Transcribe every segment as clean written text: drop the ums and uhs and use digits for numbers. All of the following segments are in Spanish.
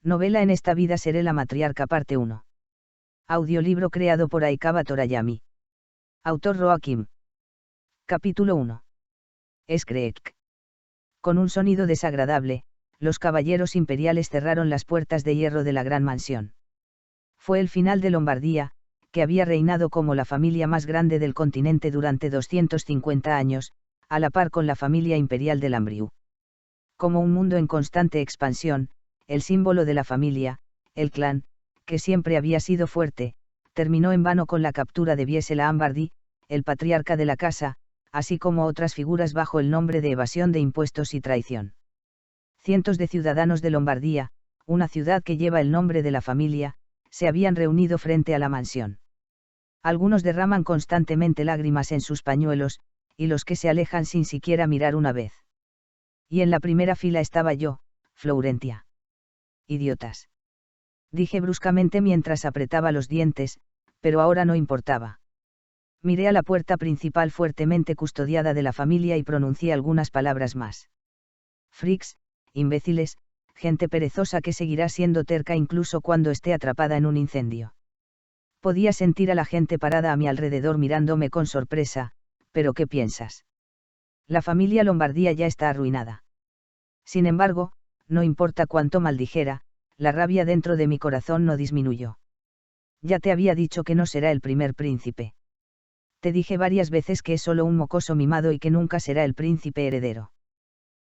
Novela En esta vida seré la matriarca parte 1. Audiolibro creado por Aikaba Torayami. Autor Roakim. Capítulo 1. Skreek. Con un sonido desagradable, los caballeros imperiales cerraron las puertas de hierro de la gran mansión. Fue el final de Lombardía, que había reinado como la familia más grande del continente durante 250 años, a la par con la familia imperial de Lambriu. Como un mundo en constante expansión, el símbolo de la familia, el clan, que siempre había sido fuerte, terminó en vano con la captura de Viese Lahambardi, el patriarca de la casa, así como otras figuras bajo el nombre de evasión de impuestos y traición. Cientos de ciudadanos de Lombardía, una ciudad que lleva el nombre de la familia, se habían reunido frente a la mansión. Algunos derraman constantemente lágrimas en sus pañuelos, y los que se alejan sin siquiera mirar una vez. Y en la primera fila estaba yo, Florentia. Idiotas. Dije bruscamente mientras apretaba los dientes, pero ahora no importaba. Miré a la puerta principal fuertemente custodiada de la familia y pronuncié algunas palabras más. Freaks, imbéciles, gente perezosa que seguirá siendo terca incluso cuando esté atrapada en un incendio. Podía sentir a la gente parada a mi alrededor mirándome con sorpresa, pero ¿qué piensas? La familia Lombardía ya está arruinada. Sin embargo, no importa cuánto maldijera, la rabia dentro de mi corazón no disminuyó. Ya te había dicho que no será el primer príncipe. Te dije varias veces que es solo un mocoso mimado y que nunca será el príncipe heredero.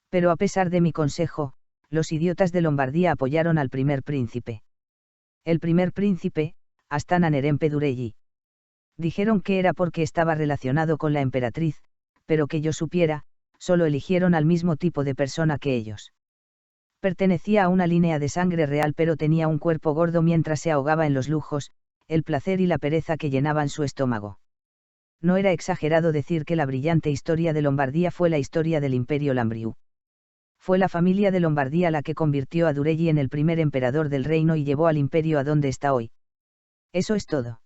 Pero a pesar de mi consejo, los idiotas de Lombardía apoyaron al primer príncipe. El primer príncipe, Astana Nerempe Durelli. Dijeron que era porque estaba relacionado con la emperatriz, pero que yo supiera, solo eligieron al mismo tipo de persona que ellos. Pertenecía a una línea de sangre real pero tenía un cuerpo gordo mientras se ahogaba en los lujos, el placer y la pereza que llenaban su estómago. No era exagerado decir que la brillante historia de Lombardía fue la historia del Imperio Lambriu. Fue la familia de Lombardía la que convirtió a Durelli en el primer emperador del reino y llevó al imperio a donde está hoy. Eso es todo.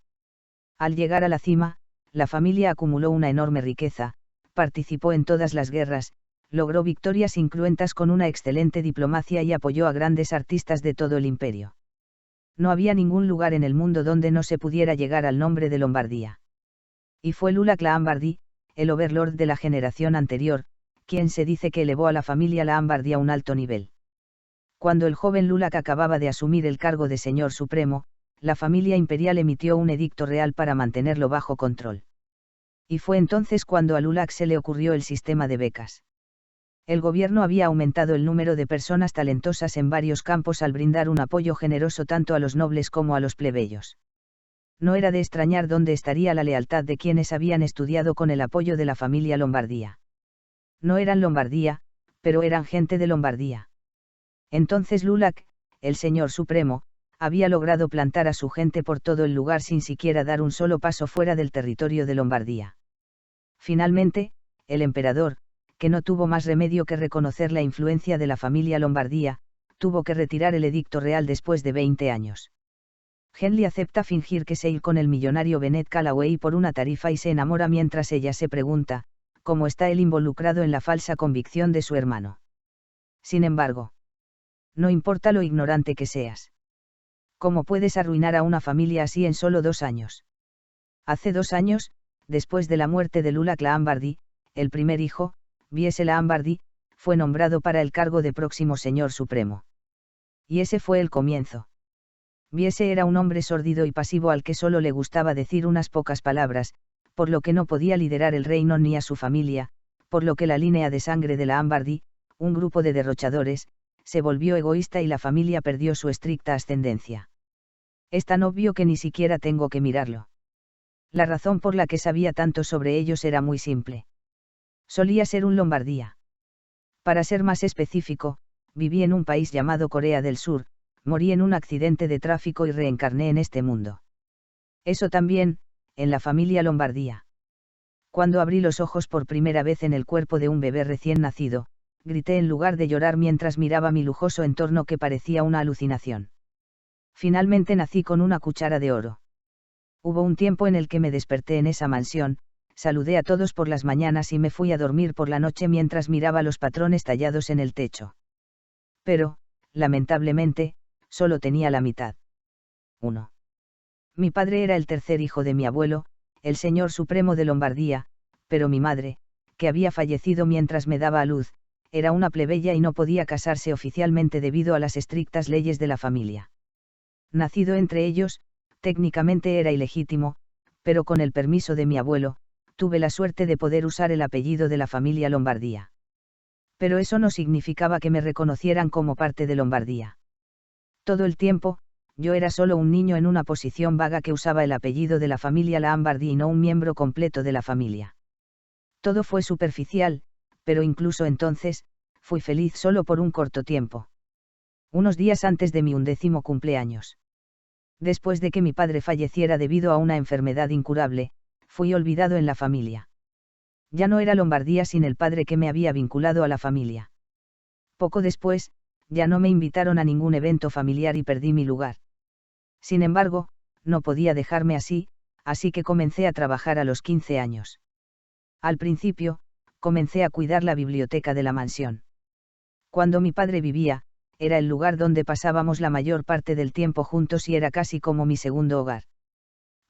Al llegar a la cima, la familia acumuló una enorme riqueza, participó en todas las guerras, logró victorias incruentas con una excelente diplomacia y apoyó a grandes artistas de todo el imperio. No había ningún lugar en el mundo donde no se pudiera llegar al nombre de Lombardía. Y fue Lulak Lahambardi, el overlord de la generación anterior, quien se dice que elevó a la familia Lahambardi a un alto nivel. Cuando el joven Lulak acababa de asumir el cargo de señor supremo, la familia imperial emitió un edicto real para mantenerlo bajo control. Y fue entonces cuando a Lulak se le ocurrió el sistema de becas. El gobierno había aumentado el número de personas talentosas en varios campos al brindar un apoyo generoso tanto a los nobles como a los plebeyos. No era de extrañar dónde estaría la lealtad de quienes habían estudiado con el apoyo de la familia Lombardía. No eran Lombardía, pero eran gente de Lombardía. Entonces Lulak, el señor supremo, había logrado plantar a su gente por todo el lugar sin siquiera dar un solo paso fuera del territorio de Lombardía. Finalmente, el emperador, que no tuvo más remedio que reconocer la influencia de la familia Lombardía, tuvo que retirar el edicto real después de 20 años. Henley acepta fingir que se ir con el millonario Bennett Callaway por una tarifa y se enamora mientras ella se pregunta, ¿cómo está él involucrado en la falsa convicción de su hermano? Sin embargo, no importa lo ignorante que seas. ¿Cómo puedes arruinar a una familia así en solo 2 años? Hace 2 años, después de la muerte de Lulak Lahambardi, el primer hijo, Viese Lahambardi, fue nombrado para el cargo de próximo señor supremo. Y ese fue el comienzo. Viese era un hombre sórdido y pasivo al que solo le gustaba decir unas pocas palabras, por lo que no podía liderar el reino ni a su familia, por lo que la línea de sangre de Lahambardi, un grupo de derrochadores, se volvió egoísta y la familia perdió su estricta ascendencia. Es tan obvio que ni siquiera tengo que mirarlo. La razón por la que sabía tanto sobre ellos era muy simple. Solía ser un Lombardía. Para ser más específico, viví en un país llamado Corea del Sur, morí en un accidente de tráfico y reencarné en este mundo. Eso también, en la familia Lombardía. Cuando abrí los ojos por primera vez en el cuerpo de un bebé recién nacido, grité en lugar de llorar mientras miraba mi lujoso entorno que parecía una alucinación. Finalmente nací con una cuchara de oro. Hubo un tiempo en el que me desperté en esa mansión, saludé a todos por las mañanas y me fui a dormir por la noche mientras miraba los patrones tallados en el techo. Pero, lamentablemente, solo tenía la mitad. 1. Mi padre era el tercer hijo de mi abuelo, el señor supremo de Lombardía, pero mi madre, que había fallecido mientras me daba a luz, era una plebeya y no podía casarse oficialmente debido a las estrictas leyes de la familia. Nacido entre ellos, técnicamente era ilegítimo, pero con el permiso de mi abuelo, tuve la suerte de poder usar el apellido de la familia Lombardía. Pero eso no significaba que me reconocieran como parte de Lombardía. Todo el tiempo, yo era solo un niño en una posición vaga que usaba el apellido de la familia Lambardi y no un miembro completo de la familia. Todo fue superficial, pero incluso entonces, fui feliz solo por un corto tiempo. Unos días antes de mi 11º cumpleaños. Después de que mi padre falleciera debido a una enfermedad incurable, fui olvidado en la familia. Ya no era Lombardía sin el padre que me había vinculado a la familia. Poco después, ya no me invitaron a ningún evento familiar y perdí mi lugar. Sin embargo, no podía dejarme así que comencé a trabajar a los 15 años. Al principio, comencé a cuidar la biblioteca de la mansión. Cuando mi padre vivía, era el lugar donde pasábamos la mayor parte del tiempo juntos y era casi como mi segundo hogar.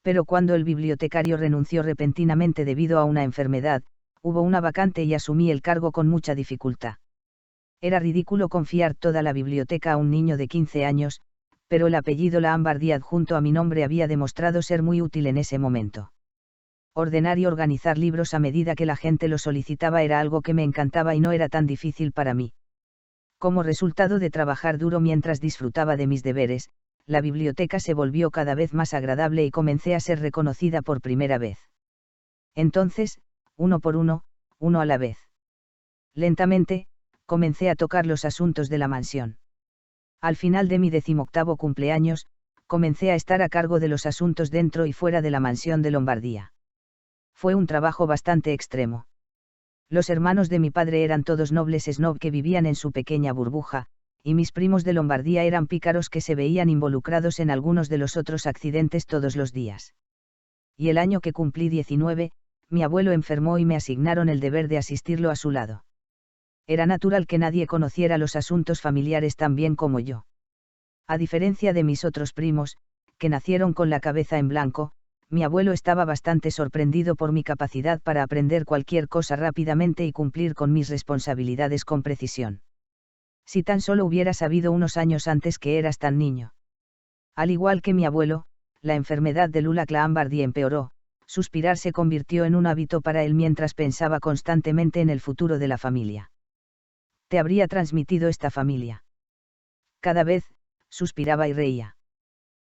Pero cuando el bibliotecario renunció repentinamente debido a una enfermedad, hubo una vacante y asumí el cargo con mucha dificultad. Era ridículo confiar toda la biblioteca a un niño de 15 años, pero el apellido Lambardi adjunto a mi nombre había demostrado ser muy útil en ese momento. Ordenar y organizar libros a medida que la gente lo solicitaba era algo que me encantaba y no era tan difícil para mí. Como resultado de trabajar duro mientras disfrutaba de mis deberes, la biblioteca se volvió cada vez más agradable y comencé a ser reconocida por primera vez. Entonces, uno por uno a la vez. Lentamente, comencé a tocar los asuntos de la mansión. Al final de mi 18º cumpleaños, comencé a estar a cargo de los asuntos dentro y fuera de la mansión de Lombardía. Fue un trabajo bastante extremo. Los hermanos de mi padre eran todos nobles snob que vivían en su pequeña burbuja, y mis primos de Lombardía eran pícaros que se veían involucrados en algunos de los otros accidentes todos los días. Y el año que cumplí 19, mi abuelo enfermó y me asignaron el deber de asistirlo a su lado. Era natural que nadie conociera los asuntos familiares tan bien como yo. A diferencia de mis otros primos, que nacieron con la cabeza en blanco, mi abuelo estaba bastante sorprendido por mi capacidad para aprender cualquier cosa rápidamente y cumplir con mis responsabilidades con precisión. Si tan solo hubiera sabido unos años antes que eras tan niño. Al igual que mi abuelo, la enfermedad de Lula Lambardi empeoró, suspirar se convirtió en un hábito para él mientras pensaba constantemente en el futuro de la familia. Te habría transmitido esta familia. Cada vez, suspiraba y reía.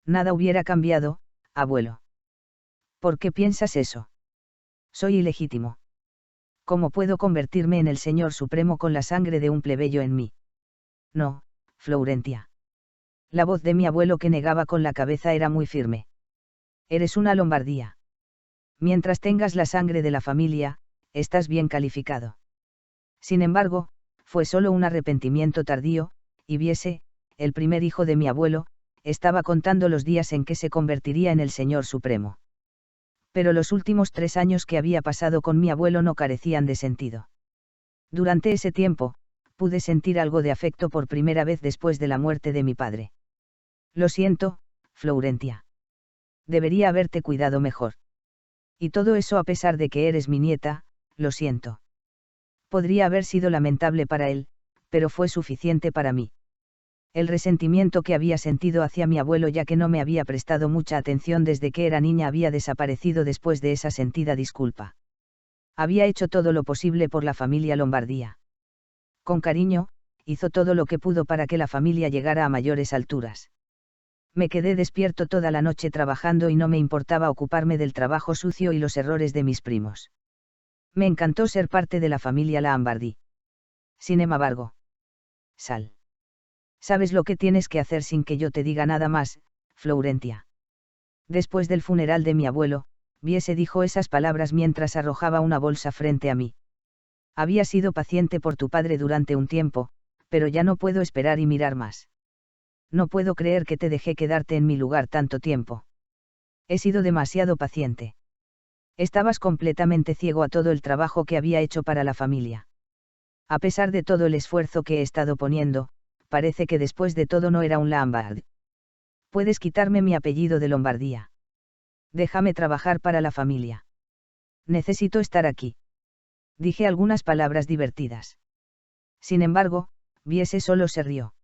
Nada hubiera cambiado, abuelo. ¿Por qué piensas eso? Soy ilegítimo. ¿Cómo puedo convertirme en el Señor Supremo con la sangre de un plebeyo en mí? No, Florentia. La voz de mi abuelo que negaba con la cabeza era muy firme. Eres una Lombardía. Mientras tengas la sangre de la familia, estás bien calificado. Sin embargo, fue solo un arrepentimiento tardío, y Viese, el primer hijo de mi abuelo, estaba contando los días en que se convertiría en el Señor Supremo. Pero los últimos 3 años que había pasado con mi abuelo no carecían de sentido. Durante ese tiempo, pude sentir algo de afecto por primera vez después de la muerte de mi padre. Lo siento, Florentia. Debería haberte cuidado mejor. Y todo eso a pesar de que eres mi nieta, lo siento. Podría haber sido lamentable para él, pero fue suficiente para mí. El resentimiento que había sentido hacia mi abuelo ya que no me había prestado mucha atención desde que era niña había desaparecido después de esa sentida disculpa. Había hecho todo lo posible por la familia Lombardía. Con cariño, hizo todo lo que pudo para que la familia llegara a mayores alturas. Me quedé despierto toda la noche trabajando y no me importaba ocuparme del trabajo sucio y los errores de mis primos. Me encantó ser parte de la familia Lambardi. Sin embargo. Sal. Sabes lo que tienes que hacer sin que yo te diga nada más, Florentia. Después del funeral de mi abuelo, Viese dijo esas palabras mientras arrojaba una bolsa frente a mí. Había sido paciente por tu padre durante un tiempo, pero ya no puedo esperar y mirar más. No puedo creer que te dejé quedarte en mi lugar tanto tiempo. He sido demasiado paciente. Estabas completamente ciego a todo el trabajo que había hecho para la familia. A pesar de todo el esfuerzo que he estado poniendo, parece que después de todo no era un Lombard. Puedes quitarme mi apellido de Lombardía. Déjame trabajar para la familia. Necesito estar aquí. Dije algunas palabras divertidas. Sin embargo, Viese solo se rió.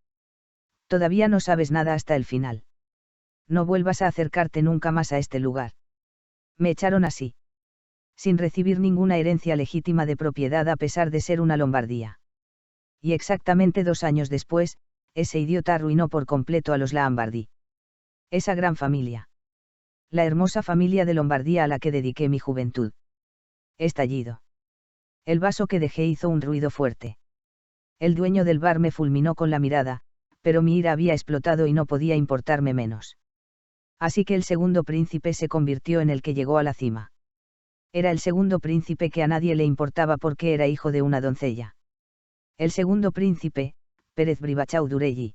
Todavía no sabes nada hasta el final. No vuelvas a acercarte nunca más a este lugar. Me echaron así. Sin recibir ninguna herencia legítima de propiedad a pesar de ser una Lombardía. Y exactamente 2 años después, ese idiota arruinó por completo a los Lombardi. Esa gran familia. La hermosa familia de Lombardía a la que dediqué mi juventud. Estallido. El vaso que dejé hizo un ruido fuerte. El dueño del bar me fulminó con la mirada, pero mi ira había explotado y no podía importarme menos. Así que el segundo príncipe se convirtió en el que llegó a la cima. Era el segundo príncipe que a nadie le importaba porque era hijo de una doncella. El segundo príncipe, Pérez Brivachau Durelli.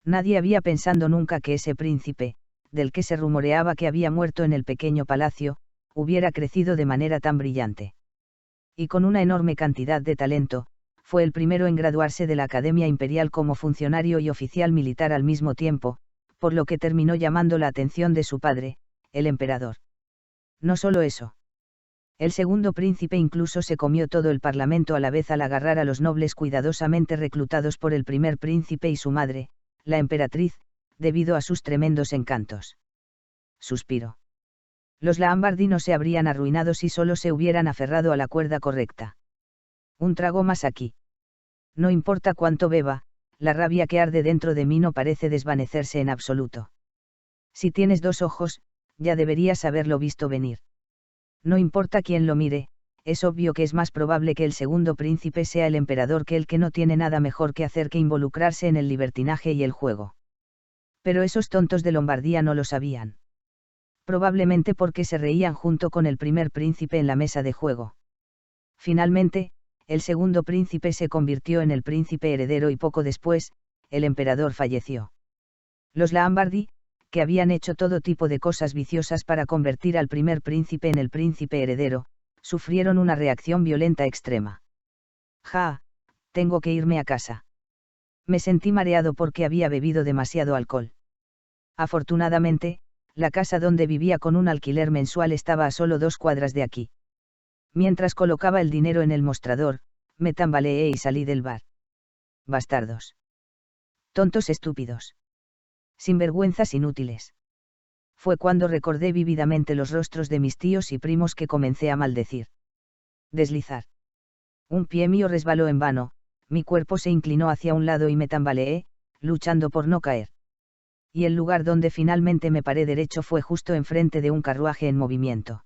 Nadie había pensado nunca que ese príncipe, del que se rumoreaba que había muerto en el pequeño palacio, hubiera crecido de manera tan brillante. Y con una enorme cantidad de talento, fue el primero en graduarse de la Academia Imperial como funcionario y oficial militar al mismo tiempo, por lo que terminó llamando la atención de su padre, el emperador. No solo eso. El segundo príncipe incluso se comió todo el parlamento a la vez al agarrar a los nobles cuidadosamente reclutados por el primer príncipe y su madre, la emperatriz, debido a sus tremendos encantos. Suspiro. Los Lombardi no se habrían arruinado si solo se hubieran aferrado a la cuerda correcta. Un trago más aquí. No importa cuánto beba, la rabia que arde dentro de mí no parece desvanecerse en absoluto. Si tienes 2 ojos, ya deberías haberlo visto venir. No importa quién lo mire, es obvio que es más probable que el segundo príncipe sea el emperador que el que no tiene nada mejor que hacer que involucrarse en el libertinaje y el juego. Pero esos tontos de Lombardía no lo sabían. Probablemente porque se reían junto con el primer príncipe en la mesa de juego. Finalmente, el segundo príncipe se convirtió en el príncipe heredero y poco después, el emperador falleció. Los Lombardi, que habían hecho todo tipo de cosas viciosas para convertir al primer príncipe en el príncipe heredero, sufrieron una reacción violenta extrema. Tengo que irme a casa. Me sentí mareado porque había bebido demasiado alcohol. Afortunadamente, la casa donde vivía con un alquiler mensual estaba a solo 2 cuadras de aquí. Mientras colocaba el dinero en el mostrador, me tambaleé y salí del bar. Bastardos. Tontos estúpidos. Sinvergüenzas inútiles. Fue cuando recordé vívidamente los rostros de mis tíos y primos que comencé a maldecir. Deslizar. Un pie mío resbaló en vano, mi cuerpo se inclinó hacia un lado y me tambaleé, luchando por no caer. Y el lugar donde finalmente me paré derecho fue justo enfrente de un carruaje en movimiento.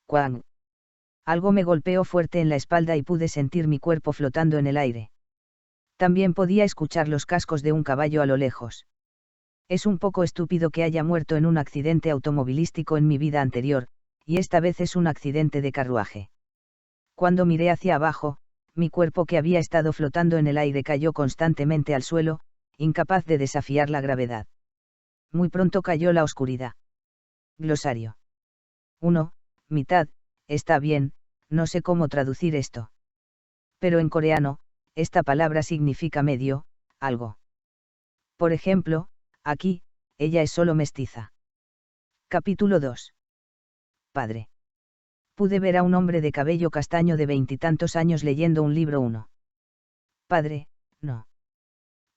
¡Cuang! Algo me golpeó fuerte en la espalda y pude sentir mi cuerpo flotando en el aire. También podía escuchar los cascos de un caballo a lo lejos. Es un poco estúpido que haya muerto en un accidente automovilístico en mi vida anterior, y esta vez es un accidente de carruaje. Cuando miré hacia abajo, mi cuerpo que había estado flotando en el aire cayó constantemente al suelo, incapaz de desafiar la gravedad. Muy pronto cayó la oscuridad. Glosario. 1. Mitad, está bien, no sé cómo traducir esto. Pero en coreano, esta palabra significa medio, algo. Por ejemplo, aquí, ella es solo mestiza. Capítulo 2. Padre. Pude ver a un hombre de cabello castaño de 20 y tantos años leyendo un libro. 1. Padre, no.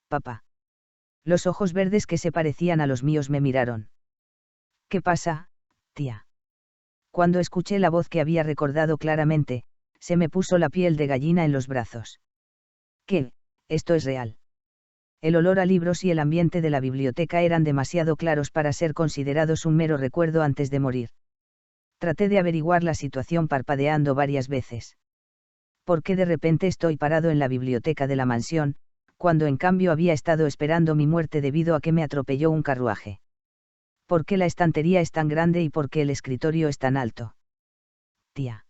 Papá. Los ojos verdes que se parecían a los míos me miraron. ¿Qué pasa, tía? Cuando escuché la voz que había recordado claramente, se me puso la piel de gallina en los brazos. ¿Qué? Esto es real. El olor a libros y el ambiente de la biblioteca eran demasiado claros para ser considerados un mero recuerdo antes de morir. Traté de averiguar la situación parpadeando varias veces. ¿Por qué de repente estoy parado en la biblioteca de la mansión, cuando en cambio había estado esperando mi muerte debido a que me atropelló un carruaje? ¿Por qué la estantería es tan grande y por qué el escritorio es tan alto? Tía.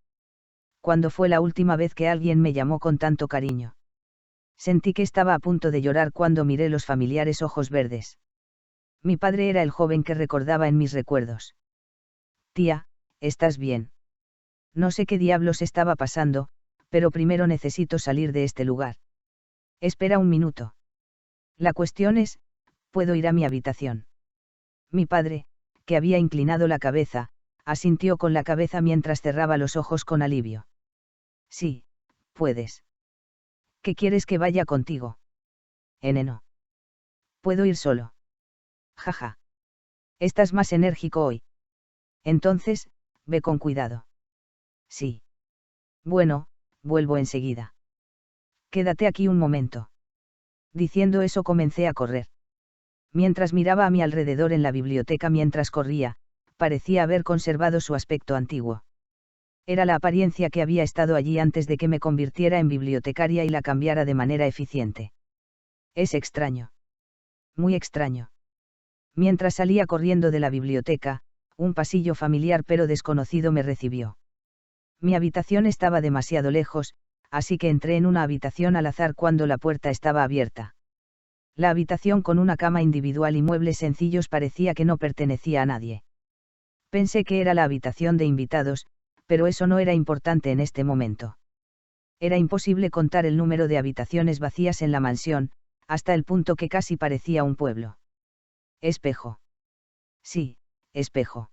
¿Cuándo fue la última vez que alguien me llamó con tanto cariño? Sentí que estaba a punto de llorar cuando miré los familiares ojos verdes. Mi padre era el joven que recordaba en mis recuerdos. Tía, ¿estás bien? No sé qué diablos estaba pasando, pero primero necesito salir de este lugar. Espera un minuto. La cuestión es, ¿puedo ir a mi habitación? Mi padre, que había inclinado la cabeza, asintió con la cabeza mientras cerraba los ojos con alivio. Sí, puedes. ¿Qué quieres que vaya contigo? No. Puedo ir solo. Jaja. Estás más enérgico hoy. Entonces, ve con cuidado. Sí. Bueno, vuelvo enseguida. Quédate aquí un momento. Diciendo eso comencé a correr. Mientras miraba a mi alrededor en la biblioteca mientras corría, parecía haber conservado su aspecto antiguo. Era la apariencia que había estado allí antes de que me convirtiera en bibliotecaria y la cambiara de manera eficiente. Es extraño. Muy extraño. Mientras salía corriendo de la biblioteca, un pasillo familiar pero desconocido me recibió. Mi habitación estaba demasiado lejos, así que entré en una habitación al azar cuando la puerta estaba abierta. La habitación con una cama individual y muebles sencillos parecía que no pertenecía a nadie. Pensé que era la habitación de invitados, pero eso no era importante en este momento. Era imposible contar el número de habitaciones vacías en la mansión, hasta el punto que casi parecía un pueblo. Espejo. Sí, espejo.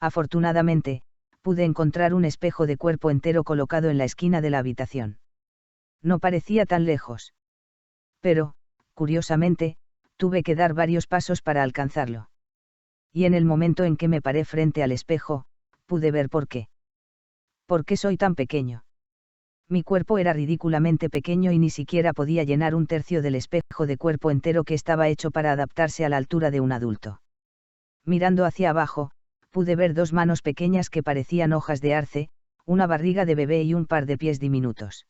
Afortunadamente, pude encontrar un espejo de cuerpo entero colocado en la esquina de la habitación. No parecía tan lejos. Pero, curiosamente, tuve que dar varios pasos para alcanzarlo. Y en el momento en que me paré frente al espejo, pude ver por qué. ¿Por qué soy tan pequeño? Mi cuerpo era ridículamente pequeño y ni siquiera podía llenar un tercio del espejo de cuerpo entero que estaba hecho para adaptarse a la altura de un adulto. Mirando hacia abajo, pude ver dos manos pequeñas que parecían hojas de arce, una barriga de bebé y un par de pies diminutos.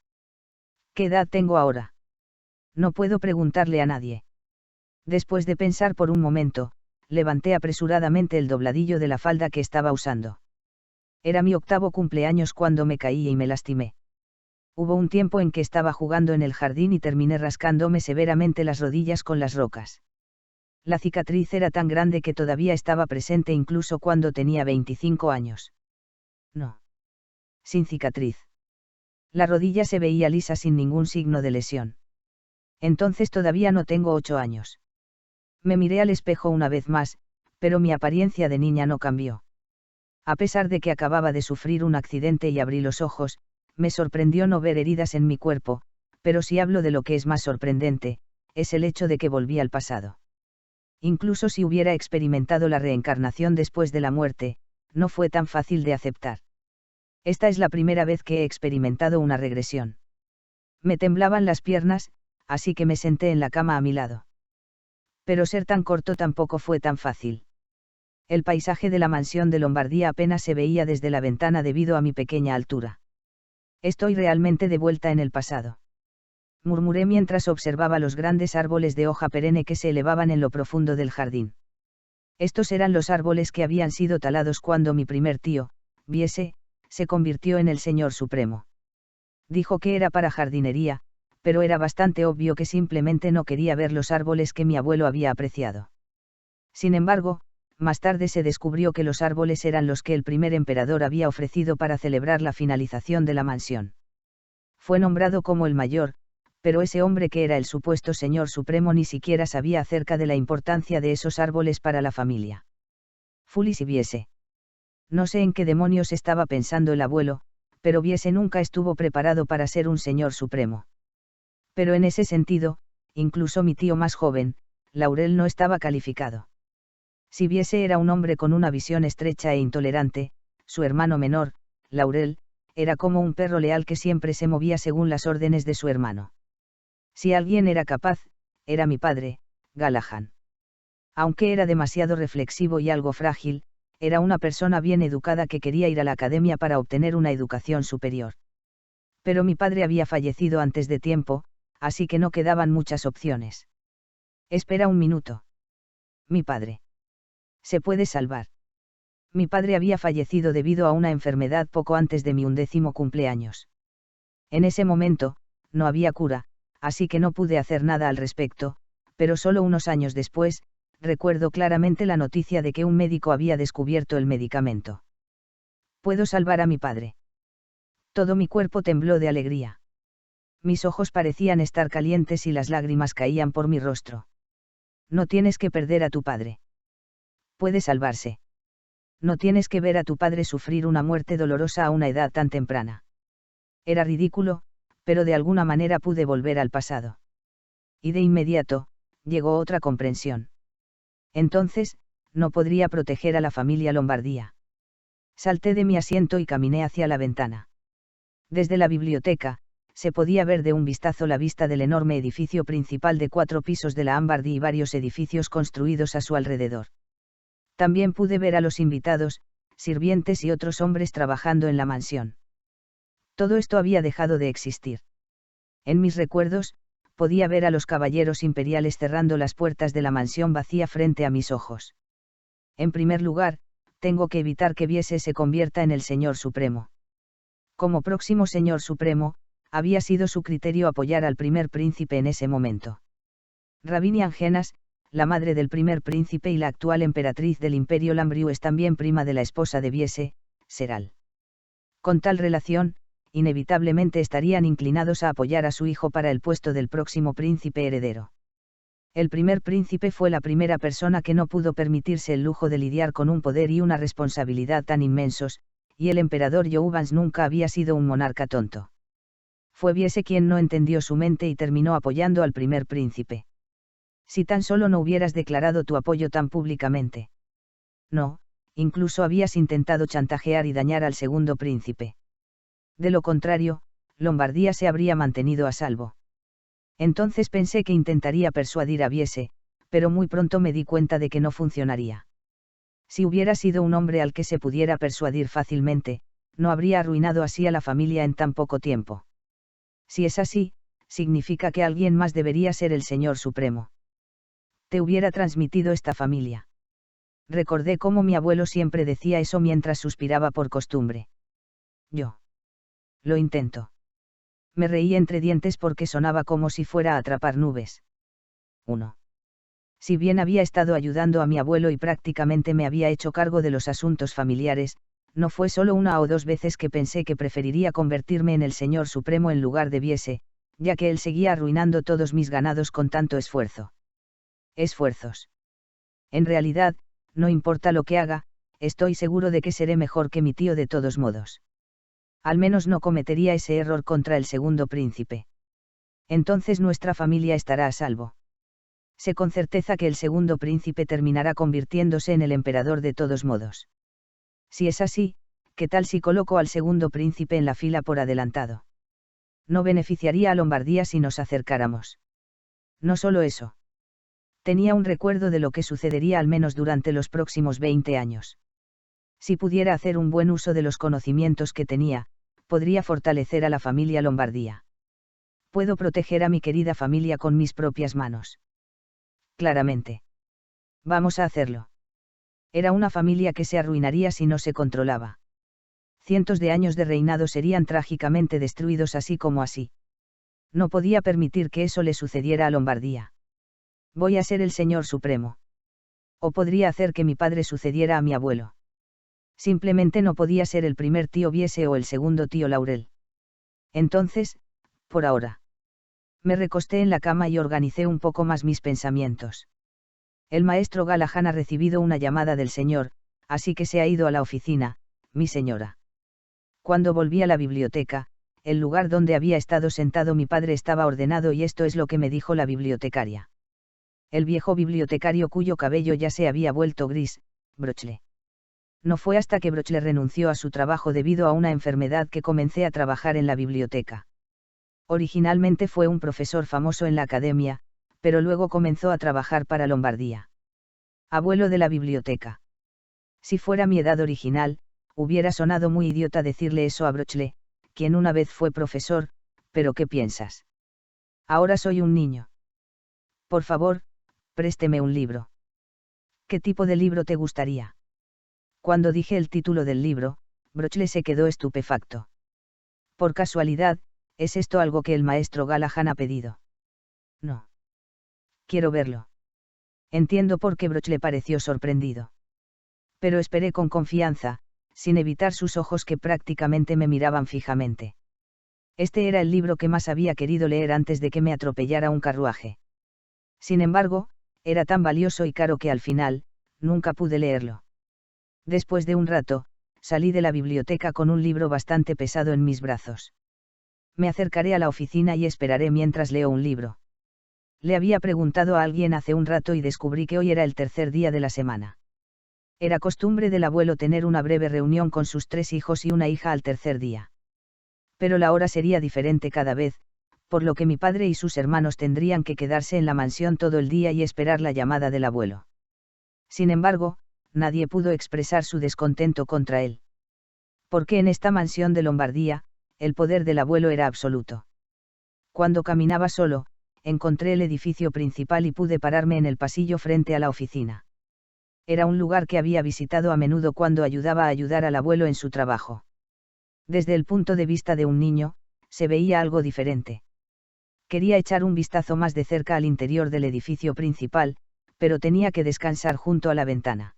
¿Qué edad tengo ahora? No puedo preguntarle a nadie. Después de pensar por un momento, levanté apresuradamente el dobladillo de la falda que estaba usando. Era mi 8º cumpleaños cuando me caí y me lastimé. Hubo un tiempo en que estaba jugando en el jardín y terminé rascándome severamente las rodillas con las rocas. La cicatriz era tan grande que todavía estaba presente incluso cuando tenía 25 años. No. Sin cicatriz. La rodilla se veía lisa sin ningún signo de lesión. Entonces todavía no tengo 8 años. Me miré al espejo una vez más, pero mi apariencia de niña no cambió. A pesar de que acababa de sufrir un accidente y abrí los ojos, me sorprendió no ver heridas en mi cuerpo, pero si hablo de lo que es más sorprendente, es el hecho de que volví al pasado. Incluso si hubiera experimentado la reencarnación después de la muerte, no fue tan fácil de aceptar. Esta es la primera vez que he experimentado una regresión. Me temblaban las piernas, así que me senté en la cama a mi lado. Pero ser tan corto tampoco fue tan fácil. El paisaje de la mansión de Lombardía apenas se veía desde la ventana debido a mi pequeña altura. Estoy realmente de vuelta en el pasado. Murmuré mientras observaba los grandes árboles de hoja perenne que se elevaban en lo profundo del jardín. Estos eran los árboles que habían sido talados cuando mi primer tío, Viese, se convirtió en el Señor Supremo. Dijo que era para jardinería, pero era bastante obvio que simplemente no quería ver los árboles que mi abuelo había apreciado. Sin embargo, más tarde se descubrió que los árboles eran los que el primer emperador había ofrecido para celebrar la finalización de la mansión. Fue nombrado como el mayor, pero ese hombre que era el supuesto Señor Supremo ni siquiera sabía acerca de la importancia de esos árboles para la familia. Fulis y Viese. No sé en qué demonios estaba pensando el abuelo, pero Viese nunca estuvo preparado para ser un Señor Supremo. Pero en ese sentido, incluso mi tío más joven, Laurel, no estaba calificado. Si Viese era un hombre con una visión estrecha e intolerante, su hermano menor, Laurel, era como un perro leal que siempre se movía según las órdenes de su hermano. Si alguien era capaz, era mi padre, Galahad. Aunque era demasiado reflexivo y algo frágil, era una persona bien educada que quería ir a la academia para obtener una educación superior. Pero mi padre había fallecido antes de tiempo, así que no quedaban muchas opciones. Espera un minuto. Mi padre. Se puede salvar. Mi padre había fallecido debido a una enfermedad poco antes de mi 11º cumpleaños. En ese momento, no había cura, así que no pude hacer nada al respecto, pero solo unos años después, recuerdo claramente la noticia de que un médico había descubierto el medicamento. Puedo salvar a mi padre. Todo mi cuerpo tembló de alegría. Mis ojos parecían estar calientes y las lágrimas caían por mi rostro. No tienes que perder a tu padre. Puede salvarse. No tienes que ver a tu padre sufrir una muerte dolorosa a una edad tan temprana. Era ridículo, pero de alguna manera pude volver al pasado. Y de inmediato, llegó otra comprensión. Entonces, no podría proteger a la familia Lombardía. Salté de mi asiento y caminé hacia la ventana. Desde la biblioteca, se podía ver de un vistazo la vista del enorme edificio principal de 4 pisos de la Ambardi y varios edificios construidos a su alrededor. También pude ver a los invitados, sirvientes y otros hombres trabajando en la mansión. Todo esto había dejado de existir. En mis recuerdos, podía ver a los caballeros imperiales cerrando las puertas de la mansión vacía frente a mis ojos. En primer lugar, tengo que evitar que Viese se convierta en el Señor Supremo. Como próximo Señor Supremo, había sido su criterio apoyar al primer príncipe en ese momento. Ravinian Genas, la madre del primer príncipe y la actual emperatriz del Imperio Lambriu, es también prima de la esposa de Viese, Seral. Con tal relación, inevitablemente estarían inclinados a apoyar a su hijo para el puesto del próximo príncipe heredero. El primer príncipe fue la primera persona que no pudo permitirse el lujo de lidiar con un poder y una responsabilidad tan inmensos, y el emperador Youbans nunca había sido un monarca tonto. Fue Viese quien no entendió su mente y terminó apoyando al primer príncipe. Si tan solo no hubieras declarado tu apoyo tan públicamente. No, incluso habías intentado chantajear y dañar al segundo príncipe. De lo contrario, Lombardía se habría mantenido a salvo. Entonces pensé que intentaría persuadir a Viese, pero muy pronto me di cuenta de que no funcionaría. Si hubiera sido un hombre al que se pudiera persuadir fácilmente, no habría arruinado así a la familia en tan poco tiempo. Si es así, significa que alguien más debería ser el Señor Supremo. Te hubiera transmitido esta familia. Recordé cómo mi abuelo siempre decía eso mientras suspiraba por costumbre. Yo. Lo intento. Me reí entre dientes porque sonaba como si fuera a atrapar nubes. 1. Si bien había estado ayudando a mi abuelo y prácticamente me había hecho cargo de los asuntos familiares, no fue solo una o 2 veces que pensé que preferiría convertirme en el Señor Supremo en lugar de Viese, ya que él seguía arruinando todos mis ganados con tanto esfuerzo. Esfuerzos. En realidad, no importa lo que haga, estoy seguro de que seré mejor que mi tío de todos modos. Al menos no cometería ese error contra el segundo príncipe. Entonces nuestra familia estará a salvo. Sé con certeza que el segundo príncipe terminará convirtiéndose en el emperador de todos modos. Si es así, ¿qué tal si coloco al segundo príncipe en la fila por adelantado? No beneficiaría a Lombardía si nos acercáramos. No solo eso. Tenía un recuerdo de lo que sucedería al menos durante los próximos 20 años. Si pudiera hacer un buen uso de los conocimientos que tenía, podría fortalecer a la familia Lombardía. Puedo proteger a mi querida familia con mis propias manos. Claramente. Vamos a hacerlo. Era una familia que se arruinaría si no se controlaba. Cientos de años de reinado serían trágicamente destruidos así como así. No podía permitir que eso le sucediera a Lombardía. Voy a ser el Señor Supremo. O podría hacer que mi padre sucediera a mi abuelo. Simplemente no podía ser el primer tío Viese o el segundo tío Laurel. Entonces, por ahora. Me recosté en la cama y organicé un poco más mis pensamientos. El maestro Galahad ha recibido una llamada del señor, así que se ha ido a la oficina, mi señora. Cuando volví a la biblioteca, el lugar donde había estado sentado mi padre estaba ordenado y esto es lo que me dijo la bibliotecaria. El viejo bibliotecario cuyo cabello ya se había vuelto gris, Brochle. No fue hasta que Brochle renunció a su trabajo debido a una enfermedad que comencé a trabajar en la biblioteca. Originalmente fue un profesor famoso en la academia, pero luego comenzó a trabajar para Lombardía. Abuelo de la biblioteca. Si fuera mi edad original, hubiera sonado muy idiota decirle eso a Brochle, quien una vez fue profesor, pero ¿qué piensas? Ahora soy un niño. Por favor, présteme un libro. ¿Qué tipo de libro te gustaría? Cuando dije el título del libro, Brochle se quedó estupefacto. Por casualidad, ¿es esto algo que el maestro Galahad ha pedido? No. Quiero verlo. Entiendo por qué Brochle pareció sorprendido. Pero esperé con confianza, sin evitar sus ojos que prácticamente me miraban fijamente. Este era el libro que más había querido leer antes de que me atropellara un carruaje. Sin embargo, era tan valioso y caro que al final, nunca pude leerlo. Después de un rato, salí de la biblioteca con un libro bastante pesado en mis brazos. Me acercaré a la oficina y esperaré mientras leo un libro. Le había preguntado a alguien hace un rato y descubrí que hoy era el tercer día de la semana. Era costumbre del abuelo tener una breve reunión con sus 3 hijos y una hija al tercer día. Pero la hora sería diferente cada vez, por lo que mi padre y sus hermanos tendrían que quedarse en la mansión todo el día y esperar la llamada del abuelo. Sin embargo, nadie pudo expresar su descontento contra él. Porque en esta mansión de Lombardía, el poder del abuelo era absoluto. Cuando caminaba solo, encontré el edificio principal y pude pararme en el pasillo frente a la oficina. Era un lugar que había visitado a menudo cuando ayudaba a ayudar al abuelo en su trabajo. Desde el punto de vista de un niño, se veía algo diferente. Quería echar un vistazo más de cerca al interior del edificio principal, pero tenía que descansar junto a la ventana.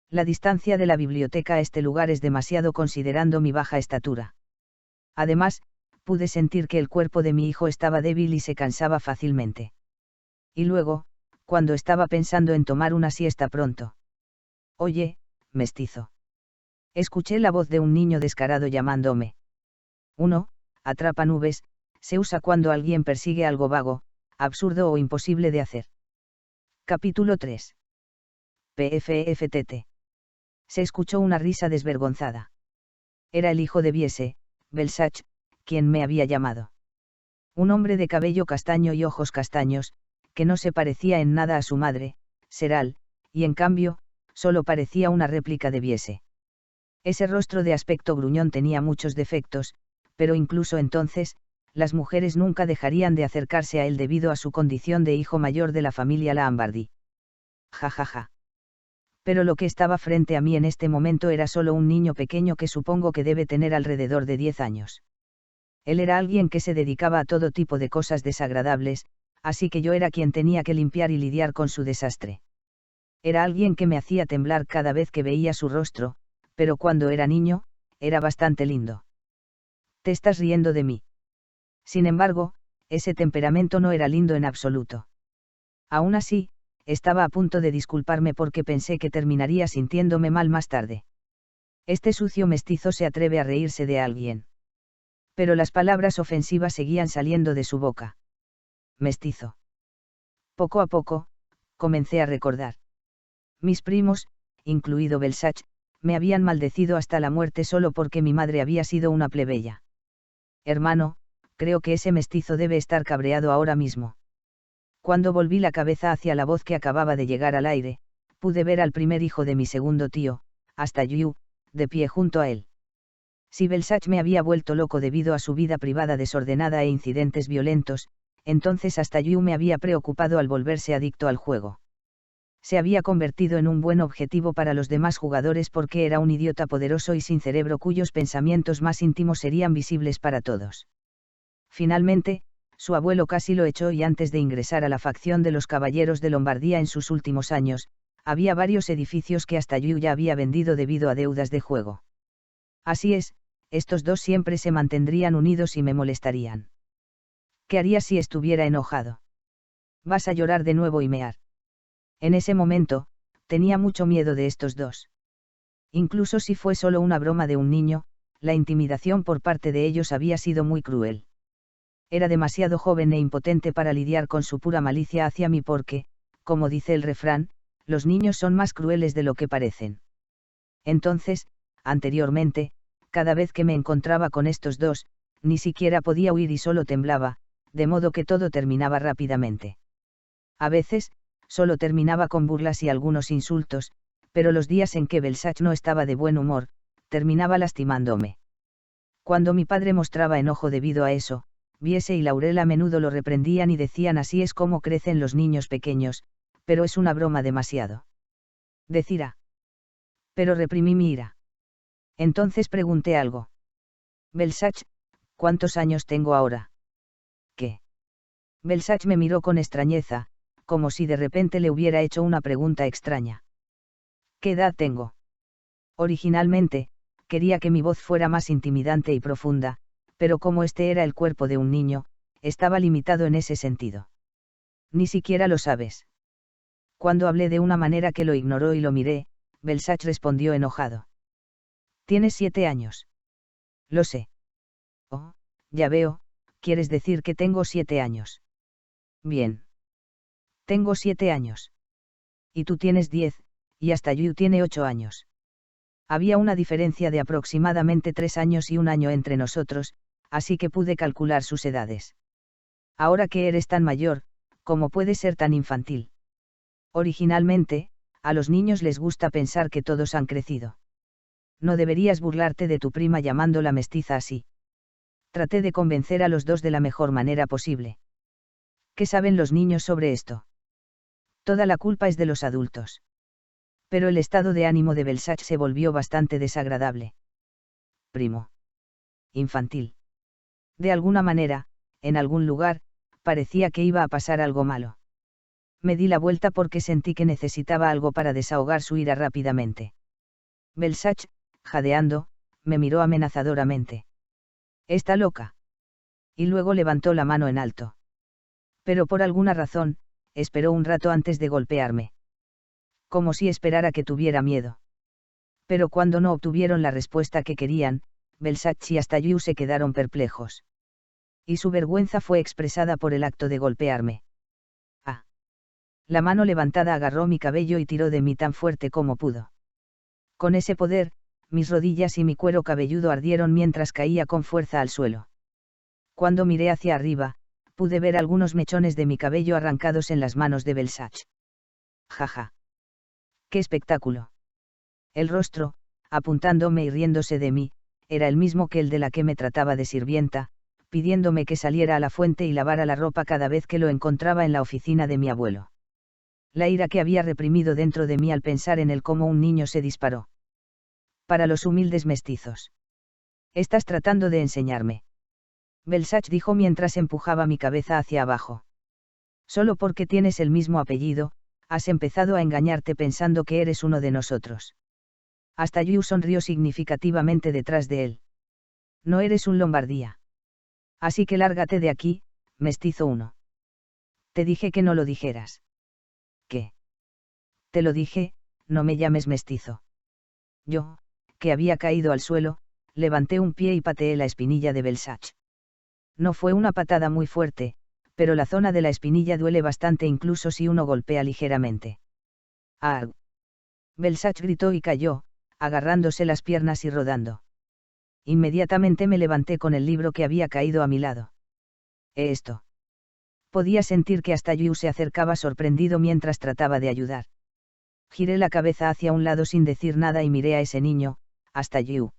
La distancia de la biblioteca a este lugar es demasiado considerando mi baja estatura. Además, pude sentir que el cuerpo de mi hijo estaba débil y se cansaba fácilmente. Y luego, cuando estaba pensando en tomar una siesta pronto. Oye, mestizo. Escuché la voz de un niño descarado llamándome. 1. Atrapa nubes, se usa cuando alguien persigue algo vago, absurdo o imposible de hacer. Capítulo 3. PFFTT. Se escuchó una risa desvergonzada. Era el hijo de Biese, Belsach, quien me había llamado. Un hombre de cabello castaño y ojos castaños, que no se parecía en nada a su madre, Seral, y en cambio, solo parecía una réplica de Biese. Ese rostro de aspecto gruñón tenía muchos defectos, pero incluso entonces, las mujeres nunca dejarían de acercarse a él debido a su condición de hijo mayor de la familia Lambardi. Ja ja ja. Pero lo que estaba frente a mí en este momento era solo un niño pequeño que supongo que debe tener alrededor de 10 años. Él era alguien que se dedicaba a todo tipo de cosas desagradables, así que yo era quien tenía que limpiar y lidiar con su desastre. Era alguien que me hacía temblar cada vez que veía su rostro, pero cuando era niño, era bastante lindo. ¿Te estás riendo de mí? Sin embargo, ese temperamento no era lindo en absoluto. Aún así, estaba a punto de disculparme porque pensé que terminaría sintiéndome mal más tarde. Este sucio mestizo se atreve a reírse de alguien. Pero las palabras ofensivas seguían saliendo de su boca. Mestizo. Poco a poco, comencé a recordar. Mis primos, incluido Belsach, me habían maldecido hasta la muerte solo porque mi madre había sido una plebeya. Hermano, creo que ese mestizo debe estar cabreado ahora mismo. Cuando volví la cabeza hacia la voz que acababa de llegar al aire, pude ver al primer hijo de mi segundo tío, hasta Yu, de pie junto a él. Si Belsach me había vuelto loco debido a su vida privada desordenada e incidentes violentos, entonces hasta Yu me había preocupado al volverse adicto al juego. Se había convertido en un buen objetivo para los demás jugadores porque era un idiota poderoso y sin cerebro cuyos pensamientos más íntimos serían visibles para todos. Finalmente, su abuelo casi lo echó y antes de ingresar a la facción de los caballeros de Lombardía en sus últimos años, había varios edificios que hasta Yu ya había vendido debido a deudas de juego. Así es, estos dos siempre se mantendrían unidos y me molestarían. ¿Qué haría si estuviera enojado? Vas a llorar de nuevo y mear. En ese momento, tenía mucho miedo de estos dos. Incluso si fue solo una broma de un niño, la intimidación por parte de ellos había sido muy cruel. Era demasiado joven e impotente para lidiar con su pura malicia hacia mí porque, como dice el refrán, los niños son más crueles de lo que parecen. Entonces, anteriormente, cada vez que me encontraba con estos dos, ni siquiera podía huir y solo temblaba, de modo que todo terminaba rápidamente. A veces, solo terminaba con burlas y algunos insultos, pero los días en que Belsach no estaba de buen humor, terminaba lastimándome. Cuando mi padre mostraba enojo debido a eso, Biese y Laurel a menudo lo reprendían y decían así es como crecen los niños pequeños, pero es una broma demasiado. Decirá. Pero reprimí mi ira. Entonces pregunté algo. Belsach, ¿cuántos años tengo ahora? ¿Qué? Belsach me miró con extrañeza, como si de repente le hubiera hecho una pregunta extraña. ¿Qué edad tengo? Originalmente, quería que mi voz fuera más intimidante y profunda, Pero como este era el cuerpo de un niño, estaba limitado en ese sentido. Ni siquiera lo sabes. Cuando hablé de una manera que lo ignoró y lo miré, Belsach respondió enojado. Tienes 7 años. Lo sé. Oh, ya veo, quieres decir que tengo 7 años. Bien. Tengo 7 años. Y tú tienes 10, y hasta Yu tiene 8 años. Había una diferencia de aproximadamente 3 años y 1 año entre nosotros, así que pude calcular sus edades. Ahora que eres tan mayor, ¿cómo puedes ser tan infantil? Originalmente, a los niños les gusta pensar que todos han crecido. No deberías burlarte de tu prima llamándola mestiza así. Traté de convencer a los dos de la mejor manera posible. ¿Qué saben los niños sobre esto? Toda la culpa es de los adultos. Pero el estado de ánimo de Belsach se volvió bastante desagradable. Primo. Infantil. De alguna manera, en algún lugar, parecía que iba a pasar algo malo. Me di la vuelta porque sentí que necesitaba algo para desahogar su ira rápidamente. Belsach, jadeando, me miró amenazadoramente. Está loca. Y luego levantó la mano en alto. Pero por alguna razón, esperó un rato antes de golpearme. Como si esperara que tuviera miedo. Pero cuando no obtuvieron la respuesta que querían, Belsach y hasta Yu se quedaron perplejos. Y su vergüenza fue expresada por el acto de golpearme. Ah. La mano levantada agarró mi cabello y tiró de mí tan fuerte como pudo. Con ese poder, mis rodillas y mi cuero cabelludo ardieron mientras caía con fuerza al suelo. Cuando miré hacia arriba, pude ver algunos mechones de mi cabello arrancados en las manos de Belsach. Jaja. ¡Qué espectáculo! El rostro, apuntándome y riéndose de mí, era el mismo que el de la que me trataba de sirvienta, pidiéndome que saliera a la fuente y lavara la ropa cada vez que lo encontraba en la oficina de mi abuelo. La ira que había reprimido dentro de mí al pensar en él como un niño se disparó. Para los humildes mestizos. Estás tratando de enseñarme. Belsach dijo mientras empujaba mi cabeza hacia abajo. Solo porque tienes el mismo apellido, has empezado a engañarte pensando que eres uno de nosotros. Hasta Yu sonrió significativamente detrás de él. No eres un Lombardía. Así que lárgate de aquí, mestizo uno. Te dije que no lo dijeras. ¿Qué? Te lo dije, no me llames mestizo. Yo, que había caído al suelo, levanté un pie y pateé la espinilla de Belsach. No fue una patada muy fuerte, pero la zona de la espinilla duele bastante incluso si uno golpea ligeramente. ¡Ah! Belsach gritó y cayó, agarrándose las piernas y rodando. Inmediatamente me levanté con el libro que había caído a mi lado. Esto. Podía sentir que hasta Yu se acercaba sorprendido mientras trataba de ayudar. Giré la cabeza hacia un lado sin decir nada y miré a ese niño, hasta Yu.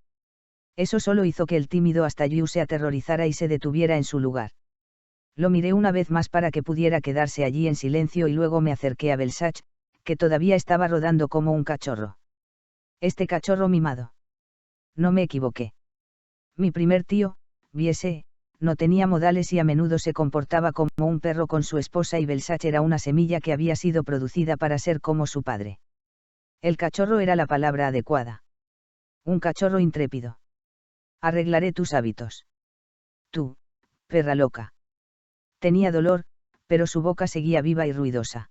Eso solo hizo que el tímido hasta Yu se aterrorizara y se detuviera en su lugar. Lo miré una vez más para que pudiera quedarse allí en silencio y luego me acerqué a Belsach, que todavía estaba rodando como un cachorro. Este cachorro mimado. No me equivoqué. Mi primer tío, Biese, no tenía modales y a menudo se comportaba como un perro con su esposa y Belsach era una semilla que había sido producida para ser como su padre. El cachorro era la palabra adecuada. Un cachorro intrépido. Arreglaré tus hábitos. Tú, perra loca. Tenía dolor, pero su boca seguía viva y ruidosa.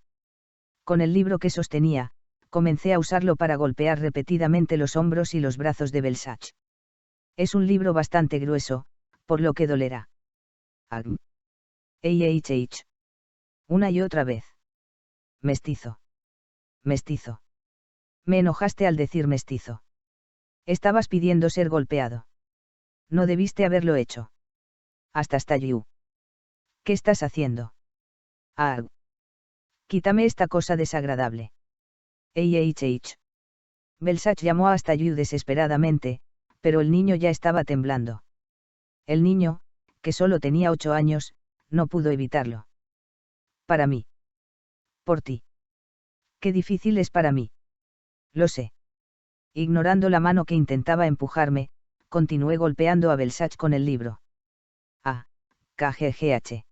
Con el libro que sostenía, comencé a usarlo para golpear repetidamente los hombros y los brazos de Belsach. Es un libro bastante grueso, por lo que dolerá. Una y otra vez. Mestizo. Mestizo. Me enojaste al decir mestizo. Estabas pidiendo ser golpeado. No debiste haberlo hecho. Hasta Yu. ¿Qué estás haciendo? Ah. Quítame esta cosa desagradable. Belsach llamó a Yu desesperadamente, pero el niño ya estaba temblando. El niño, que solo tenía 8 años, no pudo evitarlo. Para mí. Por ti. Qué difícil es para mí. Lo sé. Ignorando la mano que intentaba empujarme, continué golpeando a Belsach con el libro. Ah, kggh.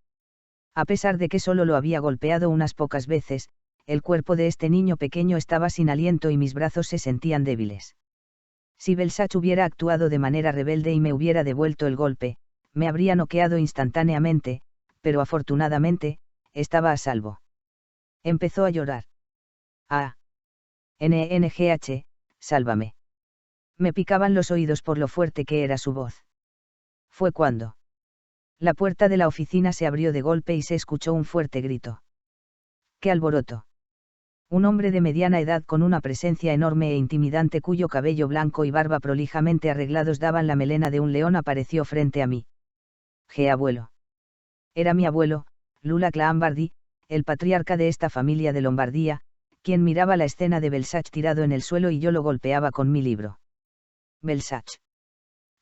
A pesar de que solo lo había golpeado unas pocas veces, el cuerpo de este niño pequeño estaba sin aliento y mis brazos se sentían débiles. Si Belsach hubiera actuado de manera rebelde y me hubiera devuelto el golpe, me habría noqueado instantáneamente, pero afortunadamente, estaba a salvo. Empezó a llorar. Ah. NNGH, sálvame. Me picaban los oídos por lo fuerte que era su voz. Fue cuando la puerta de la oficina se abrió de golpe y se escuchó un fuerte grito. ¡Qué alboroto! Un hombre de mediana edad con una presencia enorme e intimidante cuyo cabello blanco y barba prolijamente arreglados daban la melena de un león apareció frente a mí. Abuelo. Era mi abuelo, Lula Clambardi, el patriarca de esta familia de Lombardía, quien miraba la escena de Belsach tirado en el suelo y yo lo golpeaba con mi libro. Belsach.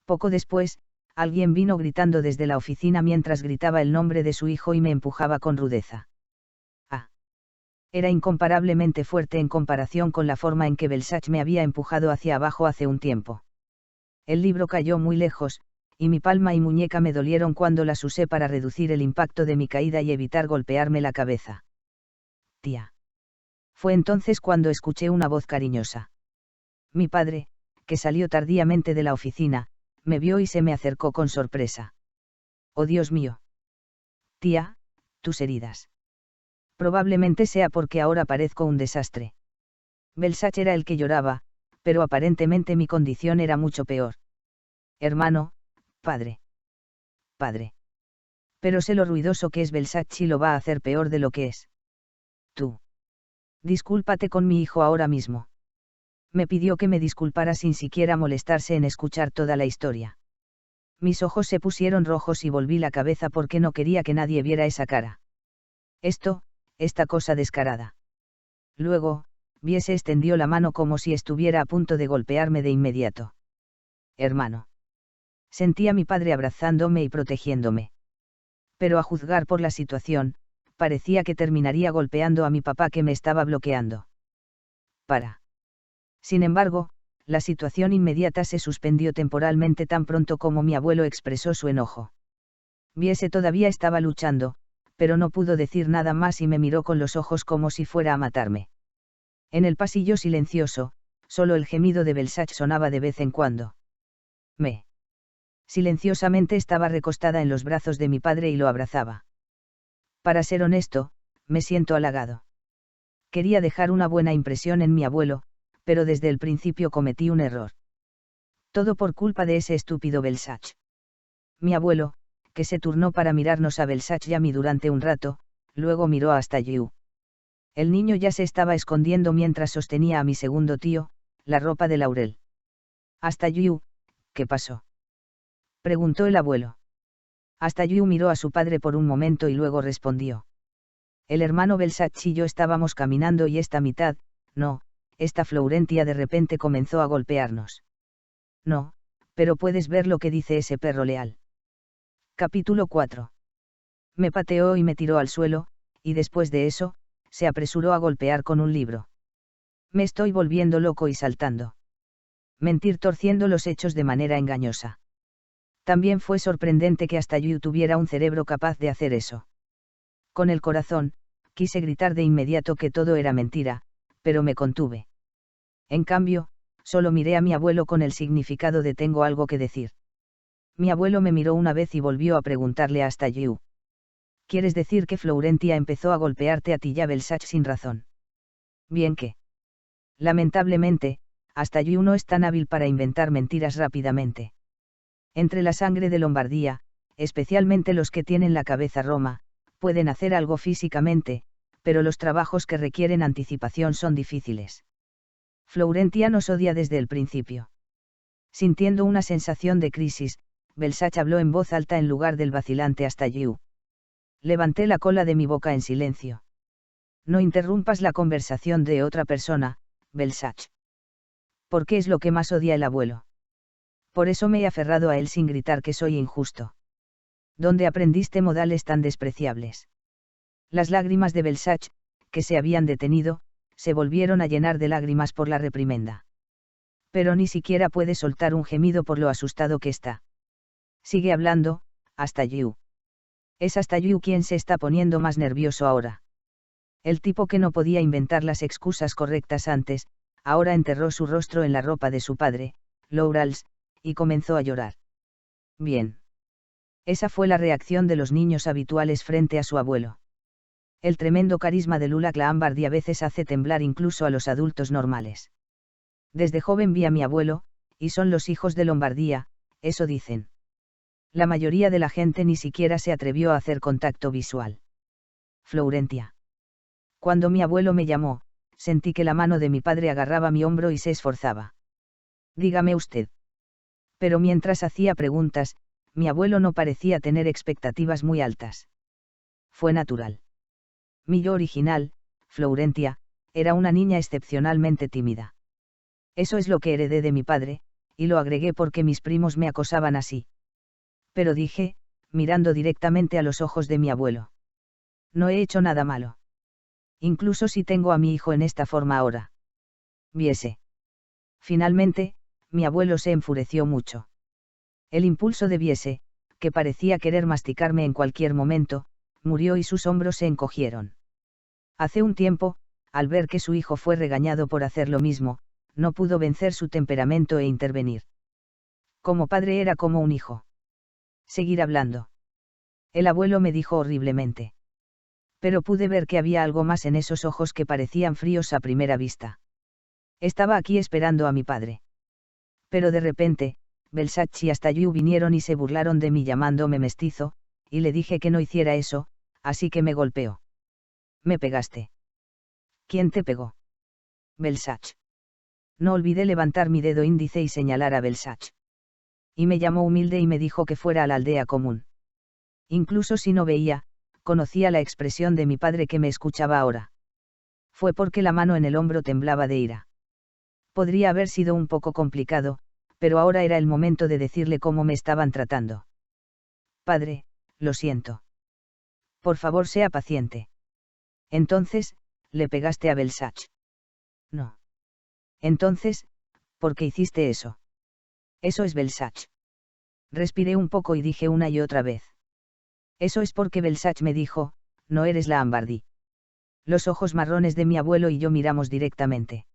Poco después, alguien vino gritando desde la oficina mientras gritaba el nombre de su hijo y me empujaba con rudeza. Ah. Era incomparablemente fuerte en comparación con la forma en que Belsach me había empujado hacia abajo hace un tiempo. El libro cayó muy lejos, y mi palma y muñeca me dolieron cuando las usé para reducir el impacto de mi caída y evitar golpearme la cabeza. Tía. Fue entonces cuando escuché una voz cariñosa. Mi padre, que salió tardíamente de la oficina, me vio y se me acercó con sorpresa. Oh Dios mío. Tía, tus heridas. Probablemente sea porque ahora parezco un desastre. Belsach era el que lloraba, pero aparentemente mi condición era mucho peor. Hermano, padre. Padre. Pero sé lo ruidoso que es Belsach y lo va a hacer peor de lo que es. Tú. Discúlpate con mi hijo ahora mismo. Me pidió que me disculpara sin siquiera molestarse en escuchar toda la historia. Mis ojos se pusieron rojos y volví la cabeza porque no quería que nadie viera esa cara. Esta cosa descarada. Luego, se extendió la mano como si estuviera a punto de golpearme de inmediato. Hermano. Sentí a mi padre abrazándome y protegiéndome. Pero a juzgar por la situación, parecía que terminaría golpeando a mi papá que me estaba bloqueando. Sin embargo, la situación inmediata se suspendió temporalmente tan pronto como mi abuelo expresó su enojo. Viese todavía estaba luchando, pero no pudo decir nada más y me miró con los ojos como si fuera a matarme. En el pasillo silencioso, solo el gemido de Belsach sonaba de vez en cuando. Silenciosamente estaba recostada en los brazos de mi padre y lo abrazaba. Para ser honesto, me siento halagado. Quería dejar una buena impresión en mi abuelo, pero desde el principio cometí un error. Todo por culpa de ese estúpido Belsach. Mi abuelo, que se turnó para mirarnos a Belsach y a mí durante un rato, luego miró a Astayu. El niño ya se estaba escondiendo mientras sostenía a mi segundo tío, la ropa de Laurel. Astayu, ¿qué pasó?, preguntó el abuelo. Astayu miró a su padre por un momento y luego respondió. El hermano Belsach y yo estábamos caminando y esta Florentia de repente comenzó a golpearnos. No, pero puedes ver lo que dice ese perro leal. Capítulo 4. Me pateó y me tiró al suelo, y después de eso, se apresuró a golpear con un libro. Me estoy volviendo loco y saltando. Mentir torciendo los hechos de manera engañosa. También fue sorprendente que hasta yo tuviera un cerebro capaz de hacer eso. Con el corazón, quise gritar de inmediato que todo era mentira, pero me contuve. En cambio, solo miré a mi abuelo con el significado de tengo algo que decir. Mi abuelo me miró una vez y volvió a preguntarle a Astayu. ¿Quieres decir que Florentia empezó a golpearte a ti y a Belsach sin razón? Bien que. Lamentablemente, Astayu no es tan hábil para inventar mentiras rápidamente. Entre la sangre de Lombardía, especialmente los que tienen la cabeza roma, pueden hacer algo físicamente, pero los trabajos que requieren anticipación son difíciles. Florentia nos odia desde el principio. Sintiendo una sensación de crisis, Belsach habló en voz alta en lugar del vacilante Astayu. Levanté la cola de mi boca en silencio. No interrumpas la conversación de otra persona, Belsach. ¿Por qué es lo que más odia el abuelo? Por eso me he aferrado a él sin gritar que soy injusto. ¿Dónde aprendiste modales tan despreciables? Las lágrimas de Belsach, que se habían detenido, se volvieron a llenar de lágrimas por la reprimenda. Pero ni siquiera puede soltar un gemido por lo asustado que está. Sigue hablando, Astayu. Es Astayu quien se está poniendo más nervioso ahora. El tipo que no podía inventar las excusas correctas antes, ahora enterró su rostro en la ropa de su padre, Laurels, y comenzó a llorar. Bien. Esa fue la reacción de los niños habituales frente a su abuelo. El tremendo carisma de Lula Ambardi a veces hace temblar incluso a los adultos normales. Desde joven vi a mi abuelo, y son los hijos de Lombardía, eso dicen. La mayoría de la gente ni siquiera se atrevió a hacer contacto visual. Florentia. Cuando mi abuelo me llamó, sentí que la mano de mi padre agarraba mi hombro y se esforzaba. Dígame usted. Pero mientras hacía preguntas, mi abuelo no parecía tener expectativas muy altas. Fue natural. Mi yo original, Florentia, era una niña excepcionalmente tímida. Eso es lo que heredé de mi padre, y lo agregué porque mis primos me acosaban así. Pero dije, mirando directamente a los ojos de mi abuelo. No he hecho nada malo. Incluso si tengo a mi hijo en esta forma ahora. Viese. Finalmente, mi abuelo se enfureció mucho. El impulso de Viese, que parecía querer masticarme en cualquier momento, murió y sus hombros se encogieron. Hace un tiempo, al ver que su hijo fue regañado por hacer lo mismo, no pudo vencer su temperamento e intervenir. Como padre era como un hijo. Seguir hablando. El abuelo me dijo horriblemente. Pero pude ver que había algo más en esos ojos que parecían fríos a primera vista. Estaba aquí esperando a mi padre. Pero de repente, Belsachi y hasta Yu vinieron y se burlaron de mí llamándome mestizo, y le dije que no hiciera eso, así que me golpeó. Me pegaste. ¿Quién te pegó? Belsach. No olvidé levantar mi dedo índice y señalar a Belsach. Y me llamó humilde y me dijo que fuera a la aldea común. Incluso si no veía, conocía la expresión de mi padre que me escuchaba ahora. Fue porque la mano en el hombro temblaba de ira. Podría haber sido un poco complicado, pero ahora era el momento de decirle cómo me estaban tratando. Padre, lo siento. Por favor, sea paciente. Entonces, ¿le pegaste a Belsach? No. Entonces, ¿por qué hiciste eso? Eso es Belsach. Respiré un poco y dije una y otra vez. Eso es porque Belsach me dijo, no eres la Ambardi. Los ojos marrones de mi abuelo y yo miramos directamente.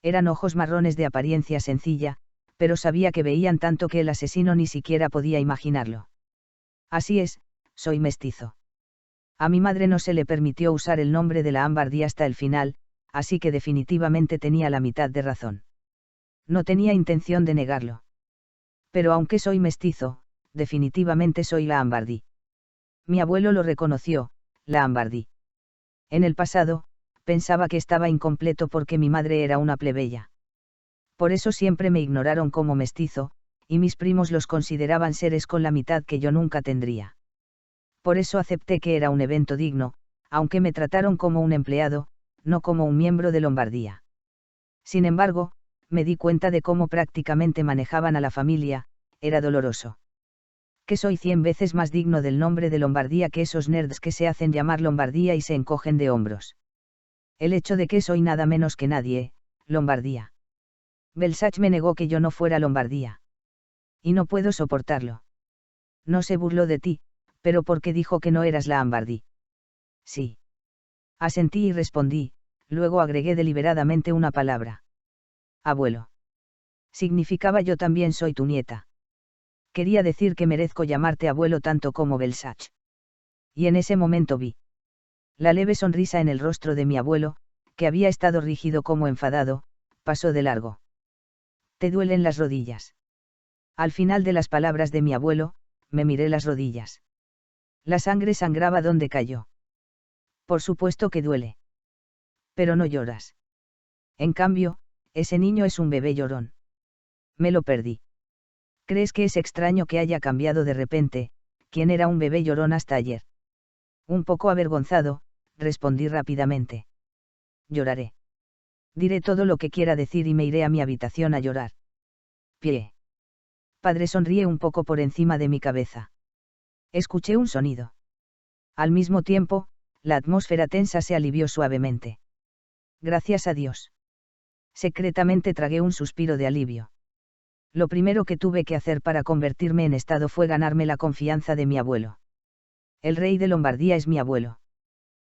Eran ojos marrones de apariencia sencilla, pero sabía que veían tanto que el asesino ni siquiera podía imaginarlo. Así es, soy mestizo. A mi madre no se le permitió usar el nombre de la Ambardi hasta el final, así que definitivamente tenía la mitad de razón. No tenía intención de negarlo. Pero aunque soy mestizo, definitivamente soy la Ambardi. Mi abuelo lo reconoció, la Ambardi. En el pasado, pensaba que estaba incompleto porque mi madre era una plebeya. Por eso siempre me ignoraron como mestizo, y mis primos los consideraban seres con la mitad que yo nunca tendría. Por eso acepté que era un evento digno, aunque me trataron como un empleado, no como un miembro de Lombardía. Sin embargo, me di cuenta de cómo prácticamente manejaban a la familia, era doloroso. Que soy 100 veces más digno del nombre de Lombardía que esos nerds que se hacen llamar Lombardía y se encogen de hombros. El hecho de que soy nada menos que nadie, Lombardía. Belsach me negó que yo no fuera Lombardía. Y no puedo soportarlo. No se burló de ti, pero porque dijo que no eras la Ambardi. Sí. Asentí y respondí, luego agregué deliberadamente una palabra. Abuelo. Significaba yo también soy tu nieta. Quería decir que merezco llamarte abuelo tanto como Belsach. Y en ese momento vi la leve sonrisa en el rostro de mi abuelo, que había estado rígido como enfadado, pasó de largo. ¿Te duelen las rodillas? Al final de las palabras de mi abuelo, me miré las rodillas. La sangre sangraba donde cayó. Por supuesto que duele. Pero no lloras. En cambio, ese niño es un bebé llorón. Me lo perdí. ¿Crees que es extraño que haya cambiado de repente, quién era un bebé llorón hasta ayer? Un poco avergonzado, respondí rápidamente. Lloraré. Diré todo lo que quiera decir y me iré a mi habitación a llorar. Pie. Padre sonríe un poco por encima de mi cabeza. Escuché un sonido. Al mismo tiempo, la atmósfera tensa se alivió suavemente. Gracias a Dios. Secretamente tragué un suspiro de alivio. Lo primero que tuve que hacer para convertirme en estado fue ganarme la confianza de mi abuelo. El rey de Lombardía es mi abuelo.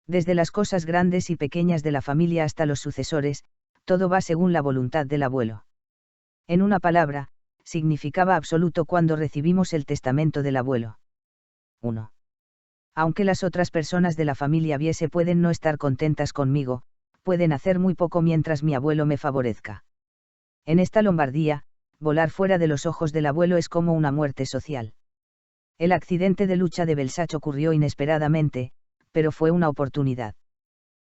Desde las cosas grandes y pequeñas de la familia hasta los sucesores, todo va según la voluntad del abuelo. En una palabra, significaba absoluto cuando recibimos el testamento del abuelo. 1. Aunque las otras personas de la familia Biese pueden no estar contentas conmigo, pueden hacer muy poco mientras mi abuelo me favorezca. En esta Lombardía, volar fuera de los ojos del abuelo es como una muerte social. El accidente de lucha de Belsach ocurrió inesperadamente, pero fue una oportunidad.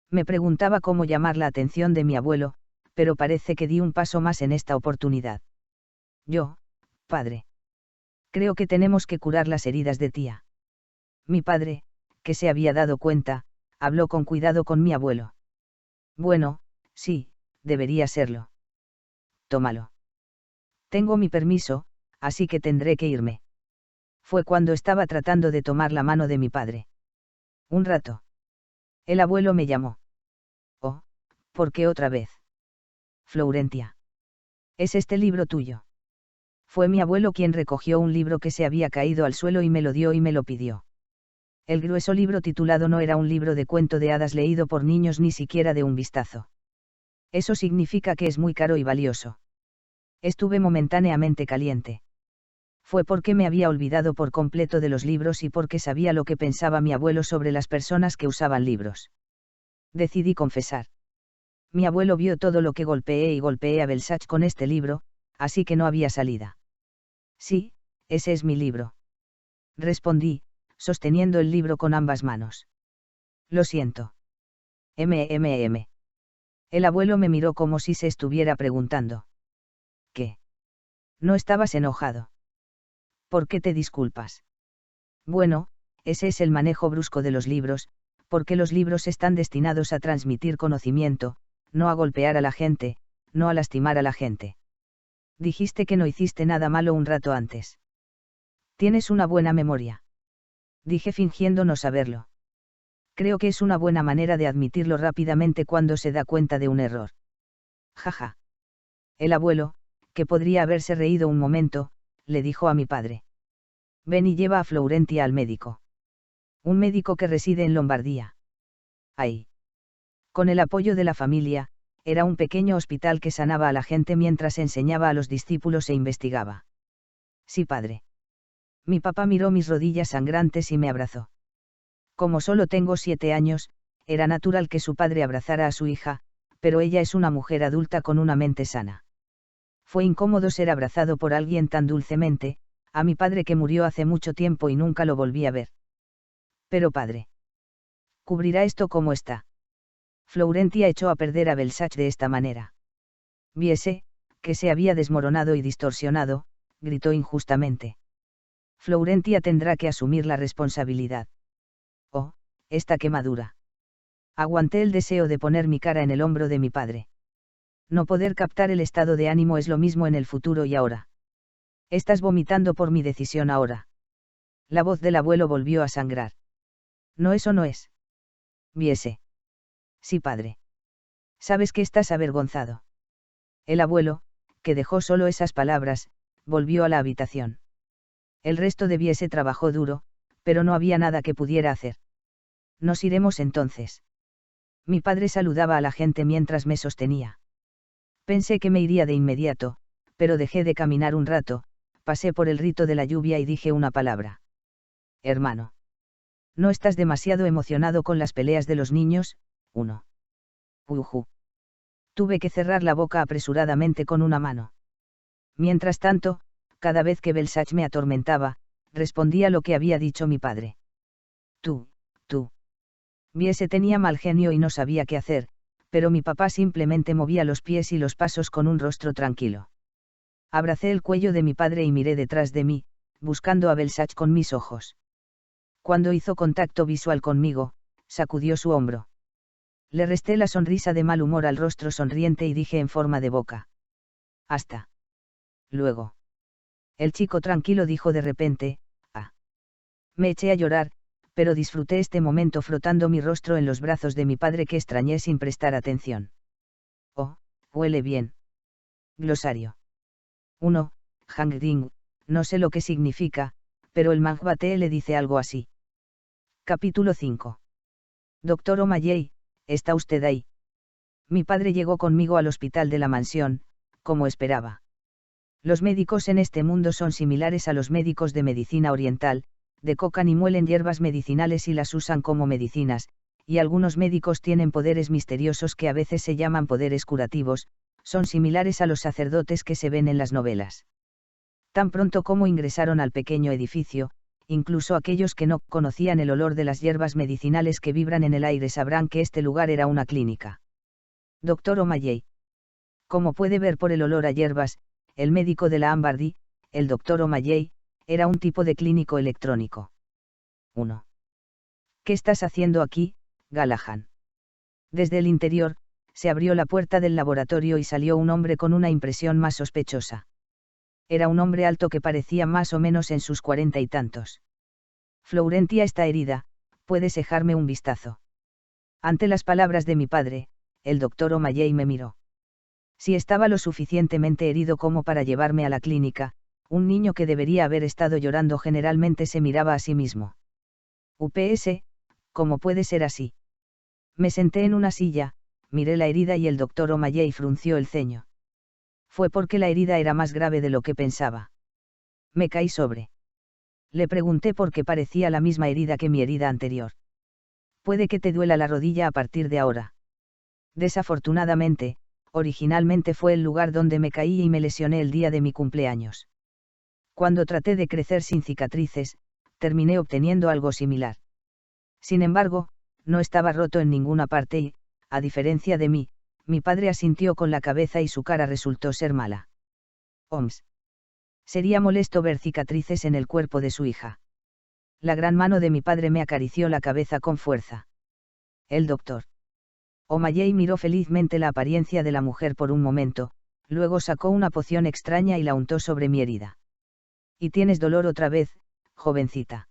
Me preguntaba cómo llamar la atención de mi abuelo, pero parece que di un paso más en esta oportunidad. Yo, padre. Creo que tenemos que curar las heridas de tía. Mi padre, que se había dado cuenta, habló con cuidado con mi abuelo. Bueno, sí, debería serlo. Tómalo. Tengo mi permiso, así que tendré que irme. Fue cuando estaba tratando de tomar la mano de mi padre. Un rato. El abuelo me llamó. Oh, ¿por qué otra vez? Florentia. ¿Es este libro tuyo? Fue mi abuelo quien recogió un libro que se había caído al suelo y me lo dio y me lo pidió. El grueso libro titulado no era un libro de cuento de hadas leído por niños ni siquiera de un vistazo. Eso significa que es muy caro y valioso. Estuve momentáneamente caliente. Fue porque me había olvidado por completo de los libros y porque sabía lo que pensaba mi abuelo sobre las personas que usaban libros. Decidí confesar. Mi abuelo vio todo lo que golpeé a Belsach con este libro, así que no había salida. Sí, ese es mi libro. Respondí, sosteniendo el libro con ambas manos. Lo siento. El abuelo me miró como si se estuviera preguntando. ¿Qué? ¿No estabas enojado? ¿Por qué te disculpas? Bueno, ese es el manejo brusco de los libros, porque los libros están destinados a transmitir conocimiento, no a golpear a la gente, no a lastimar a la gente. Dijiste que no hiciste nada malo un rato antes. Tienes una buena memoria. Dije fingiendo no saberlo. Creo que es una buena manera de admitirlo rápidamente cuando se da cuenta de un error. Jaja. El abuelo, que podría haberse reído un momento, le dijo a mi padre. Ven y lleva a Florentia al médico. Un médico que reside en Lombardía. Ahí. Con el apoyo de la familia, era un pequeño hospital que sanaba a la gente mientras enseñaba a los discípulos e investigaba. Sí, padre. Mi papá miró mis rodillas sangrantes y me abrazó. Como solo tengo 7 años, era natural que su padre abrazara a su hija, pero ella es una mujer adulta con una mente sana. Fue incómodo ser abrazado por alguien tan dulcemente, a mi padre que murió hace mucho tiempo y nunca lo volví a ver. Pero padre. ¿Cubrirá esto como está? Florentia echó a perder a Belsach de esta manera. Viese, que se había desmoronado y distorsionado, gritó injustamente. Florentia tendrá que asumir la responsabilidad. Oh, esta quemadura. Aguanté el deseo de poner mi cara en el hombro de mi padre. No poder captar el estado de ánimo es lo mismo en el futuro y ahora. Estás vomitando por mi decisión ahora. La voz del abuelo volvió a sangrar. No, eso no es. Viese. Sí, padre. Sabes que estás avergonzado. El abuelo, que dejó solo esas palabras, volvió a la habitación. El resto de Viese trabajó duro, pero no había nada que pudiera hacer. Nos iremos entonces. Mi padre saludaba a la gente mientras me sostenía. Pensé que me iría de inmediato, pero dejé de caminar un rato, pasé por el rito de la lluvia y dije una palabra. Hermano. ¿No estás demasiado emocionado con las peleas de los niños? 1. Ujú. Tuve que cerrar la boca apresuradamente con una mano. Mientras tanto, cada vez que Belsach me atormentaba, respondía lo que había dicho mi padre. Tú. Viese tenía mal genio y no sabía qué hacer, pero mi papá simplemente movía los pies y los pasos con un rostro tranquilo. Abracé el cuello de mi padre y miré detrás de mí, buscando a Belsach con mis ojos. Cuando hizo contacto visual conmigo, sacudió su hombro. Le resté la sonrisa de mal humor al rostro sonriente y dije en forma de boca. Hasta luego. El chico tranquilo dijo de repente, ah. Me eché a llorar, pero disfruté este momento frotando mi rostro en los brazos de mi padre que extrañé sin prestar atención. Oh, huele bien. Glosario. 1. Hangding, no sé lo que significa, pero el Mangbate le dice algo así. Capítulo 5. Doctor O'Malley, ¿está usted ahí? Mi padre llegó conmigo al hospital de la mansión, como esperaba. Los médicos en este mundo son similares a los médicos de medicina oriental, decocan y muelen hierbas medicinales y las usan como medicinas, y algunos médicos tienen poderes misteriosos que a veces se llaman poderes curativos, son similares a los sacerdotes que se ven en las novelas. Tan pronto como ingresaron al pequeño edificio, incluso aquellos que no conocían el olor de las hierbas medicinales que vibran en el aire sabrán que este lugar era una clínica. Dr. O'Malley. Como puede ver por el olor a hierbas, el médico de la Ambardy, el Dr. O'Malley, era un tipo de clínico electrónico. 1. ¿Qué estás haciendo aquí, Galahad? Desde el interior, se abrió la puerta del laboratorio y salió un hombre con una impresión más sospechosa. Era un hombre alto que parecía más o menos en sus 40 y tantos. Florentia está herida, ¿puedes dejarme un vistazo? Ante las palabras de mi padre, el Dr. O'Malley me miró. Si estaba lo suficientemente herido como para llevarme a la clínica, un niño que debería haber estado llorando generalmente se miraba a sí mismo. UPS, ¿cómo puede ser así? Me senté en una silla, miré la herida y el Dr. O'Malley frunció el ceño. Fue porque la herida era más grave de lo que pensaba. Me caí sobre. Le pregunté por qué parecía la misma herida que mi herida anterior. Puede que te duela la rodilla a partir de ahora. Desafortunadamente, originalmente fue el lugar donde me caí y me lesioné el día de mi cumpleaños. Cuando traté de crecer sin cicatrices, terminé obteniendo algo similar. Sin embargo, no estaba roto en ninguna parte y, a diferencia de mí, mi padre asintió con la cabeza y su cara resultó ser mala. Oms. Sería molesto ver cicatrices en el cuerpo de su hija. La gran mano de mi padre me acarició la cabeza con fuerza. El doctor O'Malley miró felizmente la apariencia de la mujer por un momento, luego sacó una poción extraña y la untó sobre mi herida. ¿Y tienes dolor otra vez, jovencita?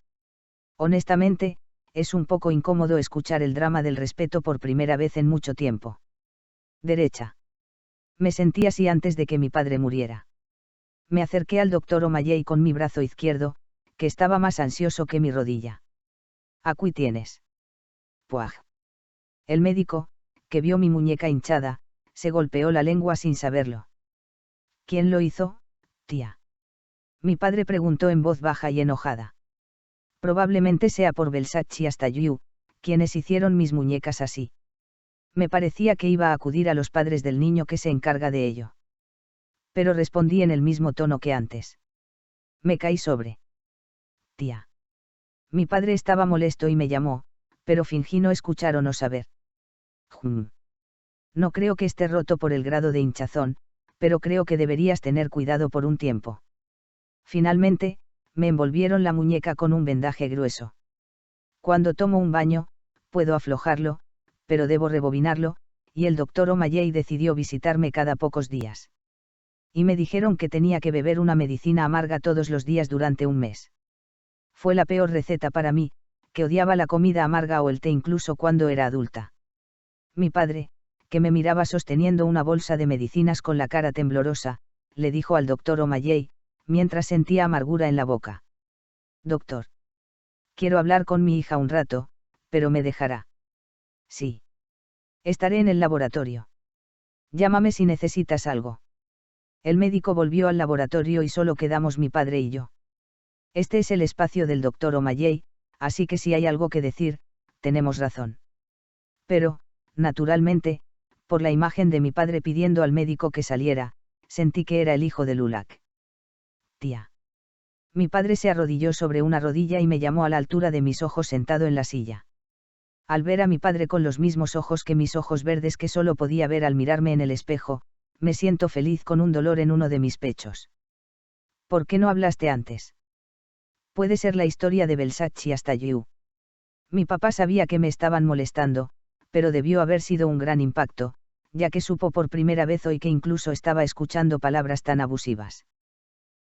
Honestamente, es un poco incómodo escuchar el drama del respeto por primera vez en mucho tiempo. Derecha. Me sentí así antes de que mi padre muriera. Me acerqué al Dr. O'Malley con mi brazo izquierdo, que estaba más ansioso que mi rodilla. Aquí tienes. Puaj. El médico, que vio mi muñeca hinchada, se golpeó la lengua sin saberlo. ¿Quién lo hizo, tía? Mi padre preguntó en voz baja y enojada. Probablemente sea por Versace hasta Yu, quienes hicieron mis muñecas así. Me parecía que iba a acudir a los padres del niño que se encarga de ello. Pero respondí en el mismo tono que antes. Me caí sobre. Tía. Mi padre estaba molesto y me llamó, pero fingí no escuchar o no saber. No creo que esté roto por el grado de hinchazón, pero creo que deberías tener cuidado por un tiempo. Finalmente, me envolvieron la muñeca con un vendaje grueso. Cuando tomo un baño, puedo aflojarlo, pero debo rebobinarlo, y el Dr. O'Malley decidió visitarme cada pocos días. Y me dijeron que tenía que beber una medicina amarga todos los días durante un mes. Fue la peor receta para mí, que odiaba la comida amarga o el té incluso cuando era adulta. Mi padre, que me miraba sosteniendo una bolsa de medicinas con la cara temblorosa, le dijo al Dr. O'Malley, mientras sentía amargura en la boca. Doctor. Quiero hablar con mi hija un rato, pero me dejará. Sí. Estaré en el laboratorio. Llámame si necesitas algo. El médico volvió al laboratorio y solo quedamos mi padre y yo. Este es el espacio del Dr. O'Malley, así que si hay algo que decir, tenemos razón. Pero, naturalmente, por la imagen de mi padre pidiendo al médico que saliera, sentí que era el hijo de Lulak. Tía. Mi padre se arrodilló sobre una rodilla y me llamó a la altura de mis ojos sentado en la silla. Al ver a mi padre con los mismos ojos que mis ojos verdes que solo podía ver al mirarme en el espejo, me siento feliz con un dolor en uno de mis pechos. ¿Por qué no hablaste antes? Puede ser la historia de Versace hasta Yu. Mi papá sabía que me estaban molestando, pero debió haber sido un gran impacto, ya que supo por primera vez hoy que incluso estaba escuchando palabras tan abusivas.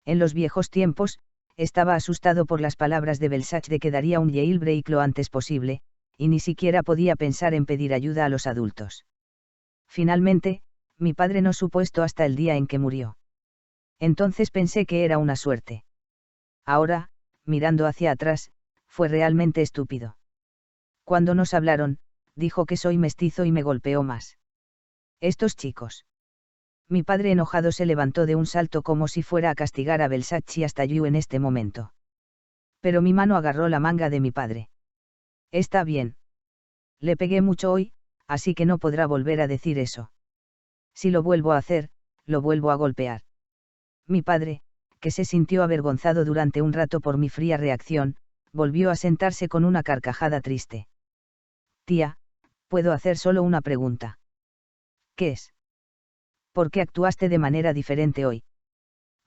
En los viejos tiempos, estaba asustado por las palabras de Versace de que daría un jailbreak lo antes posible, y ni siquiera podía pensar en pedir ayuda a los adultos. Finalmente, mi padre no supo esto hasta el día en que murió. Entonces pensé que era una suerte. Ahora, mirando hacia atrás, fue realmente estúpido. Cuando nos hablaron, dijo que soy mestizo y me golpeó más. Estos chicos. Mi padre enojado se levantó de un salto como si fuera a castigar a Versace hasta Yu en este momento. Pero mi mano agarró la manga de mi padre. Está bien. Le pegué mucho hoy, así que no podrá volver a decir eso. Si lo vuelvo a hacer, lo vuelvo a golpear. Mi padre, que se sintió avergonzado durante un rato por mi fría reacción, volvió a sentarse con una carcajada triste. Tía, puedo hacer solo una pregunta. ¿Qué es? ¿Por qué actuaste de manera diferente hoy?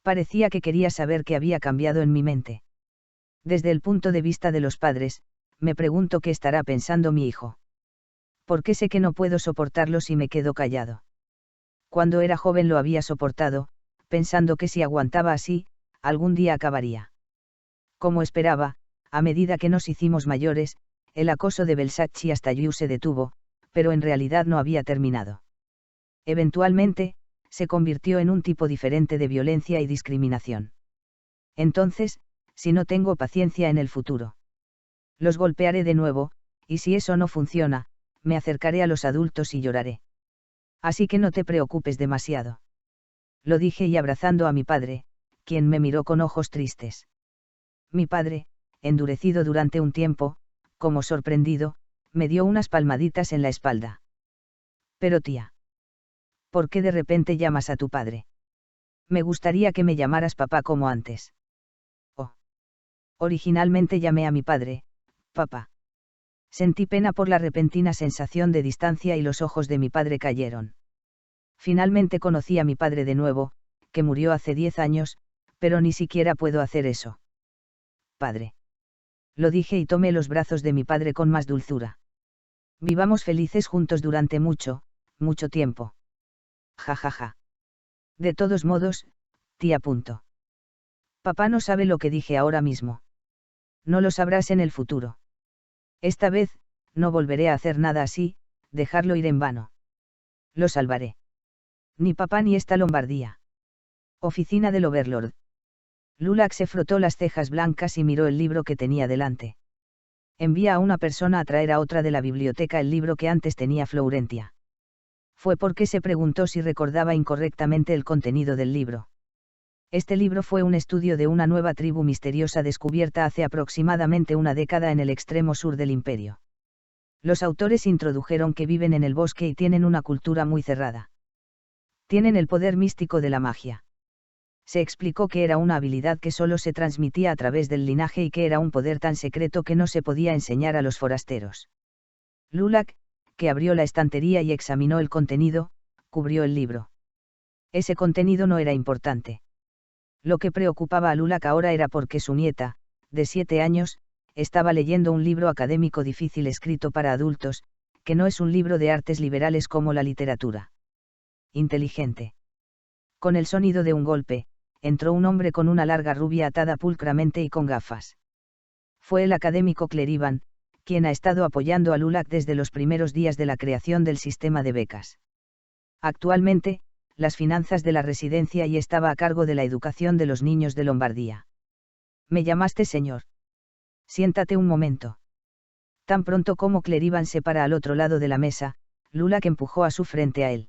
Parecía que quería saber qué había cambiado en mi mente. Desde el punto de vista de los padres, me pregunto qué estará pensando mi hijo. ¿Por qué sé que no puedo soportarlo si me quedo callado? Cuando era joven lo había soportado, pensando que si aguantaba así, algún día acabaría. Como esperaba, a medida que nos hicimos mayores, el acoso de Belsachi hasta Yu se detuvo, pero en realidad no había terminado. Eventualmente, se convirtió en un tipo diferente de violencia y discriminación. Entonces, si no tengo paciencia en el futuro, los golpearé de nuevo, y si eso no funciona, me acercaré a los adultos y lloraré. Así que no te preocupes demasiado. Lo dije y abrazando a mi padre, quien me miró con ojos tristes. Mi padre, endurecido durante un tiempo, como sorprendido, me dio unas palmaditas en la espalda. Pero tía, ¿por qué de repente llamas a tu padre? Me gustaría que me llamaras papá como antes. Oh. Originalmente llamé a mi padre, papá. Sentí pena por la repentina sensación de distancia y los ojos de mi padre cayeron. Finalmente conocí a mi padre de nuevo, que murió hace 10 años, pero ni siquiera puedo hacer eso. Padre. Lo dije y tomé los brazos de mi padre con más dulzura. Vivamos felices juntos durante mucho, mucho tiempo. Ja ja ja. De todos modos, tía. Papá no sabe lo que dije ahora mismo. No lo sabrás en el futuro. Esta vez, no volveré a hacer nada así, dejarlo ir en vano. Lo salvaré. Ni papá ni esta Lombardía. Oficina del Overlord. Lulak se frotó las cejas blancas y miró el libro que tenía delante. Envía a una persona a traer a otra de la biblioteca el libro que antes tenía Florentia. Fue porque se preguntó si recordaba incorrectamente el contenido del libro. Este libro fue un estudio de una nueva tribu misteriosa descubierta hace aproximadamente una década en el extremo sur del imperio. Los autores introdujeron que viven en el bosque y tienen una cultura muy cerrada. Tienen el poder místico de la magia. Se explicó que era una habilidad que solo se transmitía a través del linaje y que era un poder tan secreto que no se podía enseñar a los forasteros. Lulak, que abrió la estantería y examinó el contenido, cubrió el libro. Ese contenido no era importante. Lo que preocupaba a Lulak ahora era porque su nieta, de 7 años, estaba leyendo un libro académico difícil escrito para adultos, que no es un libro de artes liberales como la literatura. Inteligente. Con el sonido de un golpe, entró un hombre con una larga rubia atada pulcramente y con gafas. Fue el académico Cleriban, quien ha estado apoyando a Lulak desde los primeros días de la creación del sistema de becas. Actualmente, las finanzas de la residencia y estaba a cargo de la educación de los niños de Lombardía. ¿Me llamaste señor? Siéntate un momento. Tan pronto como Cleriban se para al otro lado de la mesa, Lulak empujó a su frente a él.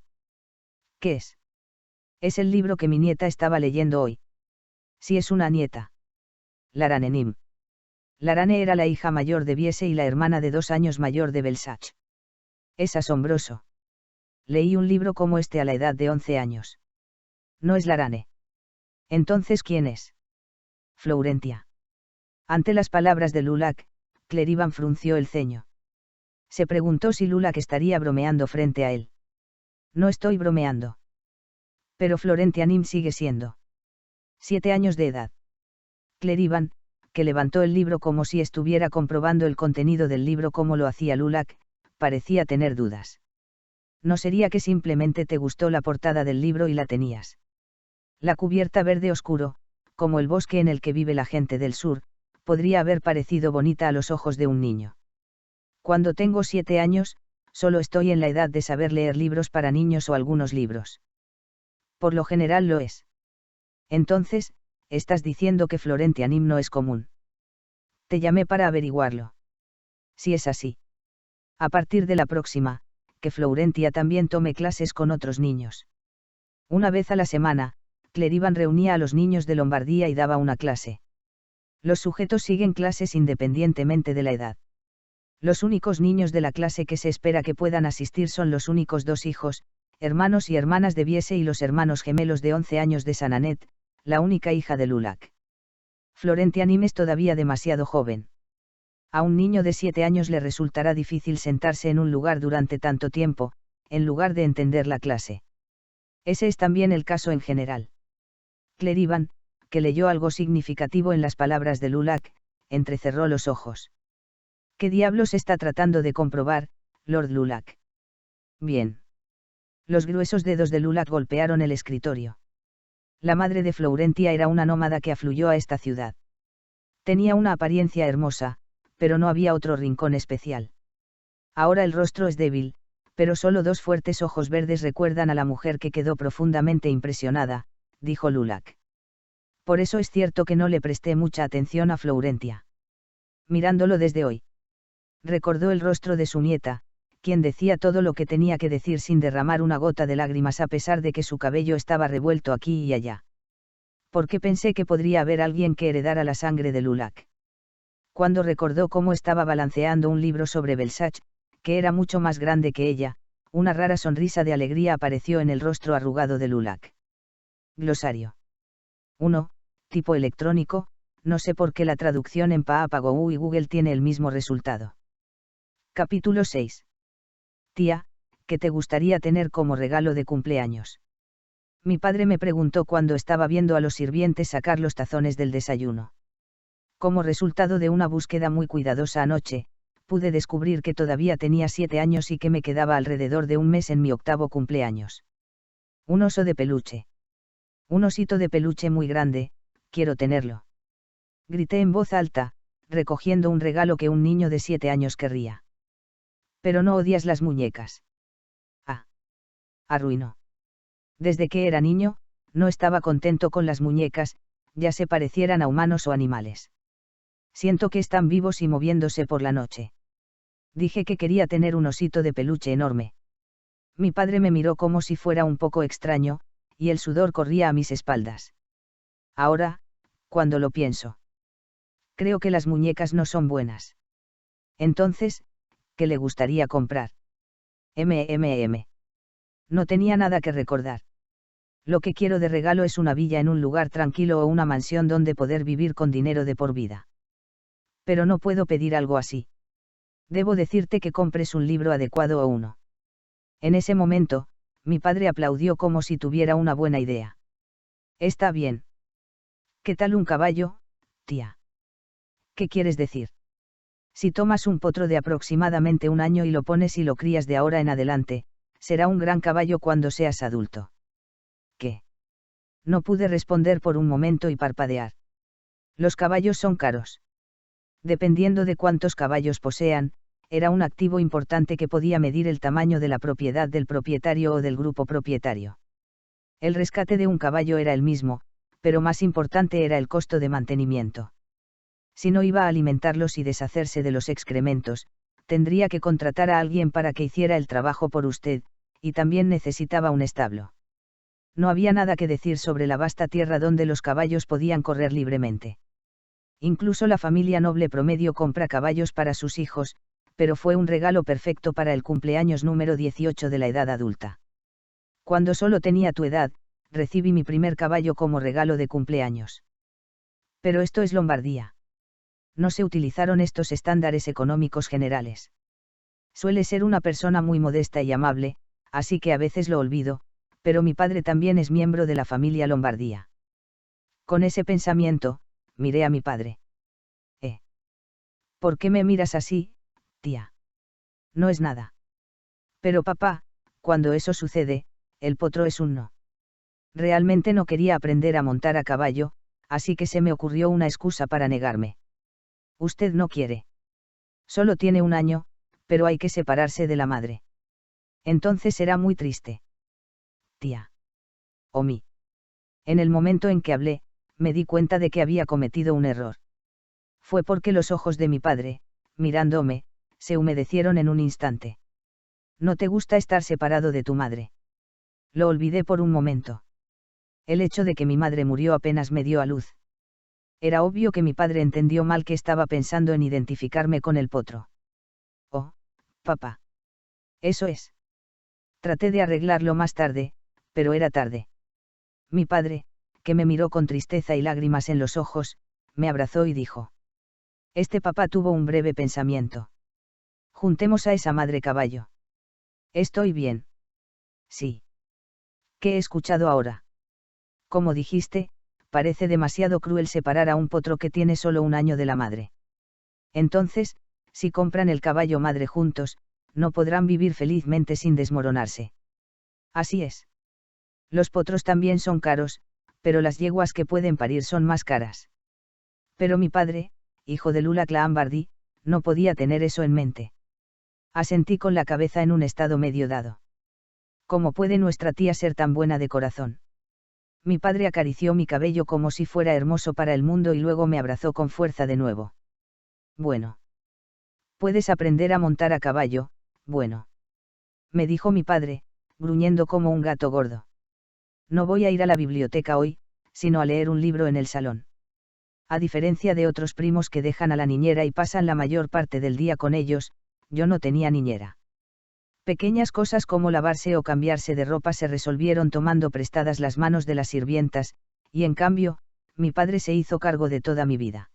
¿Qué es? Es el libro que mi nieta estaba leyendo hoy. Si es una nieta. Larane Nim. Larane era la hija mayor de Biese y la hermana de 2 años mayor de Belsach. Es asombroso. Leí un libro como este a la edad de 11 años. No es Larane. Entonces, ¿quién es? Florentia. Ante las palabras de Lulak, Cleriban frunció el ceño. Se preguntó si Lulak estaría bromeando frente a él. No estoy bromeando. Pero Florentia Nim sigue siendo 7 años de edad. Cleriban, que levantó el libro como si estuviera comprobando el contenido del libro como lo hacía Lulak, parecía tener dudas. ¿No sería que simplemente te gustó la portada del libro y la tenías? La cubierta verde oscuro, como el bosque en el que vive la gente del sur, podría haber parecido bonita a los ojos de un niño. Cuando tengo 7 años, solo estoy en la edad de saber leer libros para niños o algunos libros. Por lo general lo es. Entonces, estás diciendo que Florentia Nim no es común. Te llamé para averiguarlo. Si es así. A partir de la próxima, que Florentia también tome clases con otros niños. Una vez a la semana, Cleriban reunía a los niños de Lombardía y daba una clase. Los sujetos siguen clases independientemente de la edad. Los únicos niños de la clase que se espera que puedan asistir son los únicos dos hijos, hermanos y hermanas de Biese y los hermanos gemelos de 11 años de Sananet, la única hija de Lulak. Florentianim es todavía demasiado joven. A un niño de 7 años le resultará difícil sentarse en un lugar durante tanto tiempo, en lugar de entender la clase. Ese es también el caso en general. Clerivan, que leyó algo significativo en las palabras de Lulak, entrecerró los ojos. ¿Qué diablos está tratando de comprobar, Lord Lulak? Bien. Los gruesos dedos de Lulak golpearon el escritorio. La madre de Florentia era una nómada que afluyó a esta ciudad. Tenía una apariencia hermosa, pero no había otro rincón especial. Ahora el rostro es débil, pero solo dos fuertes ojos verdes recuerdan a la mujer que quedó profundamente impresionada, dijo Lulak. Por eso es cierto que no le presté mucha atención a Florentia. Mirándolo desde hoy. Recordó el rostro de su nieta, quien decía todo lo que tenía que decir sin derramar una gota de lágrimas a pesar de que su cabello estaba revuelto aquí y allá. ¿Por qué pensé que podría haber alguien que heredara la sangre de Lulak? Cuando recordó cómo estaba balanceando un libro sobre Belsach, que era mucho más grande que ella, una rara sonrisa de alegría apareció en el rostro arrugado de Lulak. Glosario. 1. Tipo electrónico, no sé por qué la traducción en Papago y Google tiene el mismo resultado. Capítulo 6. Tía, ¿qué te gustaría tener como regalo de cumpleaños? Mi padre me preguntó cuando estaba viendo a los sirvientes sacar los tazones del desayuno. Como resultado de una búsqueda muy cuidadosa anoche, pude descubrir que todavía tenía 7 años y que me quedaba alrededor de un mes en mi 8º cumpleaños. Un oso de peluche. Un osito de peluche muy grande, quiero tenerlo. Grité en voz alta, recogiendo un regalo que un niño de 7 años querría. Pero no odias las muñecas. Ah. Arruinó. Desde que era niño, no estaba contento con las muñecas, ya se parecieran a humanos o animales. Siento que están vivos y moviéndose por la noche. Dije que quería tener un osito de peluche enorme. Mi padre me miró como si fuera un poco extraño, y el sudor corría a mis espaldas. Ahora, cuando lo pienso. Creo que las muñecas no son buenas. Entonces, ¿qué le gustaría comprar? No tenía nada que recordar. Lo que quiero de regalo es una villa en un lugar tranquilo o una mansión donde poder vivir con dinero de por vida. Pero no puedo pedir algo así. Debo decirte que compres un libro adecuado o uno. En ese momento, mi padre aplaudió como si tuviera una buena idea. Está bien. ¿Qué tal un caballo, tía? ¿Qué quieres decir? Si tomas un potro de aproximadamente un año y lo pones y lo crías de ahora en adelante, será un gran caballo cuando seas adulto. ¿Qué? No pude responder por un momento y parpadear. Los caballos son caros. Dependiendo de cuántos caballos posean, era un activo importante que podía medir el tamaño de la propiedad del propietario o del grupo propietario. El rescate de un caballo era el mismo, pero más importante era el costo de mantenimiento. Si no iba a alimentarlos y deshacerse de los excrementos, tendría que contratar a alguien para que hiciera el trabajo por usted, y también necesitaba un establo. No había nada que decir sobre la vasta tierra donde los caballos podían correr libremente. Incluso la familia noble promedio compra caballos para sus hijos, pero fue un regalo perfecto para el cumpleaños número 18 de la edad adulta. Cuando solo tenía tu edad, recibí mi primer caballo como regalo de cumpleaños. Pero esto es Lombardía. No se utilizaron estos estándares económicos generales. Suele ser una persona muy modesta y amable, así que a veces lo olvido, pero mi padre también es miembro de la familia Lombardía. Con ese pensamiento, miré a mi padre. ¿Por qué me miras así, tía? No es nada. Pero papá, cuando eso sucede, el potro es un no. Realmente no quería aprender a montar a caballo, así que se me ocurrió una excusa para negarme. Usted no quiere. Solo tiene un año, pero hay que separarse de la madre. Entonces será muy triste. Tía. Omi. En el momento en que hablé, me di cuenta de que había cometido un error. Fue porque los ojos de mi padre, mirándome, se humedecieron en un instante. ¿No te gusta estar separado de tu madre? Lo olvidé por un momento. El hecho de que mi madre murió apenas me dio a luz. Era obvio que mi padre entendió mal que estaba pensando en identificarme con el potro. Oh, papá. Eso es. Traté de arreglarlo más tarde, pero era tarde. Mi padre, que me miró con tristeza y lágrimas en los ojos, me abrazó y dijo. Este papá tuvo un breve pensamiento. Juntemos a esa madre caballo. ¿Estoy bien? Sí. ¿Qué he escuchado ahora? Como dijiste, parece demasiado cruel separar a un potro que tiene solo un año de la madre. Entonces, si compran el caballo madre juntos, no podrán vivir felizmente sin desmoronarse. Así es. Los potros también son caros, pero las yeguas que pueden parir son más caras. Pero mi padre, hijo de Lula Clambardi, no podía tener eso en mente. Asentí con la cabeza en un estado medio dado. ¿Cómo puede nuestra tía ser tan buena de corazón? Mi padre acarició mi cabello como si fuera hermoso para el mundo y luego me abrazó con fuerza de nuevo. Bueno. Puedes aprender a montar a caballo, bueno. Me dijo mi padre, gruñendo como un gato gordo. No voy a ir a la biblioteca hoy, sino a leer un libro en el salón. A diferencia de otros primos que dejan a la niñera y pasan la mayor parte del día con ellos, yo no tenía niñera. Pequeñas cosas como lavarse o cambiarse de ropa se resolvieron tomando prestadas las manos de las sirvientas, y en cambio, mi padre se hizo cargo de toda mi vida.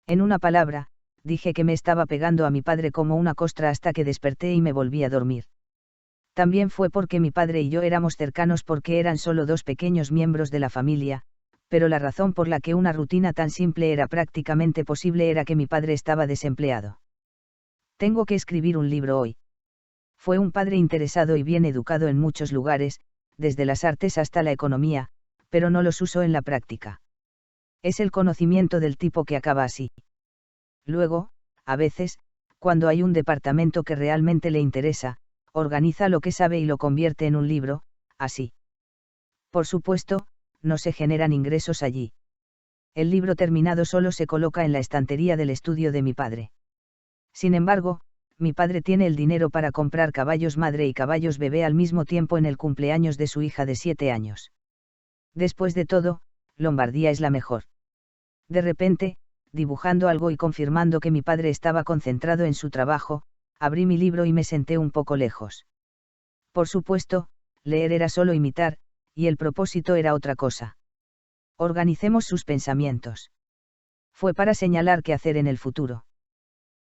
En una palabra, dije que me estaba pegando a mi padre como una costra hasta que desperté y me volví a dormir. También fue porque mi padre y yo éramos cercanos porque eran solo dos pequeños miembros de la familia, pero la razón por la que una rutina tan simple era prácticamente posible era que mi padre estaba desempleado. Tengo que escribir un libro hoy. Fue un padre interesado y bien educado en muchos lugares, desde las artes hasta la economía, pero no los usó en la práctica. Es el conocimiento del tipo que acaba así. Luego, a veces, cuando hay un departamento que realmente le interesa, organiza lo que sabe y lo convierte en un libro, así. Por supuesto, no se generan ingresos allí. El libro terminado solo se coloca en la estantería del estudio de mi padre. Sin embargo, mi padre tiene el dinero para comprar caballos madre y caballos bebé al mismo tiempo en el cumpleaños de su hija de 7 años. Después de todo, Lombardía es la mejor. De repente, dibujando algo y confirmando que mi padre estaba concentrado en su trabajo, abrí mi libro y me senté un poco lejos. Por supuesto, leer era solo imitar, y el propósito era otra cosa. Organicemos sus pensamientos. Fue para señalar qué hacer en el futuro.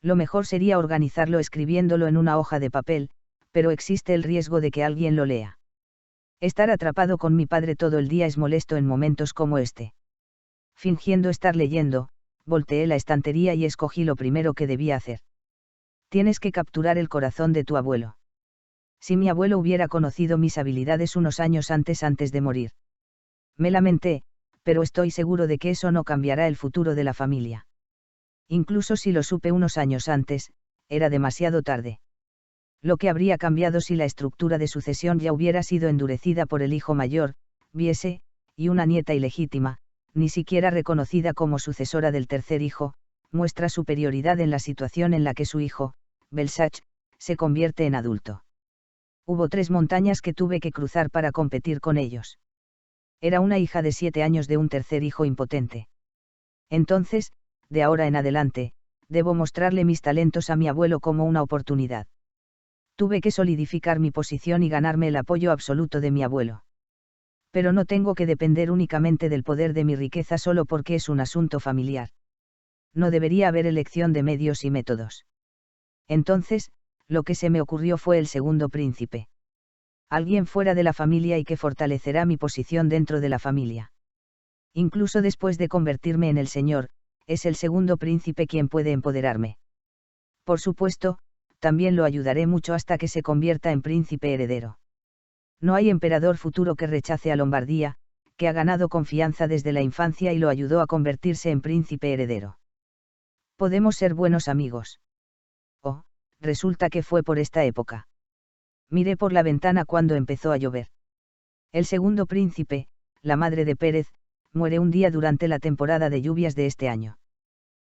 Lo mejor sería organizarlo escribiéndolo en una hoja de papel, pero existe el riesgo de que alguien lo lea. Estar atrapado con mi padre todo el día es molesto en momentos como este. Fingiendo estar leyendo, volteé la estantería y escogí lo primero que debía hacer. Tienes que capturar el corazón de tu abuelo. Si mi abuelo hubiera conocido mis habilidades unos años antes de morir. Me lamenté, pero estoy seguro de que eso no cambiará el futuro de la familia. Incluso si lo supe unos años antes, era demasiado tarde. Lo que habría cambiado si la estructura de sucesión ya hubiera sido endurecida por el hijo mayor, Viese, y una nieta ilegítima, ni siquiera reconocida como sucesora del tercer hijo, muestra superioridad en la situación en la que su hijo, Belsach, se convierte en adulto. Hubo 3 montañas que tuve que cruzar para competir con ellos. Era una hija de 7 años de un tercer hijo impotente. Entonces, de ahora en adelante, debo mostrarle mis talentos a mi abuelo como una oportunidad. Tuve que solidificar mi posición y ganarme el apoyo absoluto de mi abuelo. Pero no tengo que depender únicamente del poder de mi riqueza solo porque es un asunto familiar. No debería haber elección de medios y métodos. Entonces, lo que se me ocurrió fue el segundo príncipe. Alguien fuera de la familia y que fortalecerá mi posición dentro de la familia. Incluso después de convertirme en el señor, es el segundo príncipe quien puede empoderarme. Por supuesto, también lo ayudaré mucho hasta que se convierta en príncipe heredero. No hay emperador futuro que rechace a Lombardía, que ha ganado confianza desde la infancia y lo ayudó a convertirse en príncipe heredero. Podemos ser buenos amigos. Oh, resulta que fue por esta época. Miré por la ventana cuando empezó a llover. El segundo príncipe, la madre de Pérez, muere un día durante la temporada de lluvias de este año.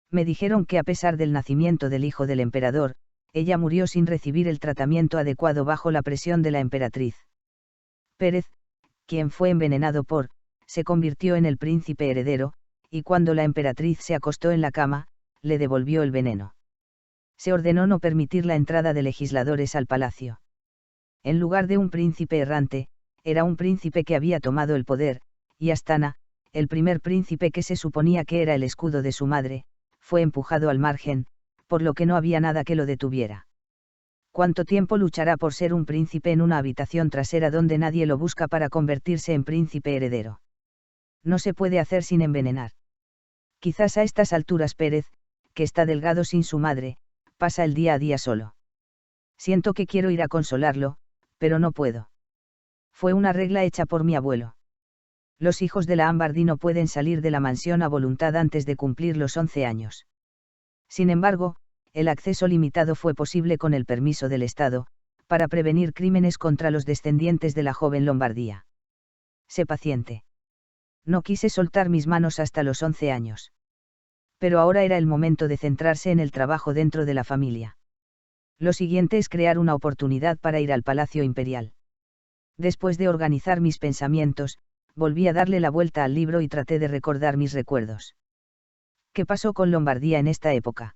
Me dijeron que a pesar del nacimiento del hijo del emperador, ella murió sin recibir el tratamiento adecuado bajo la presión de la emperatriz. Pérez, quien fue envenenado se convirtió en el príncipe heredero, y cuando la emperatriz se acostó en la cama, le devolvió el veneno. Se ordenó no permitir la entrada de legisladores al palacio. En lugar de un príncipe errante, era un príncipe que había tomado el poder, y Astana, el primer príncipe que se suponía que era el escudo de su madre, fue empujado al margen, por lo que no había nada que lo detuviera. ¿Cuánto tiempo luchará por ser un príncipe en una habitación trasera donde nadie lo busca para convertirse en príncipe heredero? No se puede hacer sin envenenar. Quizás a estas alturas Pérez, que está delgado sin su madre, pasa el día a día solo. Siento que quiero ir a consolarlo, pero no puedo. Fue una regla hecha por mi abuelo. Los hijos de la Ambardi no pueden salir de la mansión a voluntad antes de cumplir los 11 años. Sin embargo, el acceso limitado fue posible con el permiso del Estado, para prevenir crímenes contra los descendientes de la joven Lombardía. Sé paciente. No quise soltar mis manos hasta los 11 años. Pero ahora era el momento de centrarse en el trabajo dentro de la familia. Lo siguiente es crear una oportunidad para ir al Palacio Imperial. Después de organizar mis pensamientos, volví a darle la vuelta al libro y traté de recordar mis recuerdos. ¿Qué pasó con Lombardía en esta época?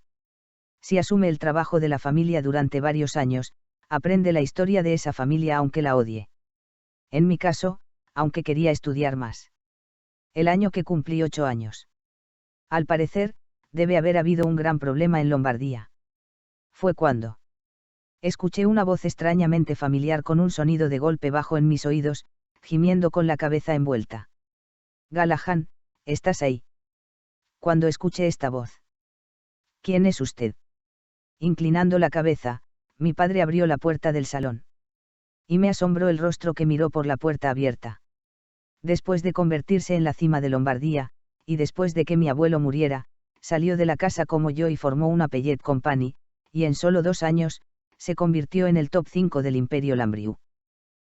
Si asume el trabajo de la familia durante varios años, aprende la historia de esa familia aunque la odie. En mi caso, aunque quería estudiar más. El año que cumplí 8 años. Al parecer, debe haber habido un gran problema en Lombardía. Fue cuando escuché una voz extrañamente familiar con un sonido de golpe bajo en mis oídos, gimiendo con la cabeza envuelta. Galahad, ¿estás ahí? Cuando escuché esta voz. ¿Quién es usted? Inclinando la cabeza, mi padre abrió la puerta del salón. Y me asombró el rostro que miró por la puerta abierta. Después de convertirse en la cima de Lombardía, y después de que mi abuelo muriera, salió de la casa como yo y formó una Pellet Company, y en solo 2 años, se convirtió en el top 5 del Imperio Lambriú.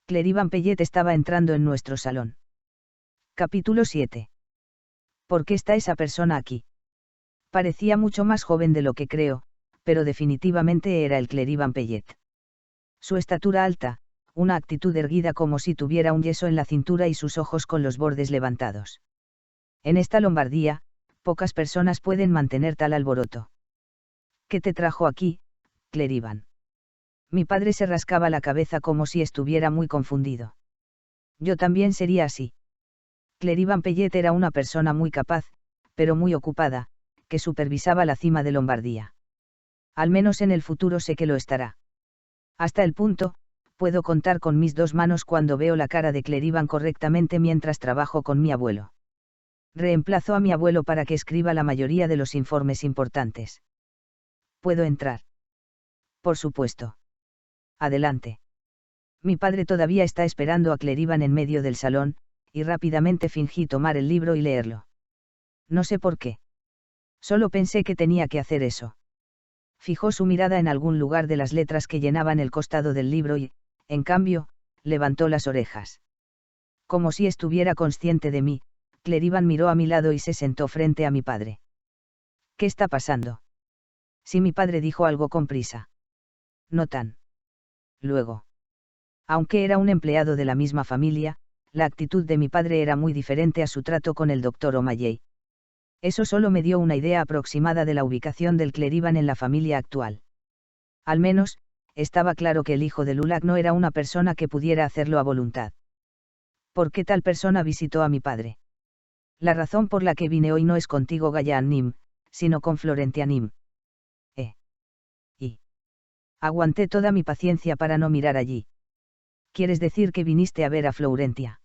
Clerivan Pellet estaba entrando en nuestro salón. Capítulo 7. ¿Por qué está esa persona aquí? Parecía mucho más joven de lo que creo, pero definitivamente era el Clerivan Pellet. Su estatura alta, una actitud erguida como si tuviera un yeso en la cintura y sus ojos con los bordes levantados. En esta Lombardía, pocas personas pueden mantener tal alboroto. ¿Qué te trajo aquí, Clerivan? Mi padre se rascaba la cabeza como si estuviera muy confundido. Yo también sería así. Clerivan Pellet era una persona muy capaz, pero muy ocupada, que supervisaba la cima de Lombardía. Al menos en el futuro sé que lo estará. Hasta el punto, puedo contar con mis 2 manos cuando veo la cara de Clerivan correctamente mientras trabajo con mi abuelo. Reemplazo a mi abuelo para que escriba la mayoría de los informes importantes. ¿Puedo entrar? Por supuesto. Adelante. Mi padre todavía está esperando a Clerivan en medio del salón, y rápidamente fingí tomar el libro y leerlo. No sé por qué. Solo pensé que tenía que hacer eso. Fijó su mirada en algún lugar de las letras que llenaban el costado del libro y, en cambio, levantó las orejas. Como si estuviera consciente de mí, Clerivan miró a mi lado y se sentó frente a mi padre. ¿Qué está pasando? Si mi padre dijo algo con prisa. No tan. Luego. Aunque era un empleado de la misma familia, la actitud de mi padre era muy diferente a su trato con el doctor O'Malley. Eso solo me dio una idea aproximada de la ubicación del Clerivan en la familia actual. Al menos, estaba claro que el hijo de Lulak no era una persona que pudiera hacerlo a voluntad. ¿Por qué tal persona visitó a mi padre? La razón por la que vine hoy no es contigo Gallaan Nim, sino con Florentianim. Y aguanté toda mi paciencia para no mirar allí. ¿Quieres decir que viniste a ver a Florentia?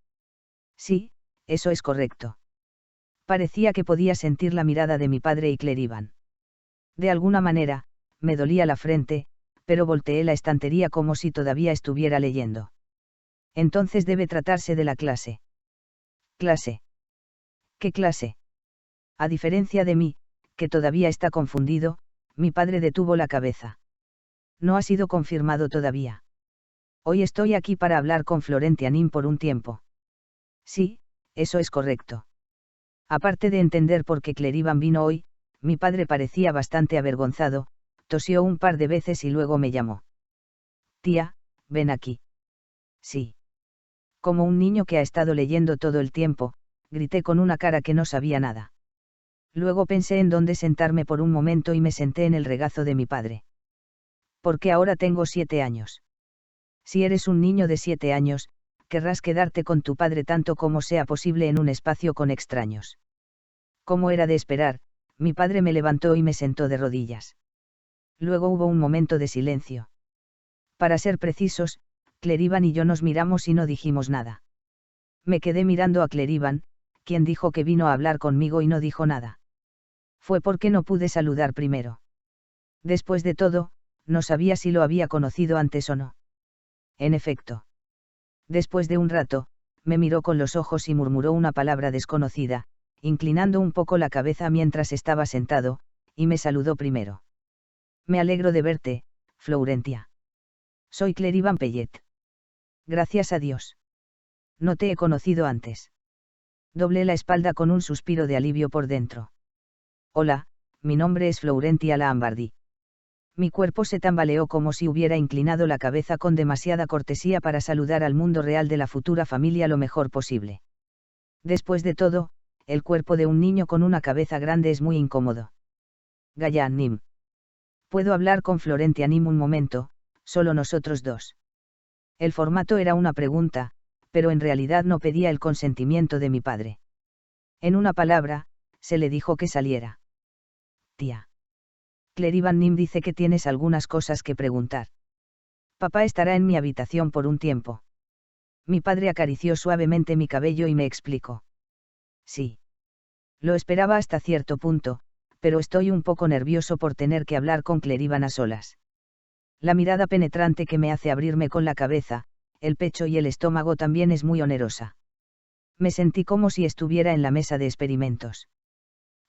Sí, eso es correcto. Parecía que podía sentir la mirada de mi padre y Clerivan. De alguna manera, me dolía la frente, pero volteé la estantería como si todavía estuviera leyendo. Entonces debe tratarse de la clase. ¿Clase? ¿Qué clase? A diferencia de mí, que todavía está confundido, mi padre detuvo la cabeza. No ha sido confirmado todavía. Hoy estoy aquí para hablar con Florentianim por un tiempo. Sí, eso es correcto. Aparte de entender por qué Clerivan vino hoy, mi padre parecía bastante avergonzado, tosió un par de veces y luego me llamó. Tía, ven aquí. Sí. Como un niño que ha estado leyendo todo el tiempo, grité con una cara que no sabía nada. Luego pensé en dónde sentarme por un momento y me senté en el regazo de mi padre. Porque ahora tengo 7 años. Si eres un niño de 7 años, querrás quedarte con tu padre tanto como sea posible en un espacio con extraños. Como era de esperar, mi padre me levantó y me sentó de rodillas. Luego hubo un momento de silencio. Para ser precisos, Clerivan y yo nos miramos y no dijimos nada. Me quedé mirando a Clerivan, quien dijo que vino a hablar conmigo y no dijo nada. Fue porque no pude saludar primero. Después de todo, no sabía si lo había conocido antes o no. En efecto. Después de un rato, me miró con los ojos y murmuró una palabra desconocida, inclinando un poco la cabeza mientras estaba sentado, y me saludó primero. Me alegro de verte, Florentia. Soy Clerivan Pellet. Gracias a Dios. No te he conocido antes. Doblé la espalda con un suspiro de alivio por dentro. Hola, mi nombre es Florentia Lambardi. Mi cuerpo se tambaleó como si hubiera inclinado la cabeza con demasiada cortesía para saludar al mundo real de la futura familia lo mejor posible. Después de todo, el cuerpo de un niño con una cabeza grande es muy incómodo. Gayan Nim. ¿Puedo hablar con Florentia Nim un momento, solo nosotros dos? El formato era una pregunta, pero en realidad no pedía el consentimiento de mi padre. En una palabra, se le dijo que saliera. Tía. Clerivan Nim dice que tienes algunas cosas que preguntar. Papá estará en mi habitación por un tiempo. Mi padre acarició suavemente mi cabello y me explicó. Sí. Lo esperaba hasta cierto punto, pero estoy un poco nervioso por tener que hablar con Clerivan a solas. La mirada penetrante que me hace abrirme con la cabeza, el pecho y el estómago también es muy onerosa. Me sentí como si estuviera en la mesa de experimentos.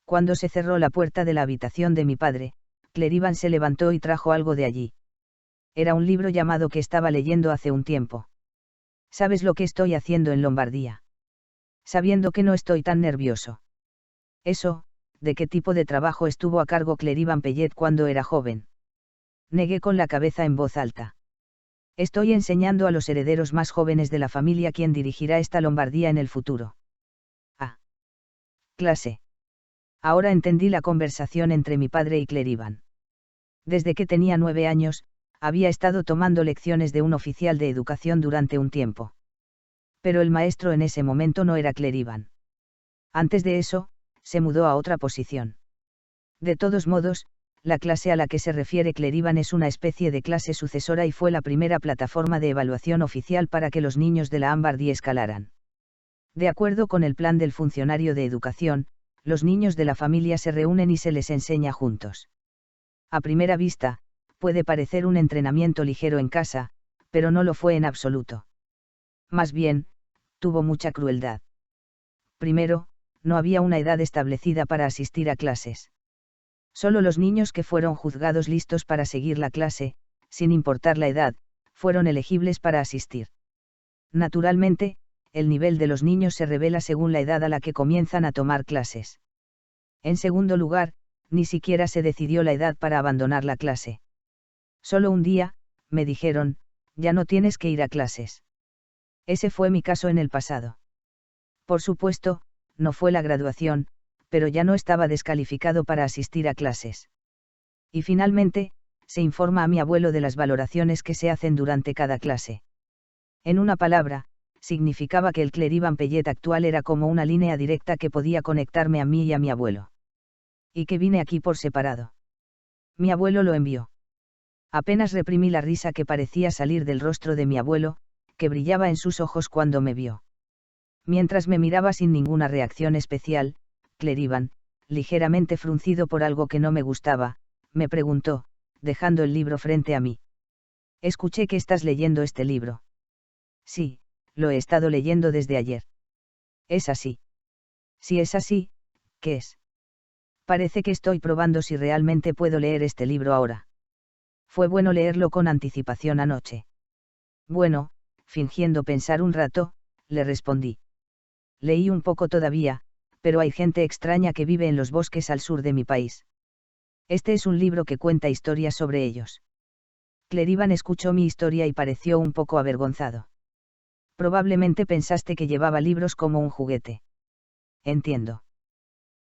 Cuando se cerró la puerta de la habitación de mi padre, Clerivan se levantó y trajo algo de allí. Era un libro llamado que estaba leyendo hace un tiempo. ¿Sabes lo que estoy haciendo en Lombardía? Sabiendo que no estoy tan nervioso. Eso, ¿de qué tipo de trabajo estuvo a cargo Clerivan Pellet cuando era joven? Negué con la cabeza en voz alta. Estoy enseñando a los herederos más jóvenes de la familia quién dirigirá esta Lombardía en el futuro. Ah. Clase. Ahora entendí la conversación entre mi padre y Clerivan. Desde que tenía 9 años, había estado tomando lecciones de un oficial de educación durante un tiempo. Pero el maestro en ese momento no era Clerivan. Antes de eso, se mudó a otra posición. De todos modos, la clase a la que se refiere Clerivan es una especie de clase sucesora y fue la primera plataforma de evaluación oficial para que los niños de la Ambardi escalaran. De acuerdo con el plan del funcionario de educación, los niños de la familia se reúnen y se les enseña juntos. A primera vista, puede parecer un entrenamiento ligero en casa, pero no lo fue en absoluto. Más bien, tuvo mucha crueldad. Primero, no había una edad establecida para asistir a clases. Solo los niños que fueron juzgados listos para seguir la clase, sin importar la edad, fueron elegibles para asistir. Naturalmente, el nivel de los niños se revela según la edad a la que comienzan a tomar clases. En segundo lugar, ni siquiera se decidió la edad para abandonar la clase. Solo un día, me dijeron, ya no tienes que ir a clases. Ese fue mi caso en el pasado. Por supuesto, no fue la graduación, pero ya no estaba descalificado para asistir a clases. Y finalmente, se informa a mi abuelo de las valoraciones que se hacen durante cada clase. En una palabra, significaba que el Clerivan Pellet actual era como una línea directa que podía conectarme a mí y a mi abuelo. Y que vine aquí por separado. Mi abuelo lo envió. Apenas reprimí la risa que parecía salir del rostro de mi abuelo, que brillaba en sus ojos cuando me vio. Mientras me miraba sin ninguna reacción especial, Clerivan, ligeramente fruncido por algo que no me gustaba, me preguntó, dejando el libro frente a mí. Escuché que estás leyendo este libro. Sí, lo he estado leyendo desde ayer. ¿Es así? Si es así, ¿qué es? Parece que estoy probando si realmente puedo leer este libro ahora. Fue bueno leerlo con anticipación anoche. Bueno, fingiendo pensar un rato, le respondí. Leí un poco todavía, pero hay gente extraña que vive en los bosques al sur de mi país. Este es un libro que cuenta historias sobre ellos. Clerivan escuchó mi historia y pareció un poco avergonzado. Probablemente pensaste que llevaba libros como un juguete. Entiendo.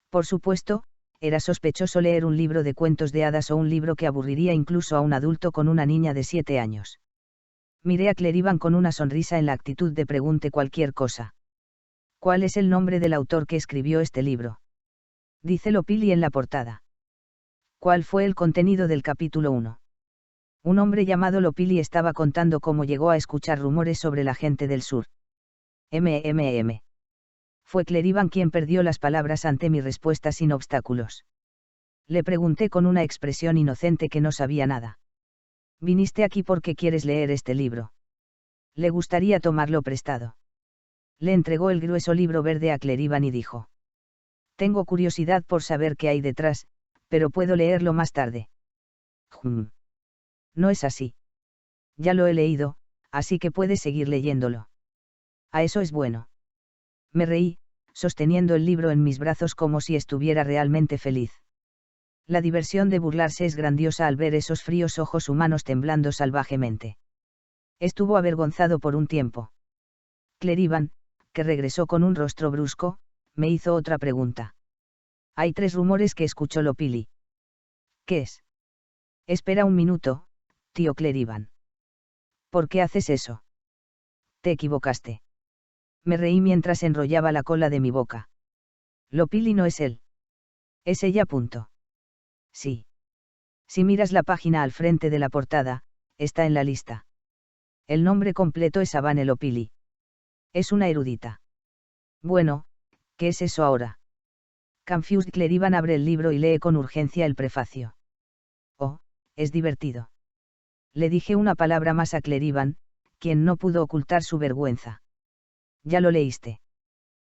Por supuesto, era sospechoso leer un libro de cuentos de hadas o un libro que aburriría incluso a un adulto con una niña de 7 años. Miré a Clerivan con una sonrisa en la actitud de pregunte cualquier cosa. ¿Cuál es el nombre del autor que escribió este libro? Dice Lopili en la portada. ¿Cuál fue el contenido del capítulo 1? Un hombre llamado Lopili estaba contando cómo llegó a escuchar rumores sobre la gente del sur. Fue Clerivan quien perdió las palabras ante mi respuesta sin obstáculos. Le pregunté con una expresión inocente que no sabía nada. Viniste aquí porque quieres leer este libro. Le gustaría tomarlo prestado. Le entregó el grueso libro verde a Clerivan y dijo. Tengo curiosidad por saber qué hay detrás, pero puedo leerlo más tarde. No es así. Ya lo he leído, así que puedes seguir leyéndolo. A eso es bueno. Me reí, sosteniendo el libro en mis brazos como si estuviera realmente feliz. La diversión de burlarse es grandiosa al ver esos fríos ojos humanos temblando salvajemente. Estuvo avergonzado por un tiempo. Clerivan, que regresó con un rostro brusco, me hizo otra pregunta. Hay 3 rumores que escuchó Lopili. ¿Qué es? Espera un minuto, tío Clerivan. ¿Por qué haces eso? Te equivocaste. Me reí mientras enrollaba la cola de mi boca. Lopili no es él. Es ella. Sí. Si miras la página al frente de la portada, está en la lista. El nombre completo es Avane Lopili. Es una erudita. Bueno, ¿qué es eso ahora? Confused Clerivan abre el libro y lee con urgencia el prefacio. Oh, es divertido. Le dije una palabra más a Clerivan, quien no pudo ocultar su vergüenza. ¿Ya lo leíste?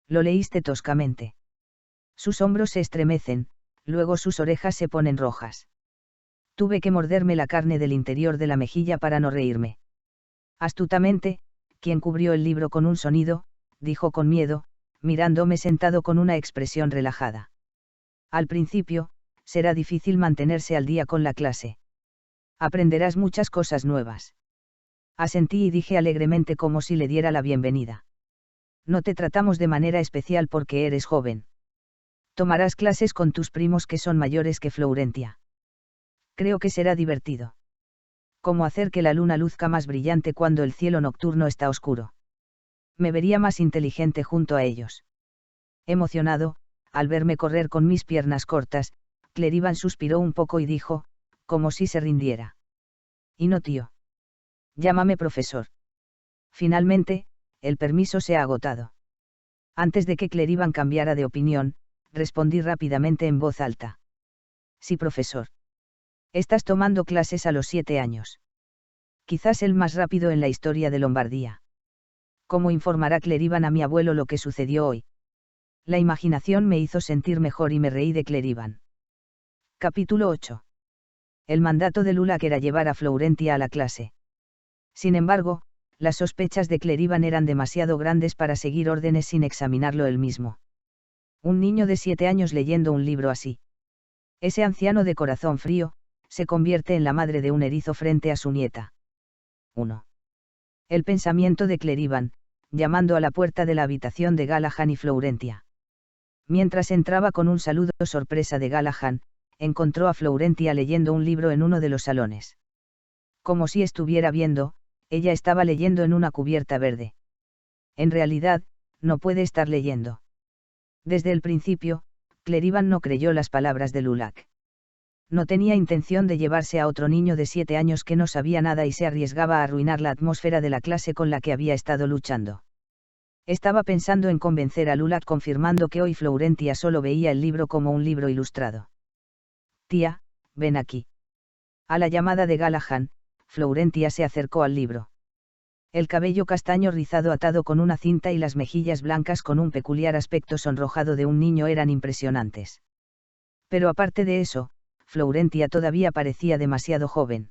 Lo leíste toscamente. Sus hombros se estremecen, luego sus orejas se ponen rojas. Tuve que morderme la carne del interior de la mejilla para no reírme. Astutamente, quien cubrió el libro con un sonido, dijo con miedo, mirándome sentado con una expresión relajada. Al principio, será difícil mantenerse al día con la clase. Aprenderás muchas cosas nuevas. Asentí y dije alegremente como si le diera la bienvenida. No te tratamos de manera especial porque eres joven. Tomarás clases con tus primos que son mayores que Florentia. Creo que será divertido. Cómo hacer que la luna luzca más brillante cuando el cielo nocturno está oscuro. Me vería más inteligente junto a ellos. Emocionado, al verme correr con mis piernas cortas, Clerivan suspiró un poco y dijo, como si se rindiera. Y no, tío. Llámame profesor. Finalmente, el permiso se ha agotado. Antes de que Clerivan cambiara de opinión, respondí rápidamente en voz alta. Sí, profesor. Estás tomando clases a los 7 años. Quizás el más rápido en la historia de Lombardía. ¿Cómo informará Clerivan a mi abuelo lo que sucedió hoy? La imaginación me hizo sentir mejor y me reí de Clerivan. Capítulo 8. El mandato de Lulac era llevar a Florentia a la clase. Sin embargo, las sospechas de Clerivan eran demasiado grandes para seguir órdenes sin examinarlo él mismo. Un niño de 7 años leyendo un libro así. Ese anciano de corazón frío, se convierte en la madre de un erizo frente a su nieta. 1. El pensamiento de Clerivan, llamando a la puerta de la habitación de Galahad y Florentia. Mientras entraba con un saludo sorpresa de Galahad, encontró a Florentia leyendo un libro en uno de los salones. Como si estuviera viendo, ella estaba leyendo en una cubierta verde. En realidad, no puede estar leyendo. Desde el principio, Clerivan no creyó las palabras de Lulac. No tenía intención de llevarse a otro niño de 7 años que no sabía nada y se arriesgaba a arruinar la atmósfera de la clase con la que había estado luchando. Estaba pensando en convencer a Lulac confirmando que hoy Florentia solo veía el libro como un libro ilustrado. Tía, ven aquí. A la llamada de Galahad, Florentia se acercó al libro. El cabello castaño rizado atado con una cinta y las mejillas blancas con un peculiar aspecto sonrojado de un niño eran impresionantes. Pero aparte de eso, Florentia todavía parecía demasiado joven.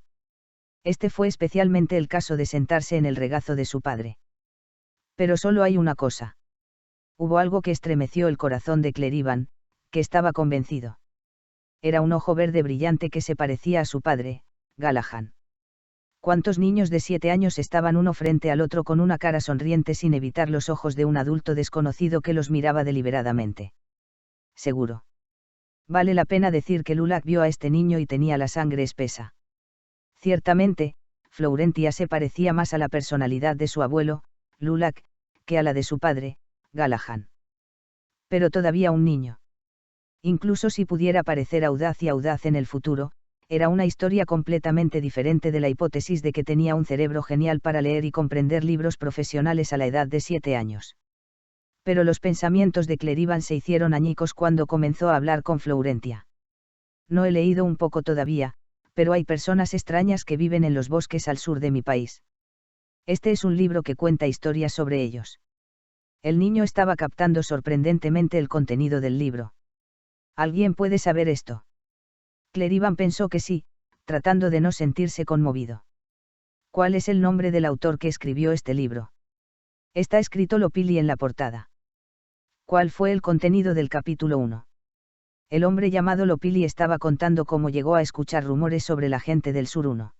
Este fue especialmente el caso de sentarse en el regazo de su padre. Pero solo hay una cosa. Hubo algo que estremeció el corazón de Clerivan, que estaba convencido. Era un ojo verde brillante que se parecía a su padre, Galahad. ¿Cuántos niños de 7 años estaban uno frente al otro con una cara sonriente sin evitar los ojos de un adulto desconocido que los miraba deliberadamente? Seguro. Vale la pena decir que Lulak vio a este niño y tenía la sangre espesa. Ciertamente, Florentia se parecía más a la personalidad de su abuelo, Lulak, que a la de su padre, Galahad. Pero todavía un niño. Incluso si pudiera parecer audaz y audaz en el futuro, era una historia completamente diferente de la hipótesis de que tenía un cerebro genial para leer y comprender libros profesionales a la edad de 7 años. Pero los pensamientos de Clerivan se hicieron añicos cuando comenzó a hablar con Florentia. No he leído un poco todavía, pero hay personas extrañas que viven en los bosques al sur de mi país. Este es un libro que cuenta historias sobre ellos. El niño estaba captando sorprendentemente el contenido del libro. ¿Alguien puede saber esto? Clerivan pensó que sí, tratando de no sentirse conmovido. ¿Cuál es el nombre del autor que escribió este libro? Está escrito Lopili en la portada. ¿Cuál fue el contenido del capítulo 1? El hombre llamado Lopili estaba contando cómo llegó a escuchar rumores sobre la gente del sur 1.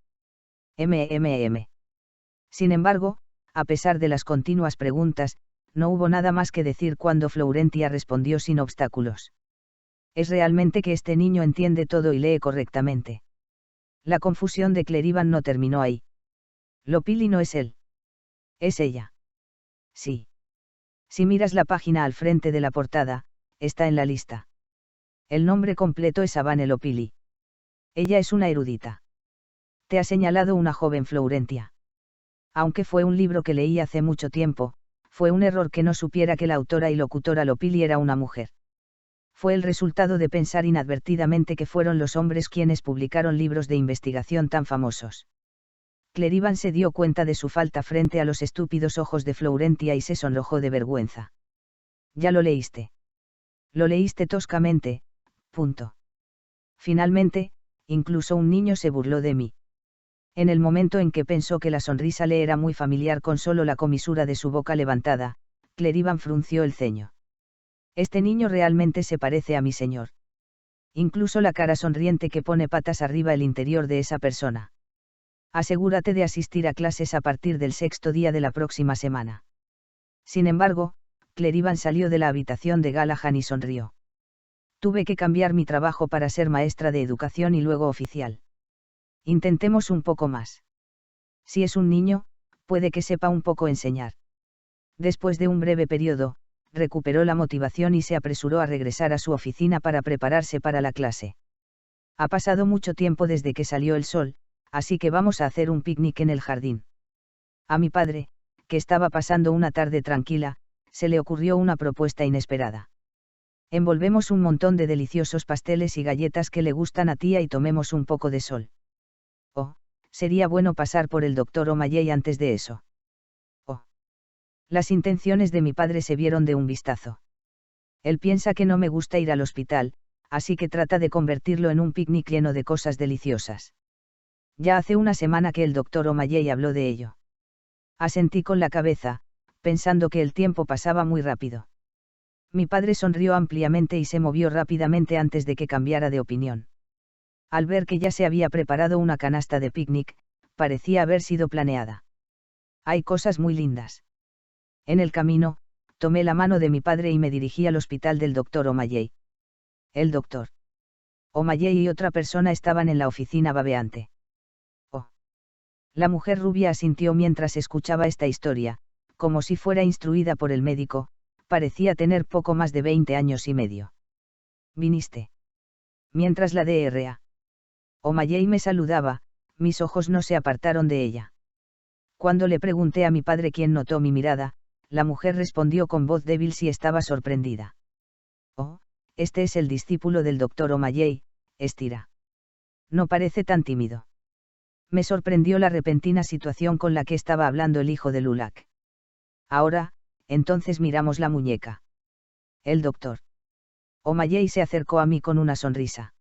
Sin embargo, a pesar de las continuas preguntas, no hubo nada más que decir cuando Florentia respondió sin obstáculos. Es realmente que este niño entiende todo y lee correctamente. La confusión de Clerivan no terminó ahí. Lopili no es él. Es ella. Sí. Si miras la página al frente de la portada, está en la lista. El nombre completo es Avane Lopili. Ella es una erudita. Te ha señalado una joven Florentia. Aunque fue un libro que leí hace mucho tiempo, fue un error que no supiera que la autora y locutora Lopili era una mujer. Fue el resultado de pensar inadvertidamente que fueron los hombres quienes publicaron libros de investigación tan famosos. Clerivan se dio cuenta de su falta frente a los estúpidos ojos de Florentia y se sonrojó de vergüenza. Ya lo leíste. Lo leíste toscamente, punto. Finalmente, incluso un niño se burló de mí. En el momento en que pensó que la sonrisa le era muy familiar con solo la comisura de su boca levantada, Clerivan frunció el ceño. Este niño realmente se parece a mi señor. Incluso la cara sonriente que pone patas arriba el interior de esa persona. Asegúrate de asistir a clases a partir del 6º día de la próxima semana. Sin embargo, Clerivan salió de la habitación de Galahad y sonrió. Tuve que cambiar mi trabajo para ser maestra de educación y luego oficial. Intentemos un poco más. Si es un niño, puede que sepa un poco enseñar. Después de un breve periodo, recuperó la motivación y se apresuró a regresar a su oficina para prepararse para la clase. Ha pasado mucho tiempo desde que salió el sol, así que vamos a hacer un picnic en el jardín. A mi padre, que estaba pasando una tarde tranquila, se le ocurrió una propuesta inesperada. Envolvemos un montón de deliciosos pasteles y galletas que le gustan a tía y tomemos un poco de sol. Oh, sería bueno pasar por el doctor O'Malley antes de eso. Oh. Las intenciones de mi padre se vieron de un vistazo. Él piensa que no me gusta ir al hospital, así que trata de convertirlo en un picnic lleno de cosas deliciosas. Ya hace una semana que el doctor O'Malley habló de ello. Asentí con la cabeza, pensando que el tiempo pasaba muy rápido. Mi padre sonrió ampliamente y se movió rápidamente antes de que cambiara de opinión. Al ver que ya se había preparado una canasta de picnic, parecía haber sido planeada. Hay cosas muy lindas. En el camino, tomé la mano de mi padre y me dirigí al hospital del doctor O'Malley. El doctor O'Malley y otra persona estaban en la oficina babeante. Oh. La mujer rubia asintió mientras escuchaba esta historia, como si fuera instruida por el médico, parecía tener poco más de 20 años y medio. ¿Viniste? Mientras la Dra. O'Malley me saludaba, mis ojos no se apartaron de ella. Cuando le pregunté a mi padre quién notó mi mirada, la mujer respondió con voz débil si estaba sorprendida. Oh, este es el discípulo del doctor O'Malley, Estira. No parece tan tímido. Me sorprendió la repentina situación con la que estaba hablando el hijo de Lulak. Ahora, entonces miramos la muñeca. El doctor O'Malley se acercó a mí con una sonrisa.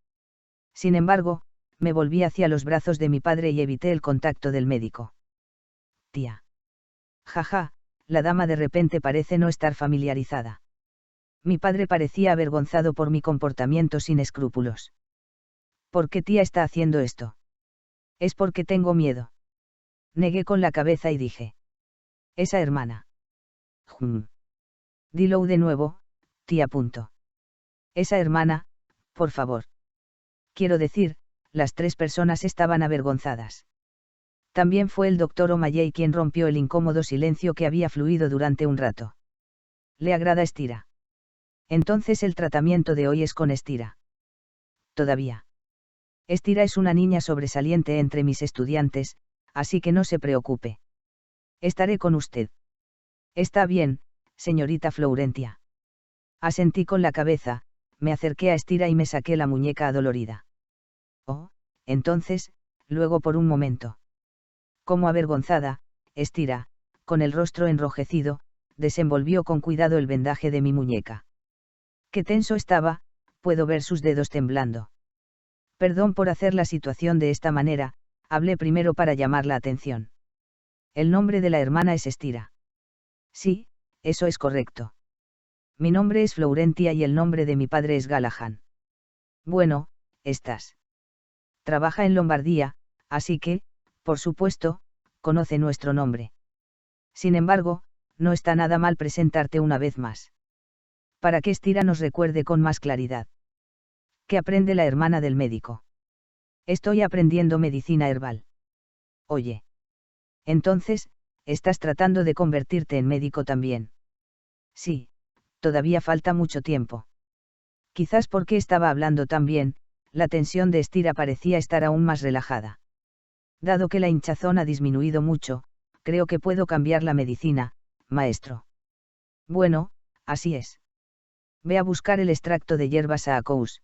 Sin embargo, me volví hacia los brazos de mi padre y evité el contacto del médico. Tía. Jaja, la dama de repente parece no estar familiarizada. Mi padre parecía avergonzado por mi comportamiento sin escrúpulos. ¿Por qué tía está haciendo esto? Es porque tengo miedo. Negué con la cabeza y dije. Esa hermana. Dilo de nuevo, tía. Esa hermana, Por favor. Quiero decir, las 3 personas estaban avergonzadas. También fue el doctor O'Malley quien rompió el incómodo silencio que había fluido durante un rato. ¿Le agrada Estira? Entonces el tratamiento de hoy es con Estira. Todavía. Estira es una niña sobresaliente entre mis estudiantes, así que no se preocupe. Estaré con usted. Está bien, señorita Florentia. Asentí con la cabeza, me acerqué a Estira y me saqué la muñeca adolorida. Oh, entonces, luego por un momento. Como avergonzada, Estira, con el rostro enrojecido, desenvolvió con cuidado el vendaje de mi muñeca. Qué tenso estaba, puedo ver sus dedos temblando. Perdón por hacer la situación de esta manera, hablé primero para llamar la atención. El nombre de la hermana es Estira. Sí, eso es correcto. Mi nombre es Florentia y el nombre de mi padre es Galahad. Bueno, estás. Trabaja en Lombardía, así que, por supuesto, conoce nuestro nombre. Sin embargo, no está nada mal presentarte una vez más. Para que Estira nos recuerde con más claridad. ¿Qué aprende la hermana del médico? Estoy aprendiendo medicina herbal. Oye. Entonces, ¿estás tratando de convertirte en médico también? Sí, todavía falta mucho tiempo. Quizás porque estaba hablando tan bien, la tensión de Estira parecía estar aún más relajada. Dado que la hinchazón ha disminuido mucho, creo que puedo cambiar la medicina, maestro. Bueno, así es. Ve a buscar el extracto de hierbas a Acous.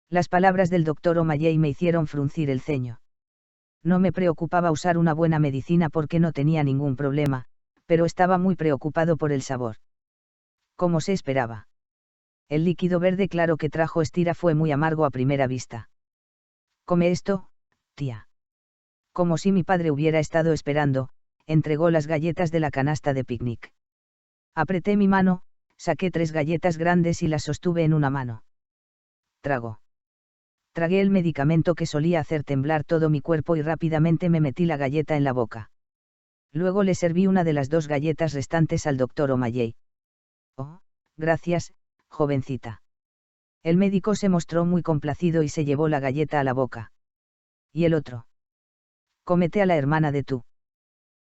Las palabras del doctor O'Malley me hicieron fruncir el ceño. No me preocupaba usar una buena medicina porque no tenía ningún problema, pero estaba muy preocupado por el sabor. Como se esperaba. El líquido verde claro que trajo Estira fue muy amargo a primera vista. Come esto, tía. Como si mi padre hubiera estado esperando, entregó las galletas de la canasta de picnic. Apreté mi mano, saqué 3 galletas grandes y las sostuve en una mano. Trago. Tragué el medicamento que solía hacer temblar todo mi cuerpo y rápidamente me metí la galleta en la boca. Luego le serví una de las 2 galletas restantes al doctor O'Malley. Oh, gracias, jovencita. El médico se mostró muy complacido y se llevó la galleta a la boca. ¿Y el otro? Cómete a la hermana de tú.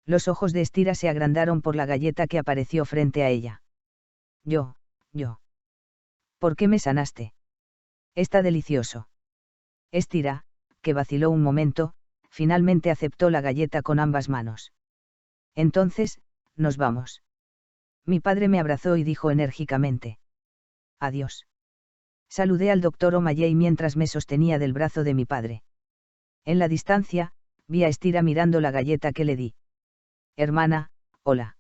Los ojos de Estira se agrandaron por la galleta que apareció frente a ella. Yo. ¿Por qué me sanaste? Está delicioso. Estira, que vaciló un momento, finalmente aceptó la galleta con ambas manos. Entonces, nos vamos. Mi padre me abrazó y dijo enérgicamente. Adiós. Saludé al doctor O'Malley mientras me sostenía del brazo de mi padre. En la distancia, vi a Estira mirando la galleta que le di. Hermana, hola.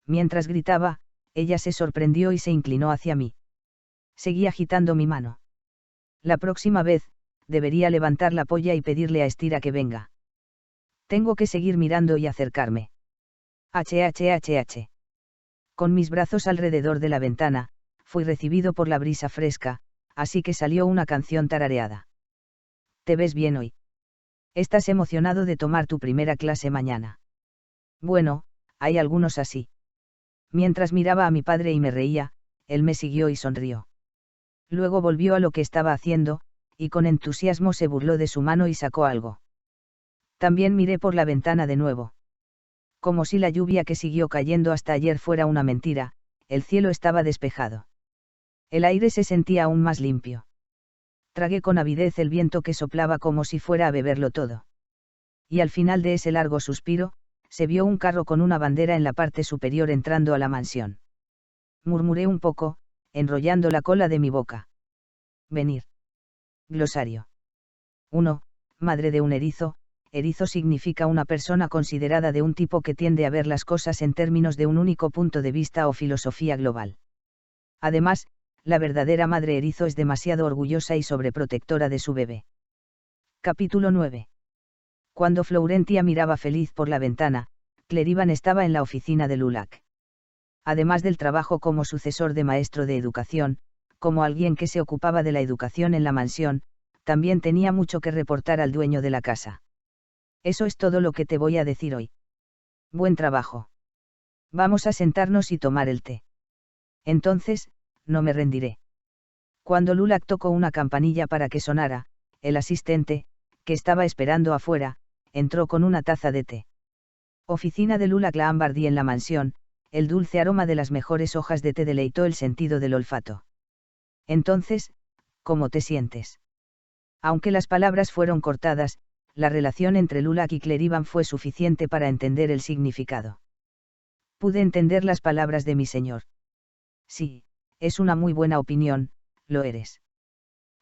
Mientras gritaba, ella se sorprendió y se inclinó hacia mí. Seguí agitando mi mano. La próxima vez, debería levantar la polla y pedirle a Estira que venga. Tengo que seguir mirando y acercarme. Con mis brazos alrededor de la ventana, fui recibido por la brisa fresca, así que salió una canción tarareada. ¿Te ves bien hoy? ¿Estás emocionado de tomar tu primera clase mañana? Bueno, hay algunos así. Mientras miraba a mi padre y me reía, él me siguió y sonrió. Luego volvió a lo que estaba haciendo, y con entusiasmo se burló de su mano y sacó algo. También miré por la ventana de nuevo. Como si la lluvia que siguió cayendo hasta ayer fuera una mentira, el cielo estaba despejado. El aire se sentía aún más limpio. Tragué con avidez el viento que soplaba como si fuera a beberlo todo. Y al final de ese largo suspiro, se vio un carro con una bandera en la parte superior entrando a la mansión. Murmuré un poco, enrollando la cola de mi boca. Venir. Glosario. 1. Madre de un erizo. Erizo significa una persona considerada de un tipo que tiende a ver las cosas en términos de un único punto de vista o filosofía global. Además, la verdadera madre erizo es demasiado orgullosa y sobreprotectora de su bebé. Capítulo 9. Cuando Florentia miraba feliz por la ventana, Clerivan estaba en la oficina de Lulac. Además del trabajo como sucesor de maestro de educación, como alguien que se ocupaba de la educación en la mansión, también tenía mucho que reportar al dueño de la casa. Eso es todo lo que te voy a decir hoy. Buen trabajo. Vamos a sentarnos y tomar el té. Entonces, no me rendiré. Cuando Lulak tocó una campanilla para que sonara, el asistente, que estaba esperando afuera, entró con una taza de té. Oficina de Lulak Lambardi en la mansión, el dulce aroma de las mejores hojas de té deleitó el sentido del olfato. Entonces, ¿cómo te sientes? Aunque las palabras fueron cortadas, la relación entre Lulak y Clerivan fue suficiente para entender el significado. Pude entender las palabras de mi señor. Sí, es una muy buena opinión, lo eres.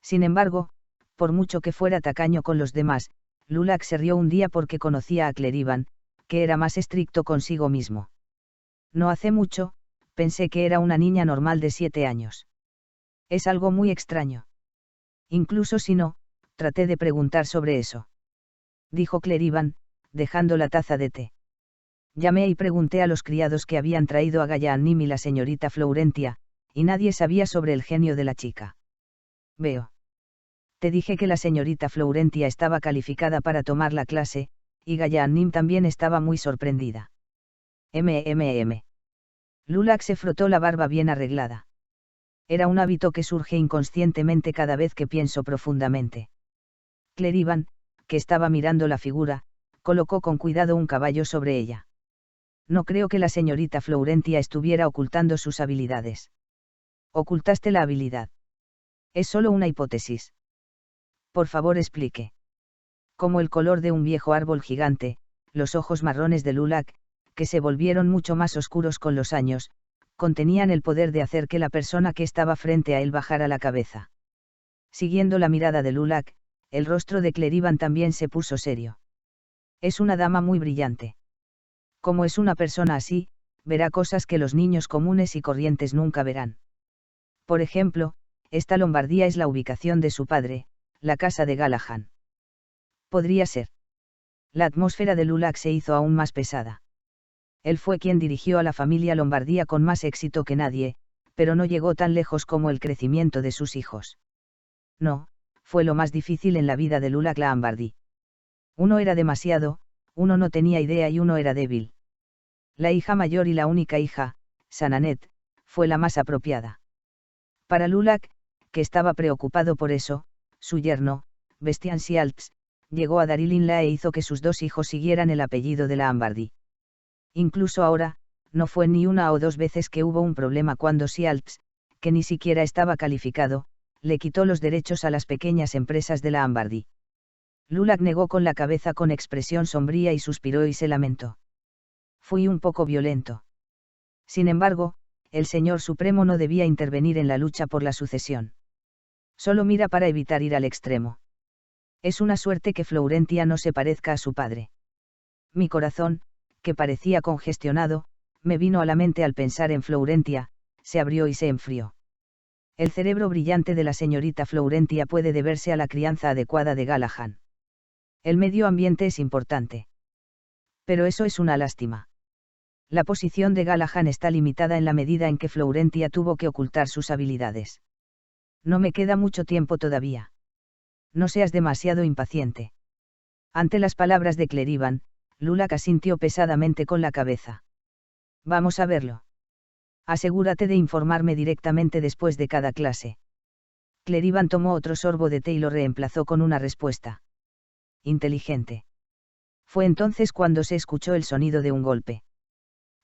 Sin embargo, por mucho que fuera tacaño con los demás, Lulak se rió un día porque conocía a Clerivan, que era más estricto consigo mismo. No hace mucho, pensé que era una niña normal de 7 años. Es algo muy extraño. Incluso si no, traté de preguntar sobre eso. Dijo Clerivan, dejando la taza de té. Llamé y pregunté a los criados que habían traído a Gallanim y la señorita Florentia, y nadie sabía sobre el genio de la chica. Veo. Te dije que la señorita Florentia estaba calificada para tomar la clase, y Gallanim también estaba muy sorprendida. Lulak se frotó la barba bien arreglada. Era un hábito que surge inconscientemente cada vez que pienso profundamente. Clerivan, que estaba mirando la figura, colocó con cuidado un caballo sobre ella. No creo que la señorita Florentia estuviera ocultando sus habilidades. Ocultaste la habilidad. Es solo una hipótesis. Por favor, explique. Como el color de un viejo árbol gigante, los ojos marrones de Lulak, que se volvieron mucho más oscuros con los años, contenían el poder de hacer que la persona que estaba frente a él bajara la cabeza. Siguiendo la mirada de Lulak, el rostro de Clerivan también se puso serio. Es una dama muy brillante. Como es una persona así, verá cosas que los niños comunes y corrientes nunca verán. Por ejemplo, esta Lombardía es la ubicación de su padre, la casa de Galahad. Podría ser. La atmósfera de Lulak se hizo aún más pesada. Él fue quien dirigió a la familia Lombardía con más éxito que nadie, pero no llegó tan lejos como el crecimiento de sus hijos. No, fue lo más difícil en la vida de Lulak Lambardi. Uno era demasiado, uno no tenía idea y uno era débil. La hija mayor y la única hija, Sananet, fue la más apropiada. Para Lulak, que estaba preocupado por eso, su yerno, Bestian Sialtz, llegó a Darylinla e hizo que sus 2 hijos siguieran el apellido de Lambardi. Incluso ahora, no fue ni una o 2 veces que hubo un problema cuando Sialtz, que ni siquiera estaba calificado, le quitó los derechos a las pequeñas empresas de Lambardi. Lulak negó con la cabeza con expresión sombría y suspiró y se lamentó. Fui un poco violento. Sin embargo, el Señor Supremo no debía intervenir en la lucha por la sucesión. Solo mira para evitar ir al extremo. Es una suerte que Florentia no se parezca a su padre. Mi corazón, que parecía congestionado, me vino a la mente al pensar en Florentia, se abrió y se enfrió. El cerebro brillante de la señorita Florentia puede deberse a la crianza adecuada de Galahad. El medio ambiente es importante. Pero eso es una lástima. La posición de Galahad está limitada en la medida en que Florentia tuvo que ocultar sus habilidades. No me queda mucho tiempo todavía. No seas demasiado impaciente. Ante las palabras de Clerivan, Lulak asintió pesadamente con la cabeza. Vamos a verlo. Asegúrate de informarme directamente después de cada clase. Clerivan tomó otro sorbo de té y lo reemplazó con una respuesta. Inteligente. Fue entonces cuando se escuchó el sonido de un golpe.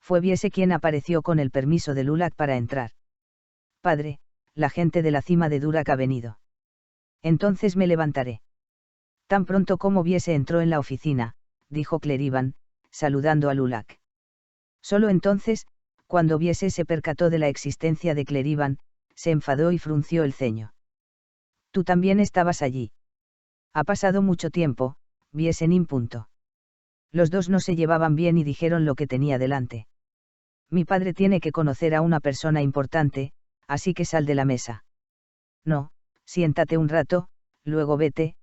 Fue Biese quien apareció con el permiso de Lulak para entrar. Padre, la gente de la cima de Durak ha venido. Entonces me levantaré. Tan pronto como Biese entró en la oficina, dijo Clerivan, saludando a Lulak. Solo entonces, cuando Biese se percató de la existencia de Clerivan, se enfadó y frunció el ceño. Tú también estabas allí. Ha pasado mucho tiempo, Biese . Los dos no se llevaban bien y dijeron lo que tenía delante. Mi padre tiene que conocer a una persona importante, así que sal de la mesa. No, siéntate un rato, luego vete,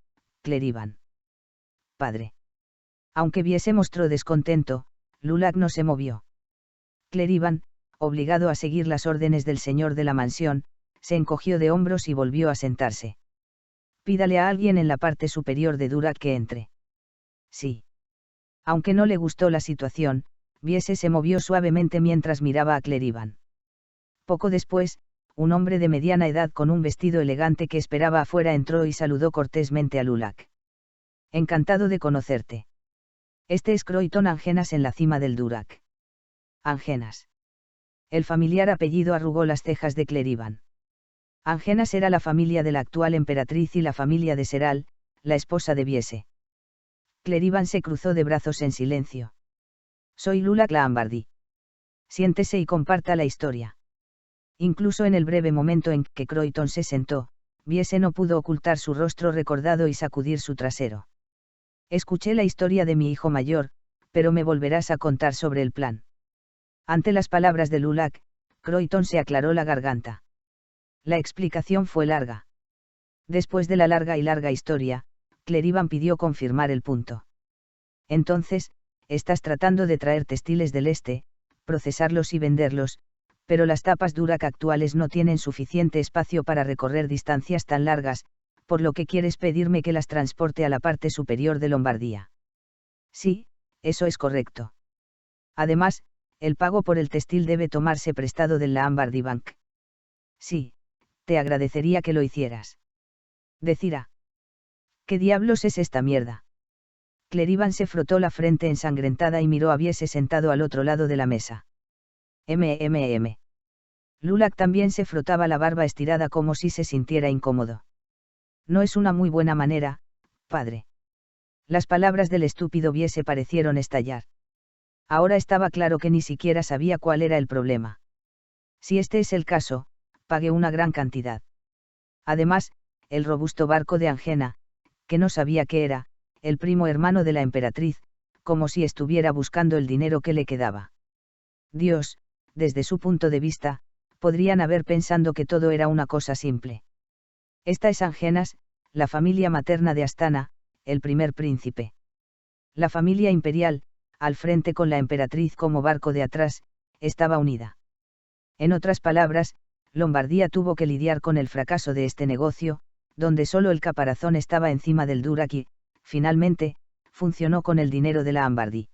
Clerivan. Padre. Aunque Biese mostró descontento, Lulak no se movió. Clerivan, obligado a seguir las órdenes del señor de la mansión, se encogió de hombros y volvió a sentarse. Pídale a alguien en la parte superior de Durak que entre. Sí. Aunque no le gustó la situación, Biese se movió suavemente mientras miraba a Clerivan. Poco después, un hombre de mediana edad con un vestido elegante que esperaba afuera entró y saludó cortésmente a Lulak. Encantado de conocerte. Este es Croydon Angenas en la cima del Durac. Angenas. El familiar apellido arrugó las cejas de Cleriban. Angenas era la familia de la actual emperatriz y la familia de Seral, la esposa de Viese. Cleriban se cruzó de brazos en silencio. Soy Lulak la Ambardí. Siéntese y comparta la historia. Incluso en el breve momento en que Croydon se sentó, Viese no pudo ocultar su rostro recordado y sacudir su trasero. Escuché la historia de mi hijo mayor, pero me volverás a contar sobre el plan. Ante las palabras de Lulak, Croydon se aclaró la garganta. La explicación fue larga. Después de la larga historia, Cleriban pidió confirmar el punto. Entonces, estás tratando de traer textiles del este, procesarlos y venderlos, pero las tapas Durac actuales no tienen suficiente espacio para recorrer distancias tan largas, por lo que quieres pedirme que las transporte a la parte superior de Lombardía. Sí, eso es correcto. Además, el pago por el textil debe tomarse prestado del Lombardy Bank. Sí, te agradecería que lo hicieras. Decirá. ¿Qué diablos es esta mierda? Cleriban se frotó la frente ensangrentada y miró a Viese sentado al otro lado de la mesa. Lulak también se frotaba la barba estirada como si se sintiera incómodo. No es una muy buena manera, padre. Las palabras del estúpido Viese parecieron estallar. Ahora estaba claro que ni siquiera sabía cuál era el problema. Si este es el caso, pague una gran cantidad. Además, el robusto barco de Angena, que no sabía qué era, el primo hermano de la emperatriz, como si estuviera buscando el dinero que le quedaba. Dios, desde su punto de vista, podrían haber pensado que todo era una cosa simple. Esta es Angenas, la familia materna de Astana, el primer príncipe. La familia imperial, al frente con la emperatriz como barco de atrás, estaba unida. En otras palabras, Lombardía tuvo que lidiar con el fracaso de este negocio, donde solo el caparazón estaba encima del Durac y, finalmente, funcionó con el dinero de la Ambardí.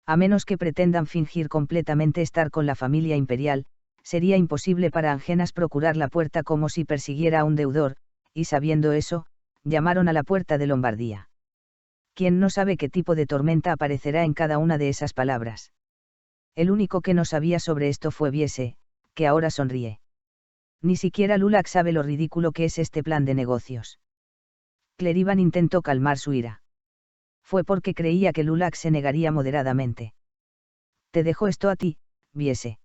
A menos que pretendan fingir completamente estar con la familia imperial, sería imposible para Angenas procurar la puerta como si persiguiera a un deudor, y sabiendo eso, llamaron a la puerta de Lombardía. ¿Quién no sabe qué tipo de tormenta aparecerá en cada una de esas palabras? El único que no sabía sobre esto fue Viese, que ahora sonríe. Ni siquiera Lulak sabe lo ridículo que es este plan de negocios. Cleriban intentó calmar su ira. Fue porque creía que Lulak se negaría moderadamente. Te dejo esto a ti, Viese.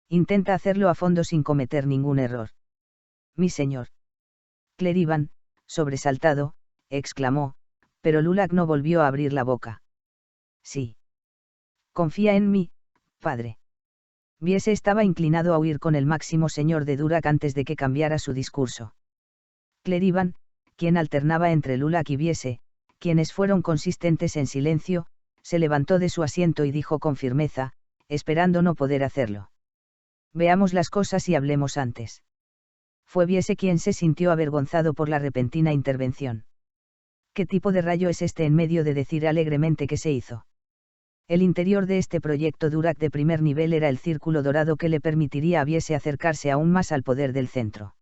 Intenta hacerlo a fondo sin cometer ningún error. Mi señor. Cleriban, sobresaltado, exclamó, pero Lulak no volvió a abrir la boca. Sí. Confía en mí, padre. Viese estaba inclinado a huir con el máximo señor de Durac antes de que cambiara su discurso. Cleriban, quien alternaba entre Lulak y Viese, quienes fueron consistentes en silencio, se levantó de su asiento y dijo con firmeza, esperando no poder hacerlo. Veamos las cosas y hablemos antes. Fue Viese quien se sintió avergonzado por la repentina intervención. ¿Qué tipo de rayo es este en medio de decir alegremente que se hizo? El interior de este proyecto Durac de primer nivel era el círculo dorado que le permitiría a Viese acercarse aún más al poder del centro.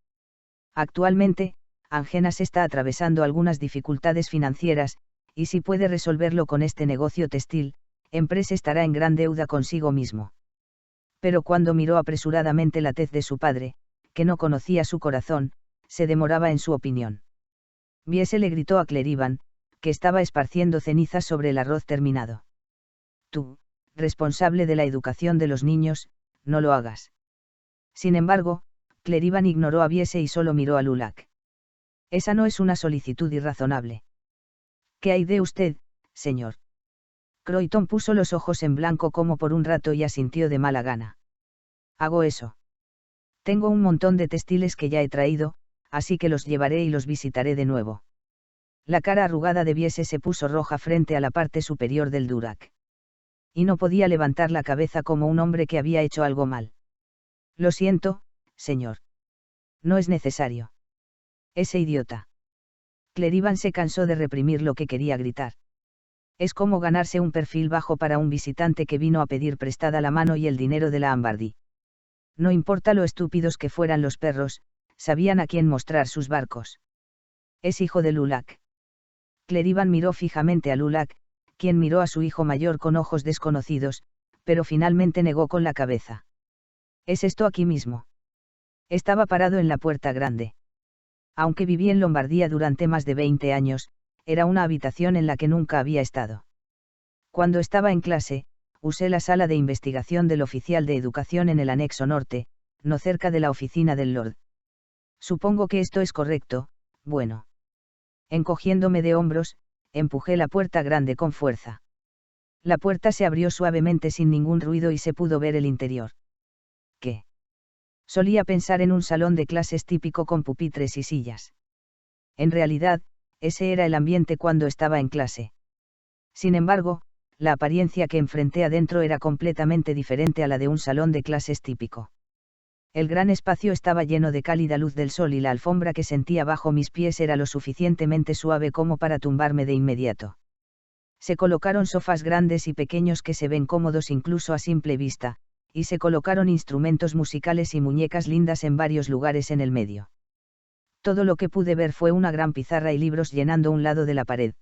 Actualmente, Angenas está atravesando algunas dificultades financieras, y si puede resolverlo con este negocio textil, Empresa estará en gran deuda consigo mismo. Pero cuando miró apresuradamente la tez de su padre, que no conocía su corazón, se demoraba en su opinión. Viese le gritó a Cleriban, que estaba esparciendo cenizas sobre el arroz terminado. Tú, responsable de la educación de los niños, no lo hagas. Sin embargo, Cleriban ignoró a Viese y solo miró a Lulak. Esa no es una solicitud irrazonable. ¿Qué hay de usted, señor? Croydon puso los ojos en blanco como por un rato y asintió de mala gana. Hago eso. Tengo un montón de textiles que ya he traído, así que los llevaré y los visitaré de nuevo. La cara arrugada de Viese se puso roja frente a la parte superior del Durac. Y no podía levantar la cabeza como un hombre que había hecho algo mal. Lo siento, señor. No es necesario. Ese idiota. Cleriban se cansó de reprimir lo que quería gritar. Es como ganarse un perfil bajo para un visitante que vino a pedir prestada la mano y el dinero de la Ambardí. No importa lo estúpidos que fueran los perros, sabían a quién mostrar sus barcos. Es hijo de Lulak. Clerivan miró fijamente a Lulak, quien miró a su hijo mayor con ojos desconocidos, pero finalmente negó con la cabeza. ¿Es esto aquí mismo? Estaba parado en la puerta grande. Aunque viví en Lombardía durante más de 20 años, era una habitación en la que nunca había estado. Cuando estaba en clase, usé la sala de investigación del oficial de educación en el anexo norte, no cerca de la oficina del Lord. Supongo que esto es correcto, bueno. Encogiéndome de hombros, empujé la puerta grande con fuerza. La puerta se abrió suavemente sin ningún ruido y se pudo ver el interior. ¿Qué? Solía pensar en un salón de clases típico con pupitres y sillas. En realidad, ese era el ambiente cuando estaba en clase. Sin embargo, la apariencia que enfrenté adentro era completamente diferente a la de un salón de clases típico. El gran espacio estaba lleno de cálida luz del sol y la alfombra que sentía bajo mis pies era lo suficientemente suave como para tumbarme de inmediato. Se colocaron sofás grandes y pequeños que se ven cómodos incluso a simple vista, y se colocaron instrumentos musicales y muñecas lindas en varios lugares en el medio. Todo lo que pude ver fue una gran pizarra y libros llenando un lado de la pared.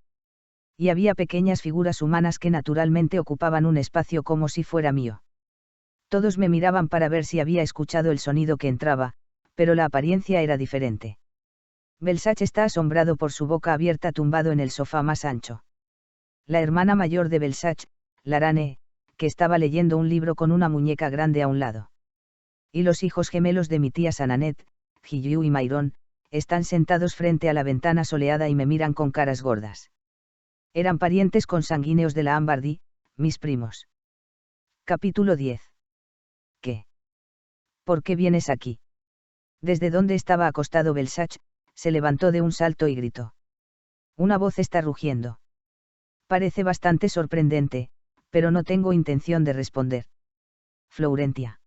Y había pequeñas figuras humanas que naturalmente ocupaban un espacio como si fuera mío. Todos me miraban para ver si había escuchado el sonido que entraba, pero la apariencia era diferente. Belsach está asombrado por su boca abierta tumbado en el sofá más ancho. La hermana mayor de Belsach, Larane, que estaba leyendo un libro con una muñeca grande a un lado. Y los hijos gemelos de mi tía Sananet, Giyu y Mayron, están sentados frente a la ventana soleada y me miran con caras gordas. Eran parientes consanguíneos de la Ambardi, mis primos. Capítulo 10. ¿Qué? ¿Por qué vienes aquí? Desde donde estaba acostado Belsach, se levantó de un salto y gritó. Una voz está rugiendo. Parece bastante sorprendente, pero no tengo intención de responder. Florentia.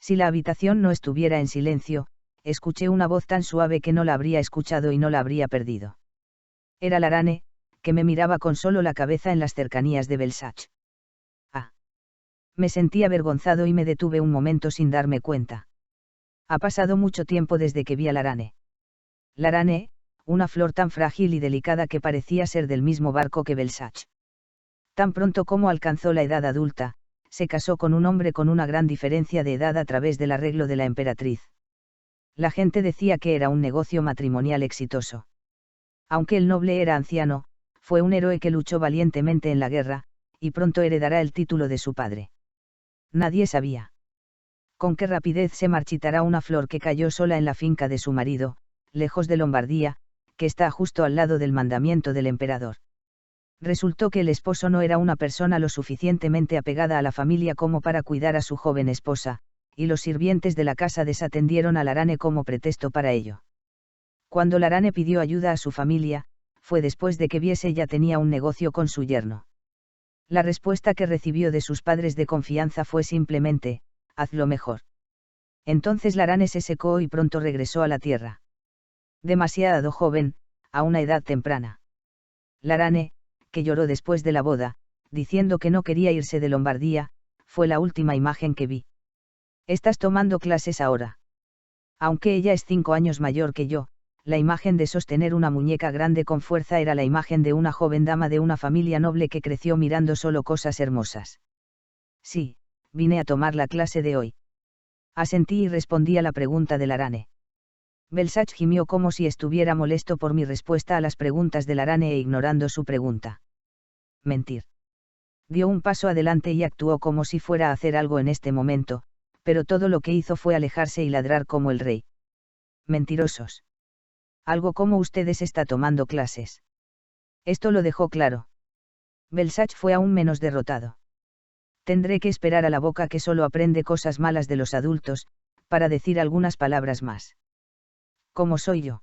Si la habitación no estuviera en silencio, escuché una voz tan suave que no la habría escuchado y no la habría perdido. Era Larane, que me miraba con solo la cabeza en las cercanías de Belsach. Ah. Me sentí avergonzado y me detuve un momento sin darme cuenta. Ha pasado mucho tiempo desde que vi a Larane. Larane, una flor tan frágil y delicada que parecía ser del mismo barco que Belsach. Tan pronto como alcanzó la edad adulta, se casó con un hombre con una gran diferencia de edad a través del arreglo de la emperatriz. La gente decía que era un negocio matrimonial exitoso. Aunque el noble era anciano, fue un héroe que luchó valientemente en la guerra, y pronto heredará el título de su padre. Nadie sabía con qué rapidez se marchitará una flor que cayó sola en la finca de su marido, lejos de Lombardía, que está justo al lado del mandamiento del emperador. Resultó que el esposo no era una persona lo suficientemente apegada a la familia como para cuidar a su joven esposa, y los sirvientes de la casa desatendieron a Larane como pretexto para ello. Cuando Larane pidió ayuda a su familia, fue después de que viese ya tenía un negocio con su yerno. La respuesta que recibió de sus padres de confianza fue simplemente, hazlo mejor. Entonces Larane se secó y pronto regresó a la tierra. Demasiado joven, a una edad temprana. Larane, que lloró después de la boda, diciendo que no quería irse de Lombardía, fue la última imagen que vi. ¿Estás tomando clases ahora? Aunque ella es 5 años mayor que yo, la imagen de sostener una muñeca grande con fuerza era la imagen de una joven dama de una familia noble que creció mirando solo cosas hermosas. Sí, vine a tomar la clase de hoy. Asentí y respondí a la pregunta de Larane. Belsach gimió como si estuviera molesto por mi respuesta a las preguntas de Larane e ignorando su pregunta. Mentir. Dio un paso adelante y actuó como si fuera a hacer algo en este momento, pero todo lo que hizo fue alejarse y ladrar como el rey. Mentirosos. Algo como ustedes está tomando clases. Esto lo dejó claro. Belsach fue aún menos derrotado. Tendré que esperar a la boca que solo aprende cosas malas de los adultos, para decir algunas palabras más. ¿Cómo soy yo?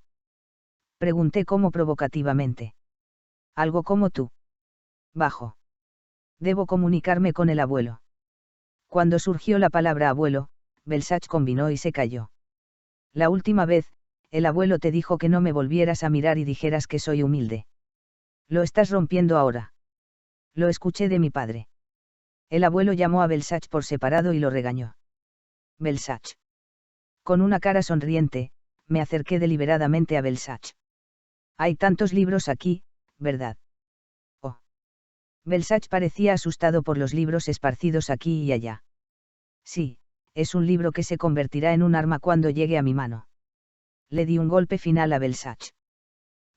Pregunté como provocativamente. Algo como tú. Bajo. Debo comunicarme con el abuelo. Cuando surgió la palabra abuelo, Belsach combinó y se calló. La última vez, el abuelo te dijo que no me volvieras a mirar y dijeras que soy humilde. Lo estás rompiendo ahora. Lo escuché de mi padre. El abuelo llamó a Belsach por separado y lo regañó. Belsach. Con una cara sonriente, me acerqué deliberadamente a Belsach. Hay tantos libros aquí, ¿verdad? Oh. Belsach parecía asustado por los libros esparcidos aquí y allá. Sí, es un libro que se convertirá en un arma cuando llegue a mi mano. Le di un golpe final a Belsach.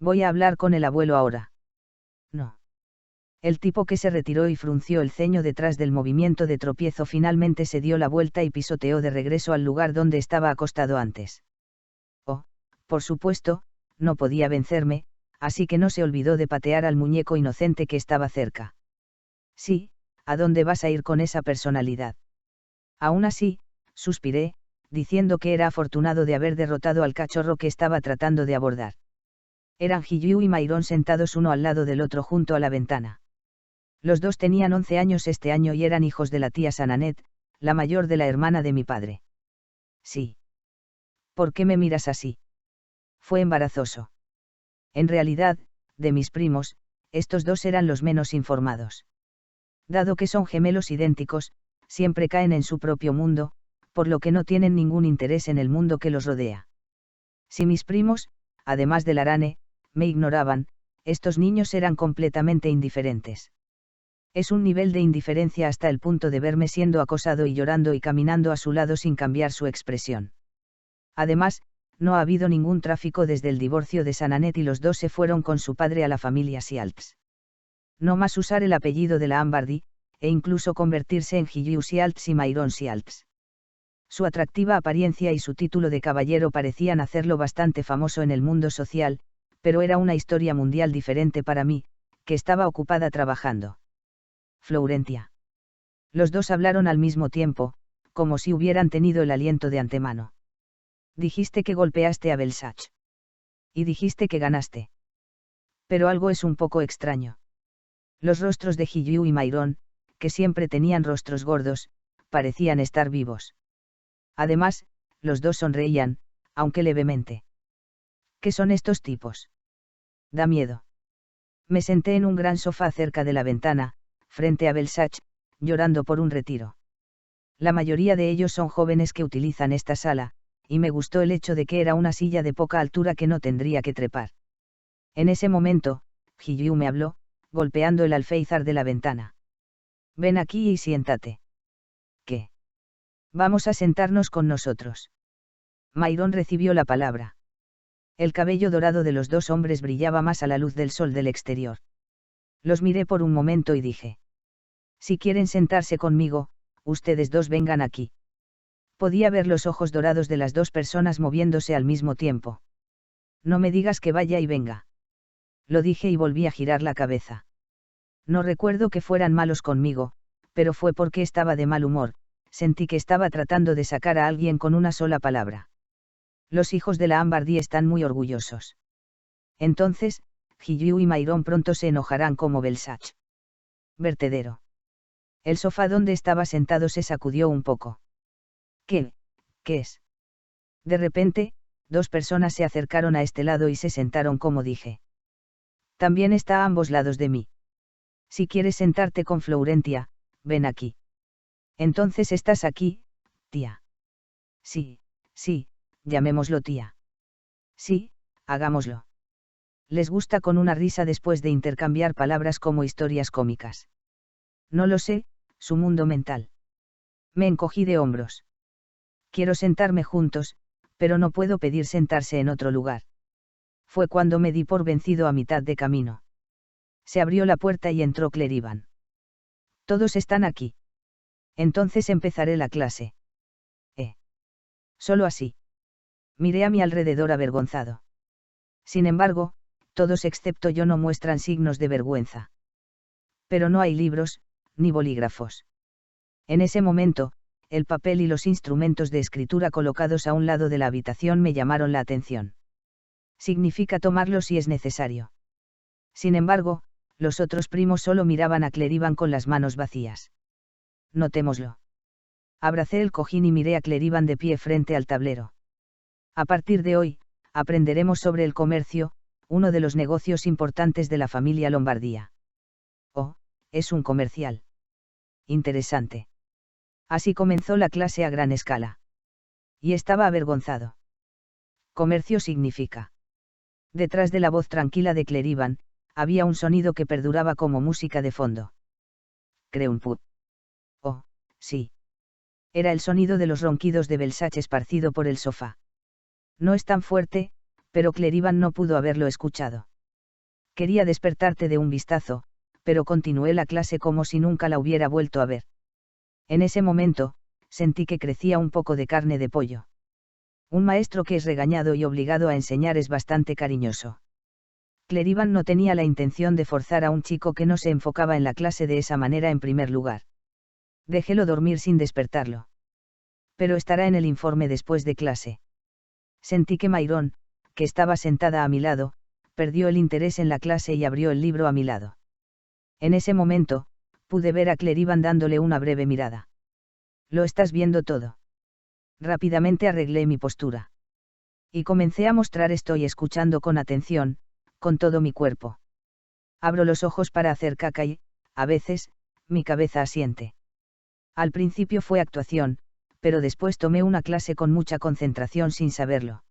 Voy a hablar con el abuelo ahora. No. El tipo que se retiró y frunció el ceño detrás del movimiento de tropiezo finalmente se dio la vuelta y pisoteó de regreso al lugar donde estaba acostado antes. Oh, por supuesto, no podía vencerme, así que no se olvidó de patear al muñeco inocente que estaba cerca. Sí, ¿a dónde vas a ir con esa personalidad? Aún así, suspiré, diciendo que era afortunado de haber derrotado al cachorro que estaba tratando de abordar. Eran Jiyu y Myron sentados uno al lado del otro junto a la ventana. Los dos tenían 11 años este año y eran hijos de la tía Sananet, la mayor de la hermana de mi padre. Sí. ¿Por qué me miras así? Fue embarazoso. En realidad, de mis primos, estos dos eran los menos informados. Dado que son gemelos idénticos, siempre caen en su propio mundo, por lo que no tienen ningún interés en el mundo que los rodea. Si mis primos, además del Arane, me ignoraban, estos niños eran completamente indiferentes. Es un nivel de indiferencia hasta el punto de verme siendo acosado y llorando y caminando a su lado sin cambiar su expresión. Además, no ha habido ningún tráfico desde el divorcio de Sananet y los dos se fueron con su padre a la familia Sialts. No más usar el apellido de la Ambardi, e incluso convertirse en Jiyu Sialts y Myron Sialts. Su atractiva apariencia y su título de caballero parecían hacerlo bastante famoso en el mundo social, pero era una historia mundial diferente para mí, que estaba ocupada trabajando. Florentia. Los dos hablaron al mismo tiempo, como si hubieran tenido el aliento de antemano. Dijiste que golpeaste a Belsach. Y dijiste que ganaste. Pero algo es un poco extraño. Los rostros de Jiyu y Myron, que siempre tenían rostros gordos, parecían estar vivos. Además, los dos sonreían, aunque levemente. ¿Qué son estos tipos? Da miedo. Me senté en un gran sofá cerca de la ventana, frente a Belsach, llorando por un retiro. La mayoría de ellos son jóvenes que utilizan esta sala, y me gustó el hecho de que era una silla de poca altura que no tendría que trepar. En ese momento, Jiyu me habló, golpeando el alféizar de la ventana. Ven aquí y siéntate. ¿Qué? Vamos a sentarnos con nosotros. Myron recibió la palabra. El cabello dorado de los dos hombres brillaba más a la luz del sol del exterior. Los miré por un momento y dije. Si quieren sentarse conmigo, ustedes dos vengan aquí. Podía ver los ojos dorados de las dos personas moviéndose al mismo tiempo. No me digas que vaya y venga. Lo dije y volví a girar la cabeza. No recuerdo que fueran malos conmigo, pero fue porque estaba de mal humor, sentí que estaba tratando de sacar a alguien con una sola palabra. Los hijos de la Ambardi están muy orgullosos. Entonces, Jiyu y Myron pronto se enojarán como Belsach. Vertedero. El sofá donde estaba sentado se sacudió un poco. ¿Qué es? De repente, dos personas se acercaron a este lado y se sentaron como dije. También está a ambos lados de mí. Si quieres sentarte con Florentia, ven aquí. Entonces estás aquí, tía. Sí, llamémoslo tía. Sí, hagámoslo. Les gusta con una risa después de intercambiar palabras como historias cómicas. No lo sé, su mundo mental. Me encogí de hombros. Quiero sentarme juntos, pero no puedo pedir sentarse en otro lugar. Fue cuando me di por vencido a mitad de camino. Se abrió la puerta y entró Clerivan. Todos están aquí. Entonces empezaré la clase. Solo así. Miré a mi alrededor avergonzado. Sin embargo, todos excepto yo no muestran signos de vergüenza. Pero no hay libros, ni bolígrafos. En ese momento, el papel y los instrumentos de escritura colocados a un lado de la habitación me llamaron la atención. Significa tomarlos si es necesario. Sin embargo, los otros primos solo miraban a Clerivan con las manos vacías. Notémoslo. Abracé el cojín y miré a Clerivan de pie frente al tablero. A partir de hoy, aprenderemos sobre el comercio, uno de los negocios importantes de la familia Lombardía. Oh, es un comercial. Interesante. Así comenzó la clase a gran escala. Y estaba avergonzado. Comercio significa. Detrás de la voz tranquila de Clerivan, había un sonido que perduraba como música de fondo. Creunput. Oh, sí. Era el sonido de los ronquidos de Belsach esparcido por el sofá. No es tan fuerte, pero Clerivan no pudo haberlo escuchado. Quería despertarte de un vistazo, pero continué la clase como si nunca la hubiera vuelto a ver. En ese momento, sentí que crecía un poco de carne de pollo. Un maestro que es regañado y obligado a enseñar es bastante cariñoso. Clerivan no tenía la intención de forzar a un chico que no se enfocaba en la clase de esa manera en primer lugar. Déjelo dormir sin despertarlo. Pero estará en el informe después de clase. Sentí que Mayron, que estaba sentada a mi lado, perdió el interés en la clase y abrió el libro a mi lado. En ese momento, pude ver a Clerivan dándole una breve mirada. ¿Lo estás viendo todo? Rápidamente arreglé mi postura. Y comencé a mostrar estoy escuchando con atención, con todo mi cuerpo. Abro los ojos para hacer caca y, a veces, mi cabeza asiente. Al principio fue actuación, pero después tomé una clase con mucha concentración sin saberlo.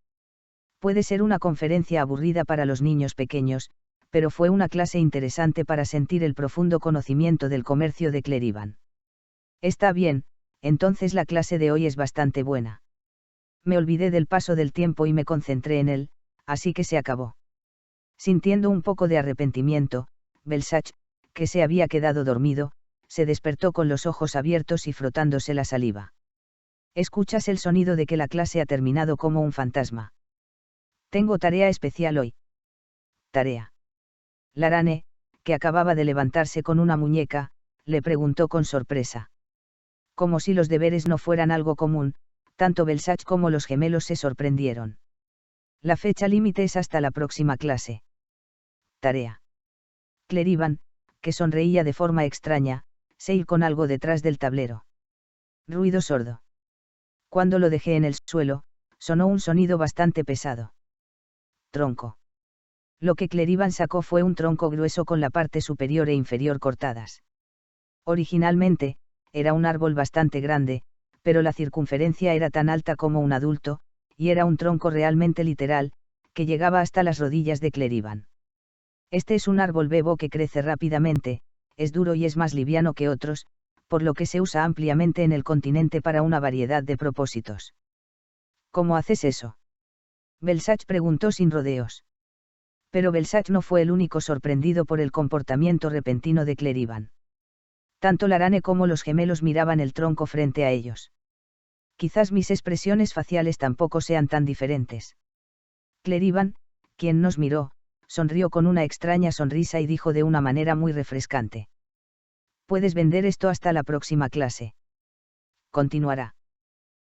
Puede ser una conferencia aburrida para los niños pequeños, pero fue una clase interesante para sentir el profundo conocimiento del comercio de Clerivan. Está bien, entonces la clase de hoy es bastante buena. Me olvidé del paso del tiempo y me concentré en él, así que se acabó. Sintiendo un poco de arrepentimiento, Belsach, que se había quedado dormido, se despertó con los ojos abiertos y frotándose la saliva. Escuchas el sonido de que la clase ha terminado como un fantasma. Tengo tarea especial hoy. Tarea. Larane, que acababa de levantarse con una muñeca, le preguntó con sorpresa. Como si los deberes no fueran algo común, tanto Belsach como los gemelos se sorprendieron. La fecha límite es hasta la próxima clase. Tarea. Clerivan, que sonreía de forma extraña, se ir con algo detrás del tablero. Ruido sordo. Cuando lo dejé en el suelo, sonó un sonido bastante pesado. Tronco. Lo que Clerivan sacó fue un tronco grueso con la parte superior e inferior cortadas. Originalmente, era un árbol bastante grande, pero la circunferencia era tan alta como un adulto, y era un tronco realmente literal, que llegaba hasta las rodillas de Clerivan. Este es un árbol bebo que crece rápidamente, es duro y es más liviano que otros, por lo que se usa ampliamente en el continente para una variedad de propósitos. ¿Cómo haces eso? Belsach preguntó sin rodeos. Pero Belsach no fue el único sorprendido por el comportamiento repentino de Clerivan. Tanto Larane como los gemelos miraban el tronco frente a ellos. Quizás mis expresiones faciales tampoco sean tan diferentes. Clerivan, quien nos miró, sonrió con una extraña sonrisa y dijo de una manera muy refrescante. Puedes vender esto hasta la próxima clase. Continuará.